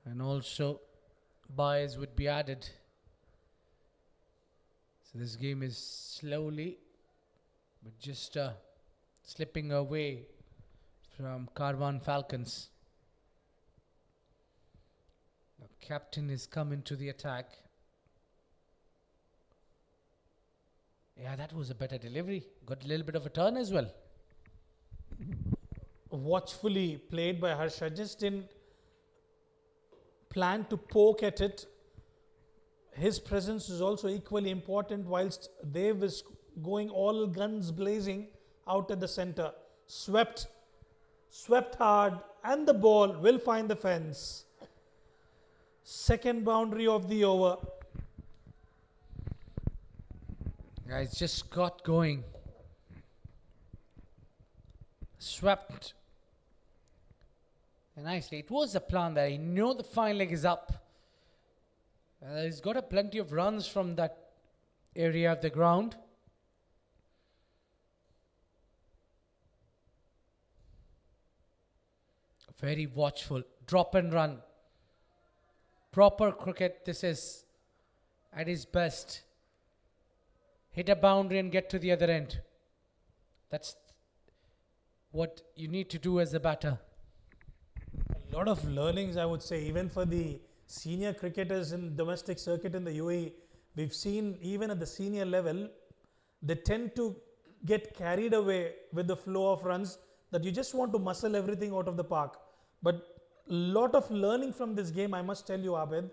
And also, buys would be added. So this game is slowly, but just slipping away from Karwan Falcons. The captain is coming to the attack. Yeah, that was a better delivery. Got a little bit of a turn as well. Watchfully played by Harsha, just didn't plan to poke at it. His presence is also equally important whilst Dev is going all guns blazing out at the center. Swept hard, and the ball will find the fence. Second boundary of the over. Guys, just got going. Swept. And nicely. It was a plan there. He knew the fine leg is up. He's got a plenty of runs from that area of the ground. Very watchful. Drop and run. Proper cricket. This is at his best. Hit a boundary and get to the other end. That's what you need to do as a batter. A lot of learnings, I would say, even for the senior cricketers in domestic circuit in the UAE. We've seen even at the senior level, they tend to get carried away with the flow of runs that you just want to muscle everything out of the park. But a lot of learning from this game, I must tell you, Abid,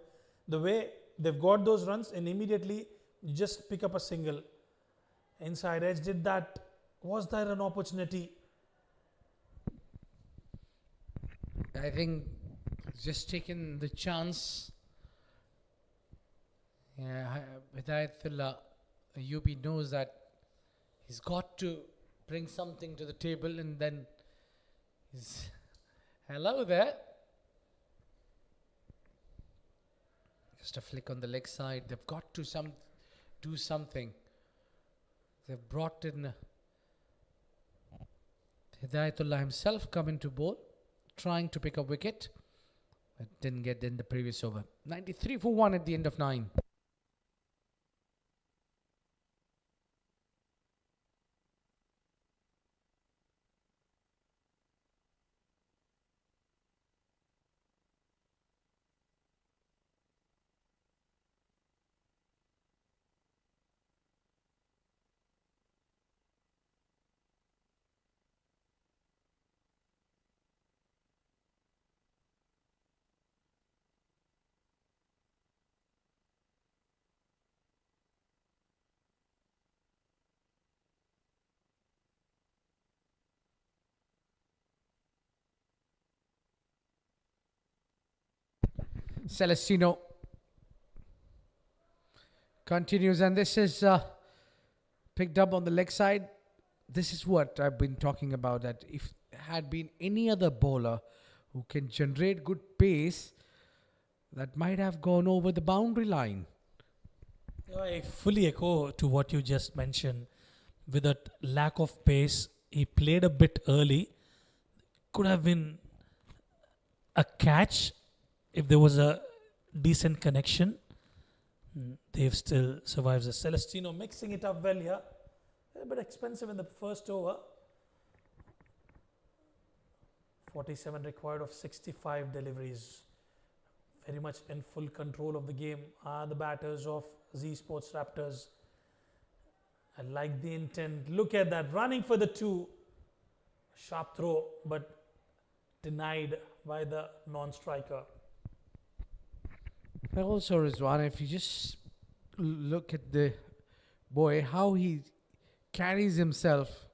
the way they've got those runs and immediately you just pick up a single. Inside edge did that. Was there an opportunity? I think just taking the chance. Yeah, Hidayatullah Ayubi knows that he's got to bring something to the table, and then he's hello there. Just a flick on the leg side. They've got to do something. They've brought in Hidayatullah himself coming to bowl, trying to pick a wicket, but didn't get in the previous over. 93 for 1 at the end of 9. Celestino continues, and this is picked up on the leg side. This is what I've been talking about, that if had been any other bowler who can generate good pace, that might have gone over the boundary line. Yeah, I fully echo to what you just mentioned. With that lack of pace, he played a bit early. Could have been a catch if there was a decent connection. They've still survived. The Celestino mixing it up well here. A bit expensive in the first over. 47 required of 65 deliveries. Very much in full control of the game are the batters of ZSports Raptors. I like the intent. Look at that, running for the two. Sharp throw, but denied by the non-striker. Also, Rizwan, if you just look at the boy, how he carries himself,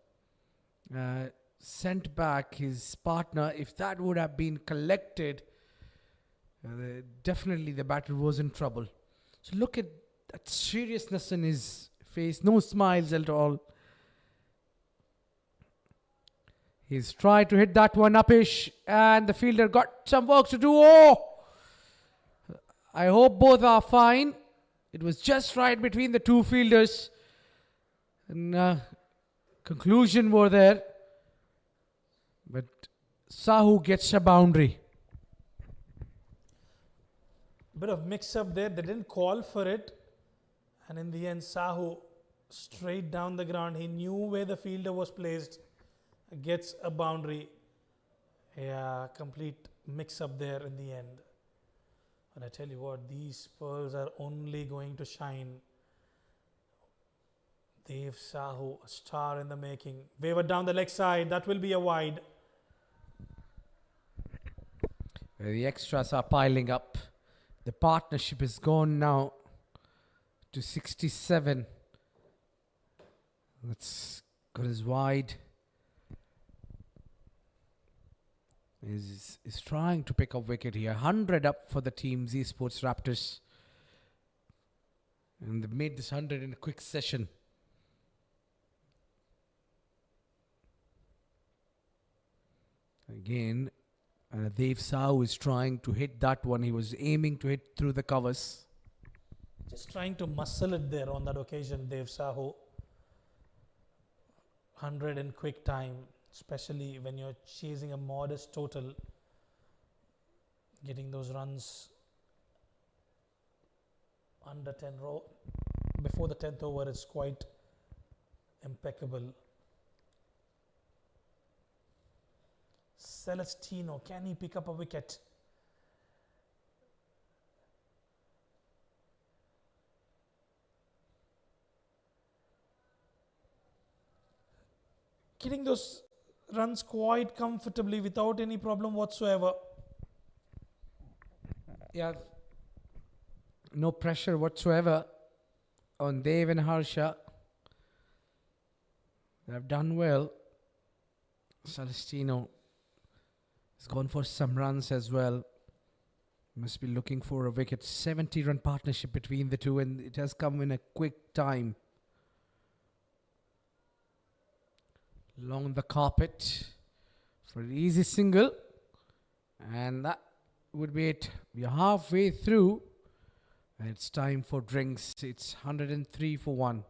sent back his partner, if that would have been collected, definitely the batter was in trouble. So look at that seriousness in his face, no smiles at all. He's tried to hit that one uppish, and the fielder got some work to do. Oh! I hope both are fine. It was just right between the two fielders. And conclusion were there. But Sahu gets a boundary. Bit of mix up there. They didn't call for it. And in the end, Sahu straight down the ground. He knew where the fielder was placed. Gets a boundary. Yeah, complete mix up there in the end. And I tell you what, these pearls are only going to shine. Dev Sahu, a star in the making. Wavered down the leg side. That will be a wide. The extras are piling up. The partnership is gone now to 67. That's got his wide. Is trying to pick up wicket here. 100 up for the team, ZSports Raptors. And they made this 100 in a quick session. Again, Dev Sahu is trying to hit that one. He was aiming to hit through the covers. Just trying to muscle it there on that occasion, Dev Sahu. 100 in quick time, especially when you're chasing a modest total. Getting those runs under 10 row before the 10th over is quite impeccable. Celestino, can he pick up a wicket? Getting those runs quite comfortably without any problem whatsoever. Yeah, no pressure whatsoever on Dev and Harsha. They've done well. Celestino has gone for some runs as well. Must be looking for a wicket. 70-run partnership between the two, and it has come in a quick time. Along the carpet for an easy single, and that would be it. We are halfway through, and it's time for drinks. It's 103 for 1.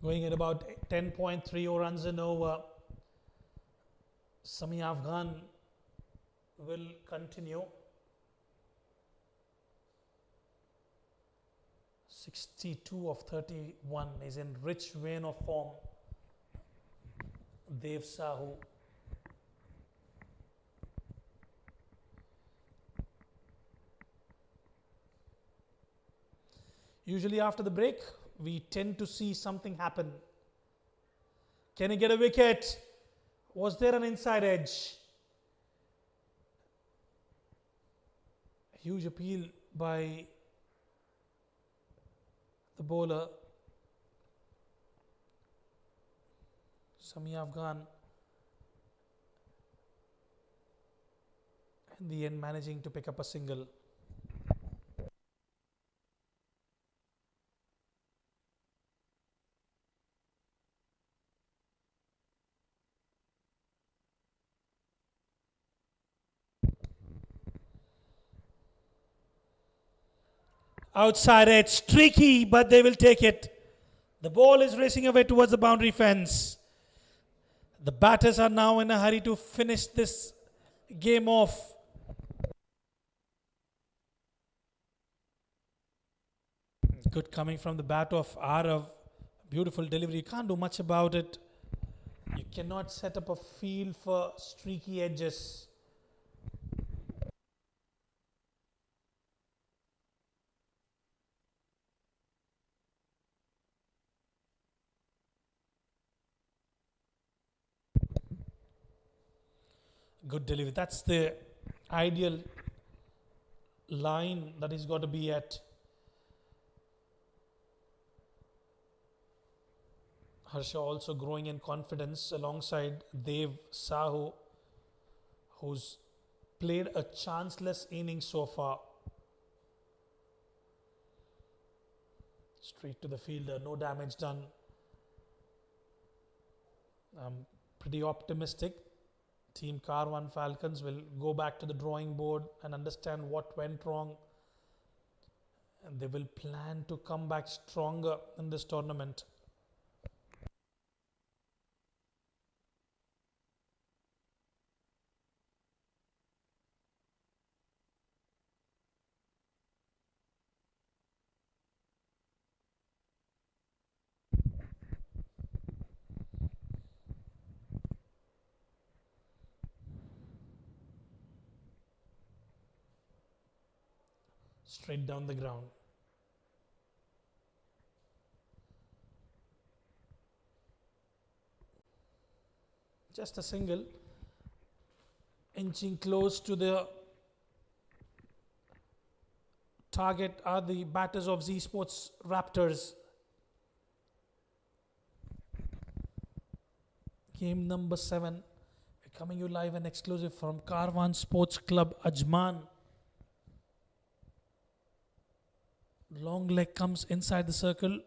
Going at about 10.30 runs and over. Sami Afghan will continue. 62 of 31 is in rich vein of form. Dev Sahu. Usually after the break, we tend to see something happen. Can he get a wicket? Was there an inside edge? Huge appeal by the bowler. Sami Afghan in the end managing to pick up a single. Outside edge, streaky, but they will take it. The ball is racing away towards the boundary fence. The batters are now in a hurry to finish this game off. Good coming from the bat of Arav. Beautiful delivery. You can't do much about it. You cannot set up a field for streaky edges. Good delivery. That's the ideal line that he's got to be at. Harsha also growing in confidence alongside Dev Sahu, who's played a chanceless innings so far. Straight to the fielder, no damage done. I'm pretty optimistic. Team Karwan Falcons will go back to the drawing board and understand what went wrong. And they will plan to come back stronger in this tournament. Straight down the ground. Just a single. Inching close to the target are the batters of ZSports Raptors. Game number 7. We're coming you live and exclusive from Karwan Sports Club, Ajman. Long leg comes inside the circle.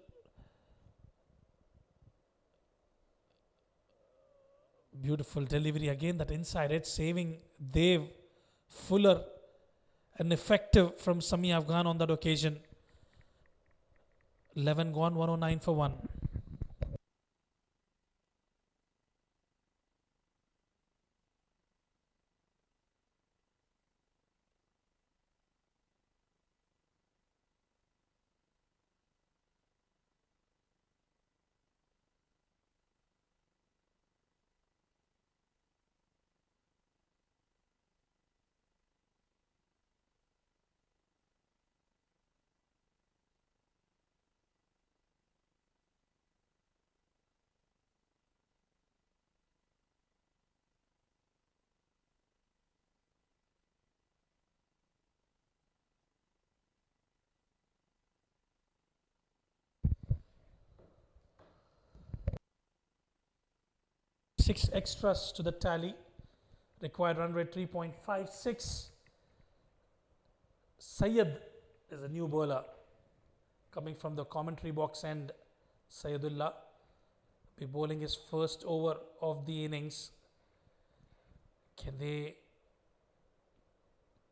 Beautiful delivery again, that inside edge saving Dev Fuller, and effective from Sami Afghan on that occasion. 11 gone, 109 for 1. Six extras to the tally. Required run rate 3.56. Syed is a new bowler coming from the commentary box end. Syedullah be bowling his first over of the innings. Can they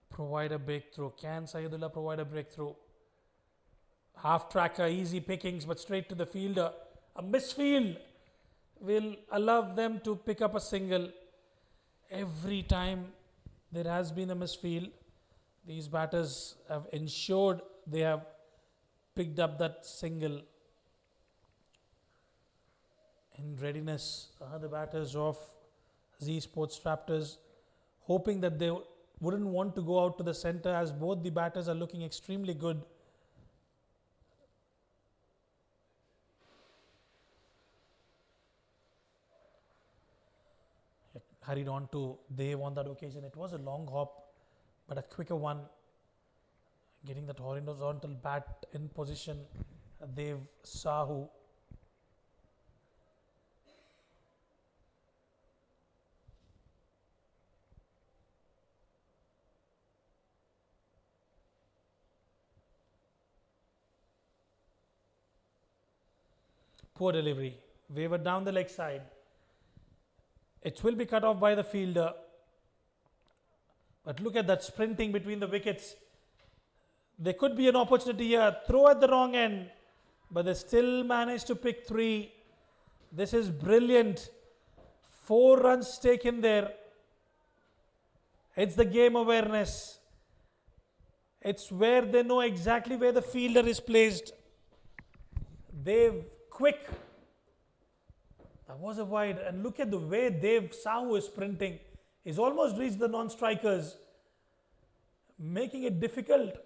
provide a breakthrough? Can Syedullah provide a breakthrough? Half tracker, easy pickings, but straight to the fielder. A misfield will allow them to pick up a single. Every time there has been a misfield, these batters have ensured they have picked up that single. In readiness are the batters of ZSports Raptors, hoping that they wouldn't want to go out to the center as both the batters are looking extremely good. It hurried on to Dev on that occasion. It was a long hop, but a quicker one. Getting that horizontal bat in position, Dev Sahu. Poor delivery. Wavered down the leg side. It will be cut off by the fielder. But look at that sprinting between the wickets. There could be an opportunity here. Throw at the wrong end. But they still managed to pick 3. This is brilliant. 4 runs taken there. It's the game awareness. It's where they know exactly where the fielder is placed. They've quick. That was a wide. And look at the way Dev Sahu is sprinting. He's almost reached the non-strikers, making it difficult.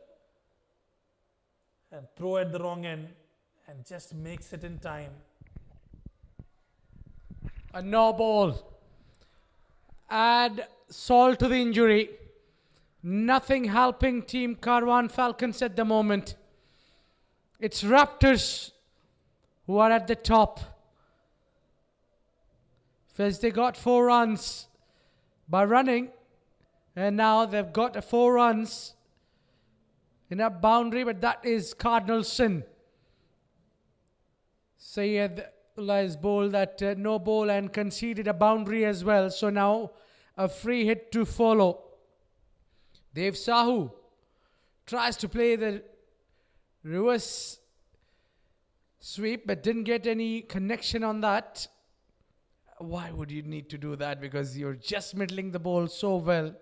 And throw at the wrong end and just makes it in time. A no ball. Add salt to the injury. Nothing helping team Karwan Falcons at the moment. It's Raptors who are at the top. First they got 4 runs by running, and now they've got 4 runs in a boundary, but that is cardinal sin. Sayed has bowled that no ball and conceded a boundary as well. So now a free hit to follow. Dev Sahu tries to play the reverse sweep but didn't get any connection on that. Why would you need to do that? Because you're just middling the ball so well.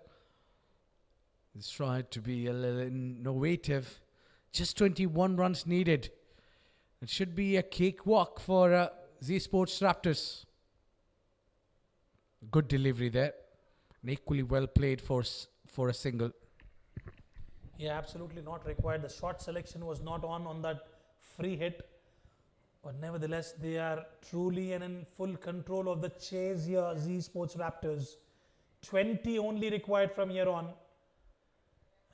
Let's try to be a little innovative. Just 21 runs needed. It should be a cakewalk for ZSports Raptors. Good delivery there. And equally well played for a single. Yeah, absolutely not required. The shot selection was not on that free hit. But nevertheless, they are truly and in full control of the chase here, ZSports Raptors. 20 only required from here on.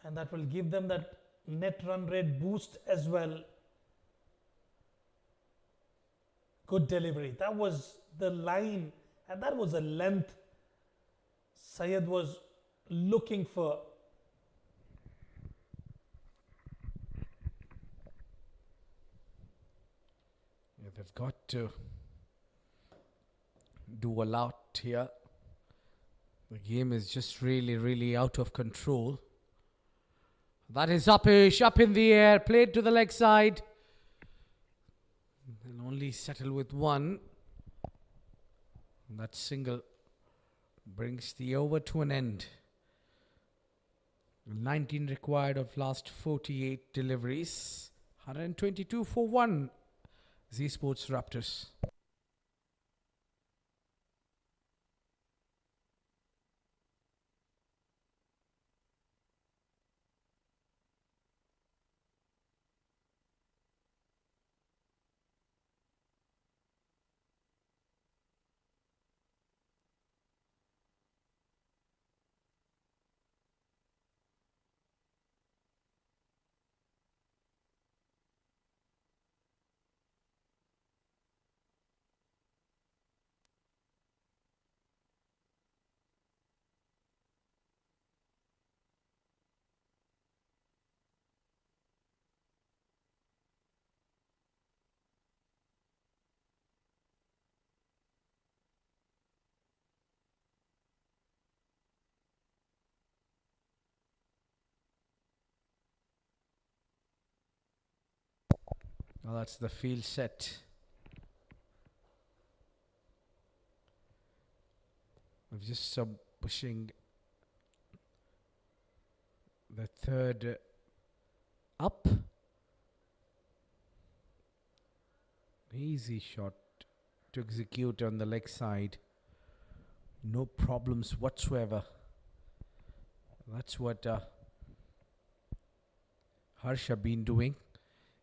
And that will give them that net run rate boost as well. Good delivery. That was the line and that was the length Syed was looking for. Yeah, they've got to do a lot here. The game is just really, really out of control. That is Upish, up in the air, played to the leg side. They'll only settle with 1. That single brings the over to an end. 19 required of last 48 deliveries. 122 for 1. ZSports Raptors. Well, that's the field set of just pushing the third up. Easy shot to execute on the leg side. No problems whatsoever. That's what Harsha been doing.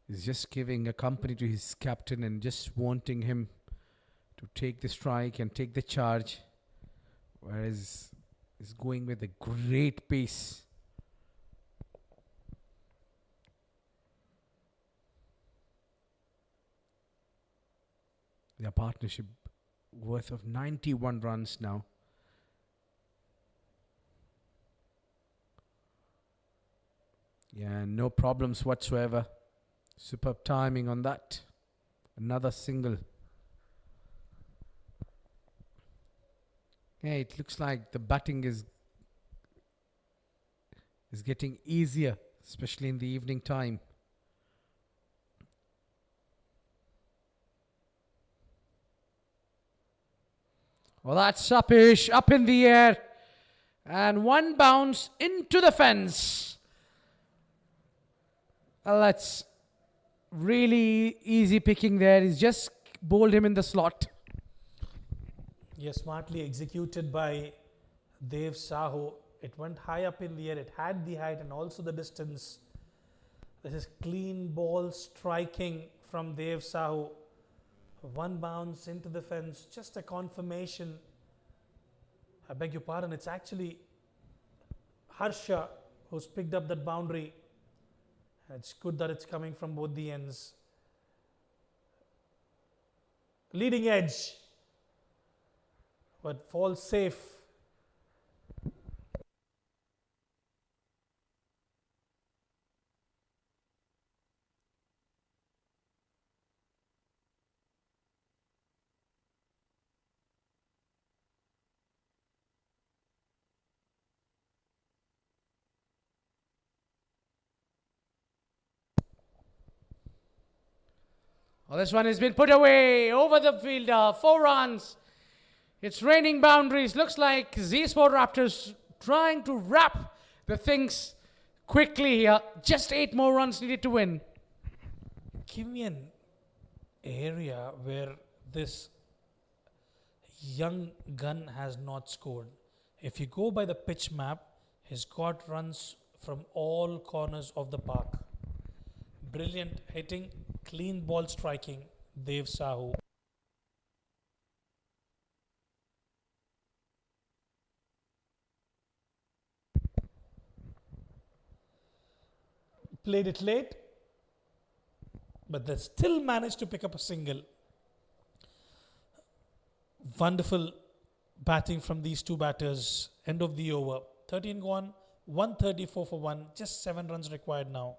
He's just giving a company to his captain and just wanting him to take the strike and take the charge. Whereas he's going with a great pace. Their partnership worth of 91 runs now. Yeah, no problems whatsoever. Superb timing on that. Another single. Yeah, it looks like the batting is getting easier, especially in the evening time. Well, that's upish, up in the air. And one bounce into the fence. Well, that's really easy picking there. He's just bowled him in the slot. Yes, smartly executed by Dev Sahu. It went high up in the air. It had the height and also the distance. This is clean ball striking from Dev Sahu. One bounce into the fence, just a confirmation. I beg your pardon, it's actually Harsha who's picked up that boundary. And it's good that it's coming from both the ends. Leading edge, but falls safe. Oh, this one has been put away over the fielder. 4 runs. It's raining boundaries. Looks like ZSports Raptors trying to wrap the things quickly here. Just 8 more runs needed to win. Give me an area where this young gun has not scored. If you go by the pitch map, he's got runs from all corners of the park. Brilliant hitting, clean ball striking, Dev Sahu. Played it late, but they still managed to pick up a single. Wonderful batting from these two batters. End of the over. 13 gone, 134 for 1. Just 7 runs required now.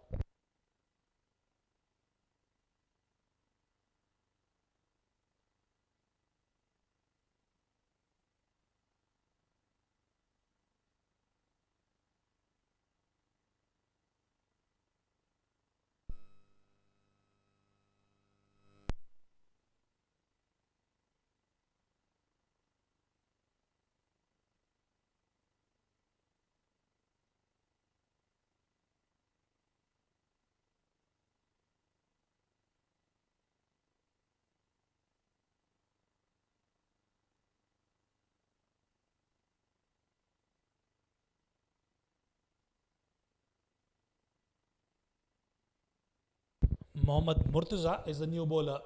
Mohammad Murtaza is the new bowler.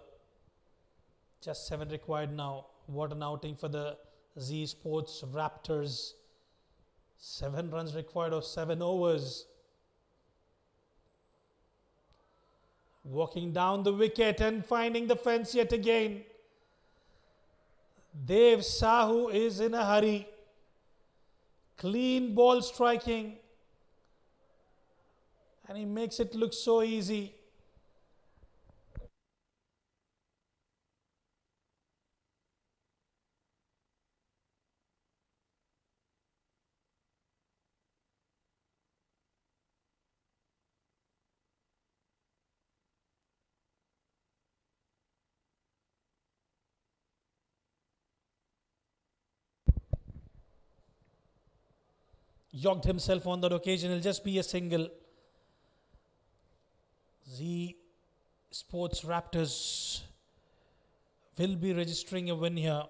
Just 7 required now. What an outing for the ZSports Raptors. 7 runs required of 7 overs. Walking down the wicket and finding the fence yet again. Dev Sahu is in a hurry. Clean ball striking. And he makes it look so easy. yogged himself on that occasion. It'll just be a single. ZSports Raptors will be registering a win here.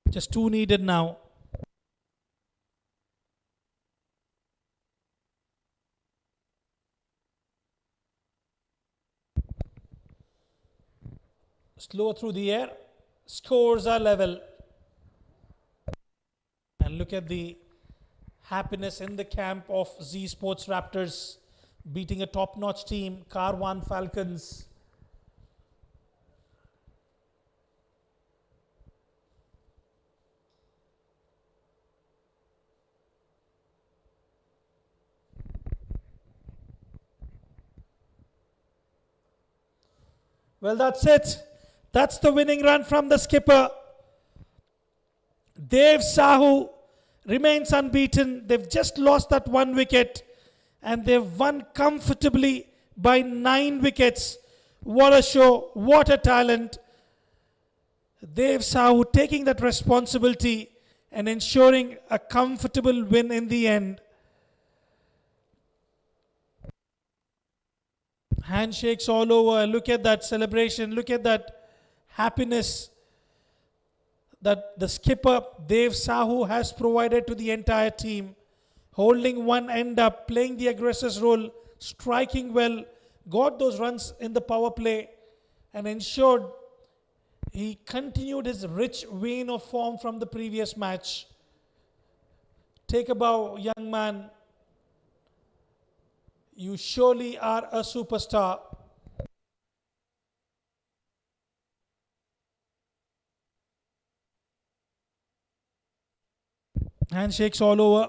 Just 2 needed now. Slow through the air. Scores are level. And look at the happiness in the camp of Z Sports Raptors beating a top-notch team, Karwan Falcons. Well, that's it. That's the winning run from the skipper. Dev Sahu remains unbeaten. They've just lost that 1 wicket and they've won comfortably by 9 wickets. What a show, what a talent. Dev Sahu taking that responsibility and ensuring a comfortable win in the end. Handshakes all over. Look at that celebration. Look at that happiness that the skipper Dev Sahu has provided to the entire team. Holding one end up, playing the aggressor's role, striking well, got those runs in the power play and ensured he continued his rich vein of form from the previous match. Take a bow, young man. You surely are a superstar. Handshakes all over.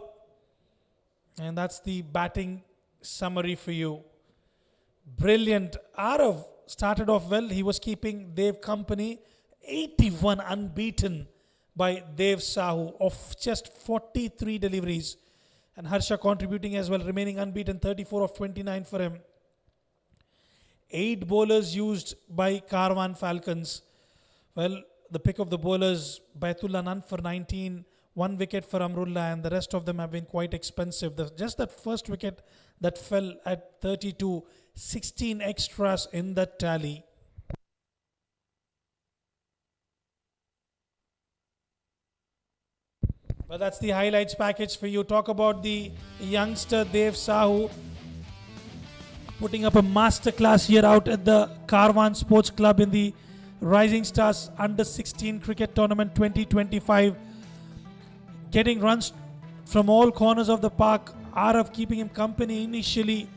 And that's the batting summary for you. Brilliant. Arav started off well. He was keeping Dev company. 81 unbeaten by Dev Sahu of just 43 deliveries. And Harsha contributing as well, remaining unbeaten, 34 of 29 for him. 8 bowlers used by Karwan Falcons. Well, the pick of the bowlers, Baitullah none for 19, 1 wicket for Amrullah, and the rest of them have been quite expensive. Just that first wicket that fell at 32, 16 extras in that tally. Well, that's the highlights package for you. Talk about the youngster Dev Sahu putting up a masterclass here out at the Karwan Sports Club in the Rising Stars Under 16 Cricket Tournament 2025. Getting runs from all corners of the park. Arav keeping him company initially.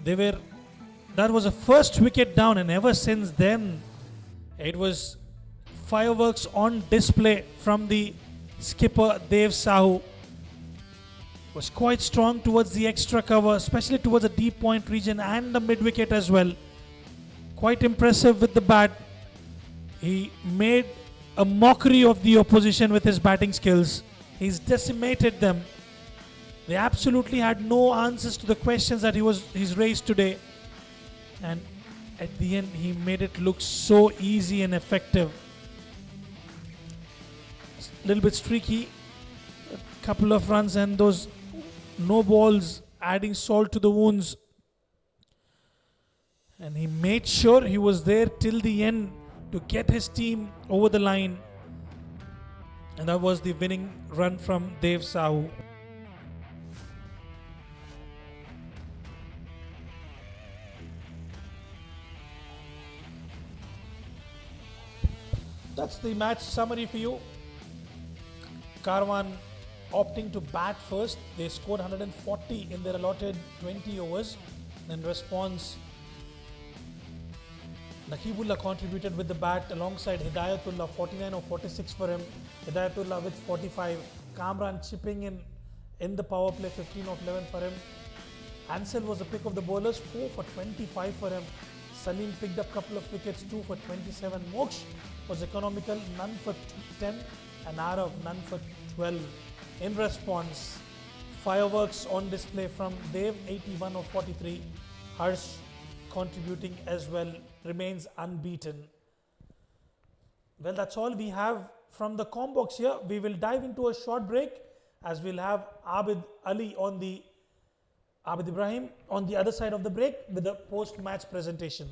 That was a first wicket down, and ever since then it was fireworks on display from the skipper Dev Sahu. Was quite strong towards the extra cover, especially towards the deep point region and the mid wicket as well. Quite impressive with the bat. He made a mockery of the opposition with his batting skills. He's decimated them. They absolutely had no answers to the questions that he's raised today. And at the end, he made it look so easy and effective. A little bit streaky, a couple of runs and those no balls adding salt to the wounds. And he made sure he was there till the end to get his team over the line. And that was the winning run from Dev Sahu. That's the match summary for you. Karwan opting to bat first. They scored 140 in their allotted 20 overs. In response, Nakibullah contributed with the bat alongside Hidayatullah, 49 of 46 for him. Hidayatullah with 45. Kamran chipping in the power play, 15 of 11 for him. Ansel was the pick of the bowlers, 4 for 25 for him. Salim picked up a couple of wickets, 2 for 27. Moksh was economical, none for 10. And Arav, none for 12. In response, fireworks on display from Dev, 81 of 43. Harsh contributing as well, remains unbeaten. Well, that's all we have from the com box here, we will dive into a short break as we'll have Abid Ibrahim on the other side of the break with a post-match presentation.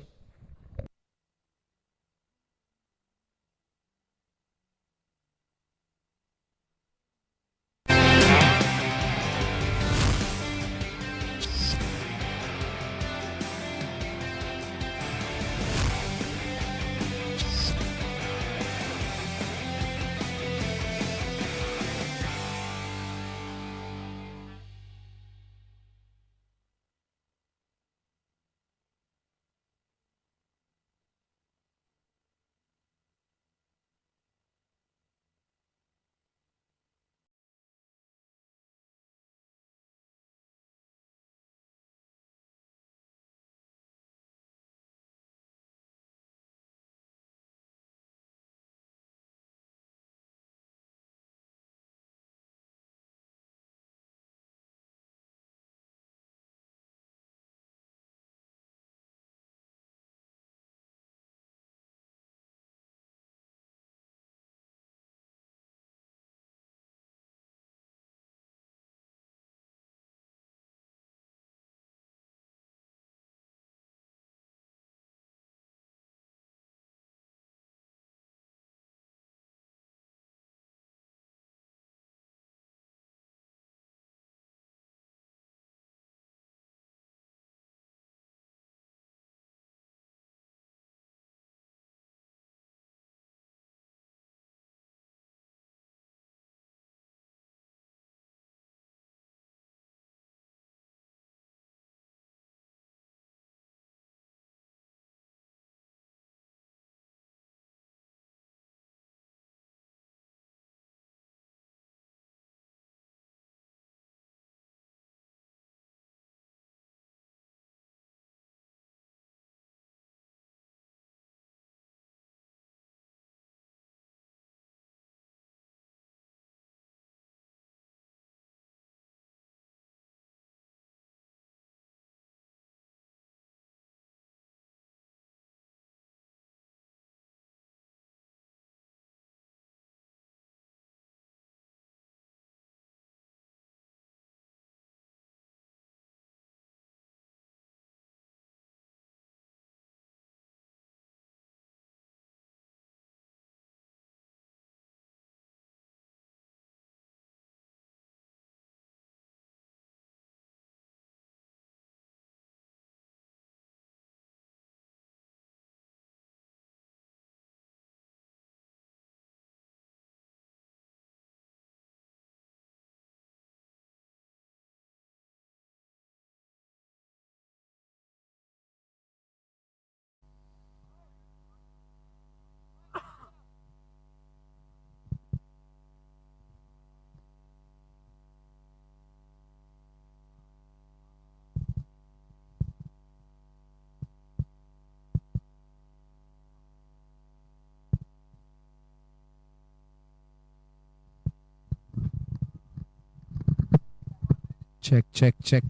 Check check check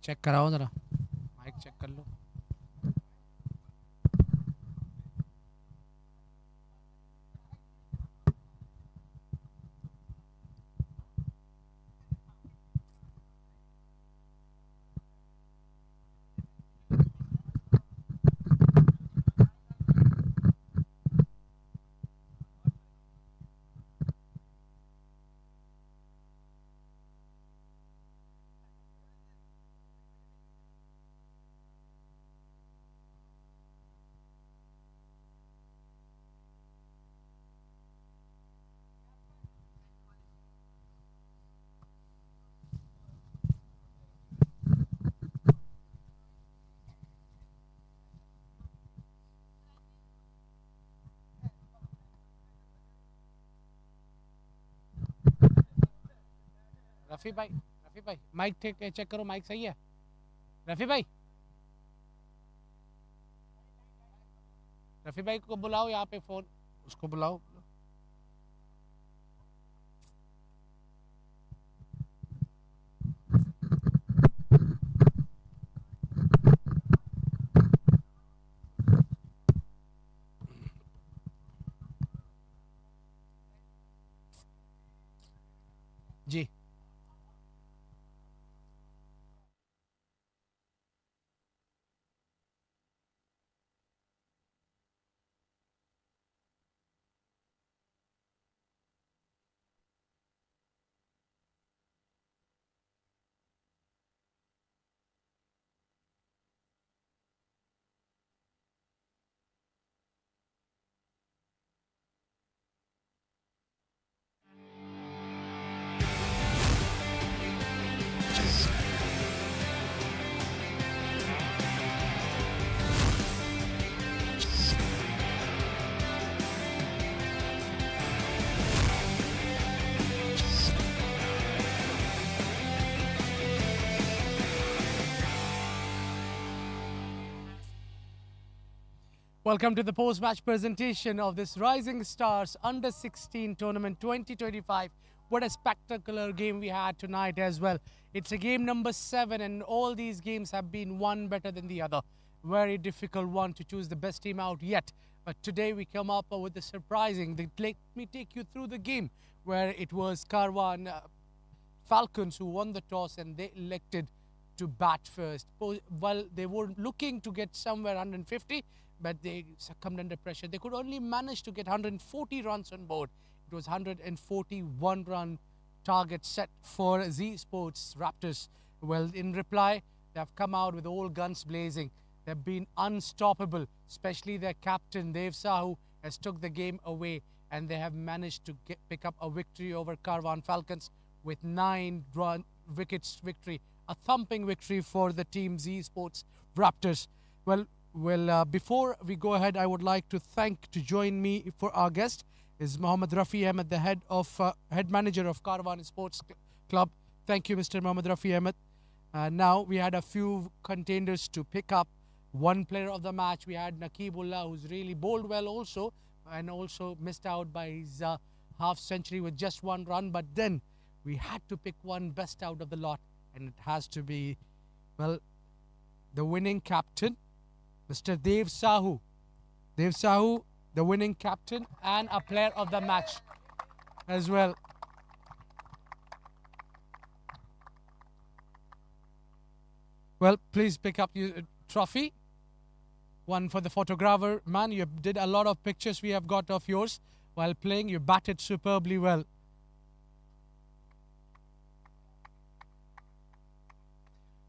check कराओ जरा mic check कर लो रफी भाई mic check करो mic सही है रफी भाई को बुलाओ यहाँ पे फोन उसको बुलाओ Welcome to the post-match presentation of this Rising Stars Under 16 Tournament 2025. What a spectacular game we had tonight as well. It's a game number 7 and all these games have been one better than the other. Very difficult one to choose the best team out yet. But today we come up with the surprising. Let me take you through the game where it was Karwan Falcons who won the toss and they elected to bat first. Well, they were looking to get somewhere 150, but they succumbed under pressure. They could only manage to get 140 runs on board. It was 141 run target set for ZSports Raptors. Well, in reply, they have come out with all guns blazing. They've been unstoppable, especially their captain, Dev Sahu, has took the game away and they have managed to pick up a victory over Karwan Falcons with 9 wickets victory. A thumping victory for the team ZSports Raptors. Well, before we go ahead, I would like to join me for our guest is Mohammad Rafi Ahmed, the head manager of Karwan Sports Club. Thank you, Mr. Mohammad Rafi Ahmed. Now we had a few contenders to pick up. One player of the match, we had Nakibullah, who's really bowled well also, and also missed out by his half century with just 1 run. But then we had to pick one best out of the lot, and it has to be, well, the winning captain, Mr. Dev Sahu. Dev Sahu, the winning captain and a player of the match as well. Well, please pick up your trophy. One for the photographer. Man, you did a lot of pictures we have got of yours while playing. You batted superbly well.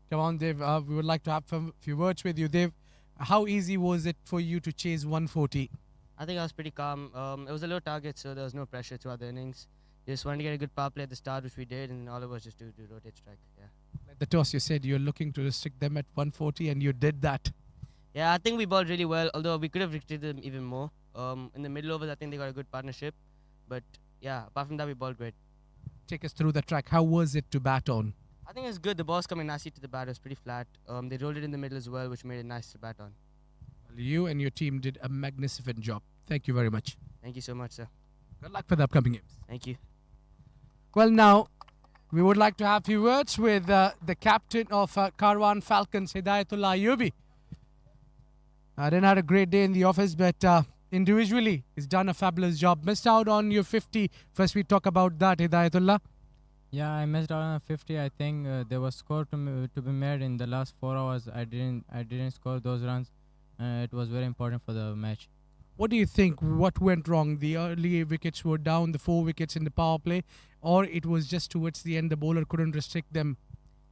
Come on, Dev. We would like to have a few words with you. Dev, how easy was it for you to chase 140? I think I was pretty calm. It was a low target, so there was no pressure throughout the innings. Just wanted to get a good power play at the start, which we did, and all it was just to rotate strike. Yeah. At the toss, you said you're looking to restrict them at 140, and you did that. Yeah, I think we bowled really well, although we could have restricted them even more. In the middle overs, I think they got a good partnership. But yeah, apart from that, we bowled great. Take us through the track. How was it to bat on? I think it was good. The ball's coming nicely to the bat. It was pretty flat. They rolled it in the middle as well, which made it nice to bat on. Well, you and your team did a magnificent job. Thank you very much. Thank you so much, sir. Good luck for the upcoming games. Thank you. Well, now, we would like to have a few words with the captain of Karwan Falcons, Hidayatullah Ayubi. I didn't have a great day in the office, but individually, he's done a fabulous job. Missed out on your 50. First, we talk about that, Hidayatullah. Yeah, I missed out on a 50. I think there was score to be made in the last 4 hours. I didn't score those runs. It was very important for the match. What do you think? What went wrong? The early wickets were down, the 4 wickets in the power play, or it was just towards the end the bowler couldn't restrict them?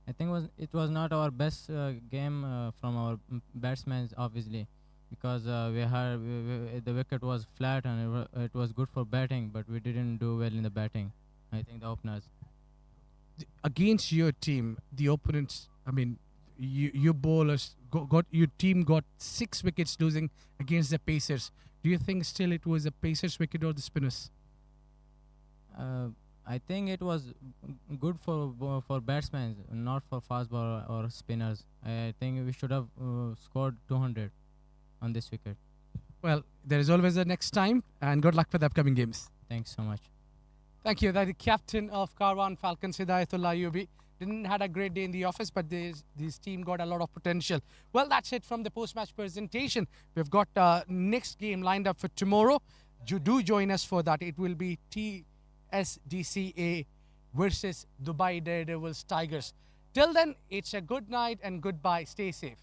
I think it was not our best game from our batsmen, obviously, because the wicket was flat and it was good for batting, but we didn't do well in the batting. I think the openers. Against your team, the opponents, I mean, your bowlers your team got 6 wickets losing against the Pacers. Do you think still it was the Pacers wicket or the spinners? I think it was good for batsmen, not for fast bowler or spinners. I think we should have scored 200 on this wicket. Well, there is always a next time, and good luck for the upcoming games. Thanks so much. Thank you. That's the captain of Karwan Falcons, Hidayatullah Ayubi. Didn't had a great day in the office, but this team got a lot of potential. Well, that's it from the post-match presentation. We've got next game lined up for tomorrow. Do join us for that. It will be TSDCA versus Dubai Daredevils Tigers. Till then, it's a good night and goodbye. Stay safe.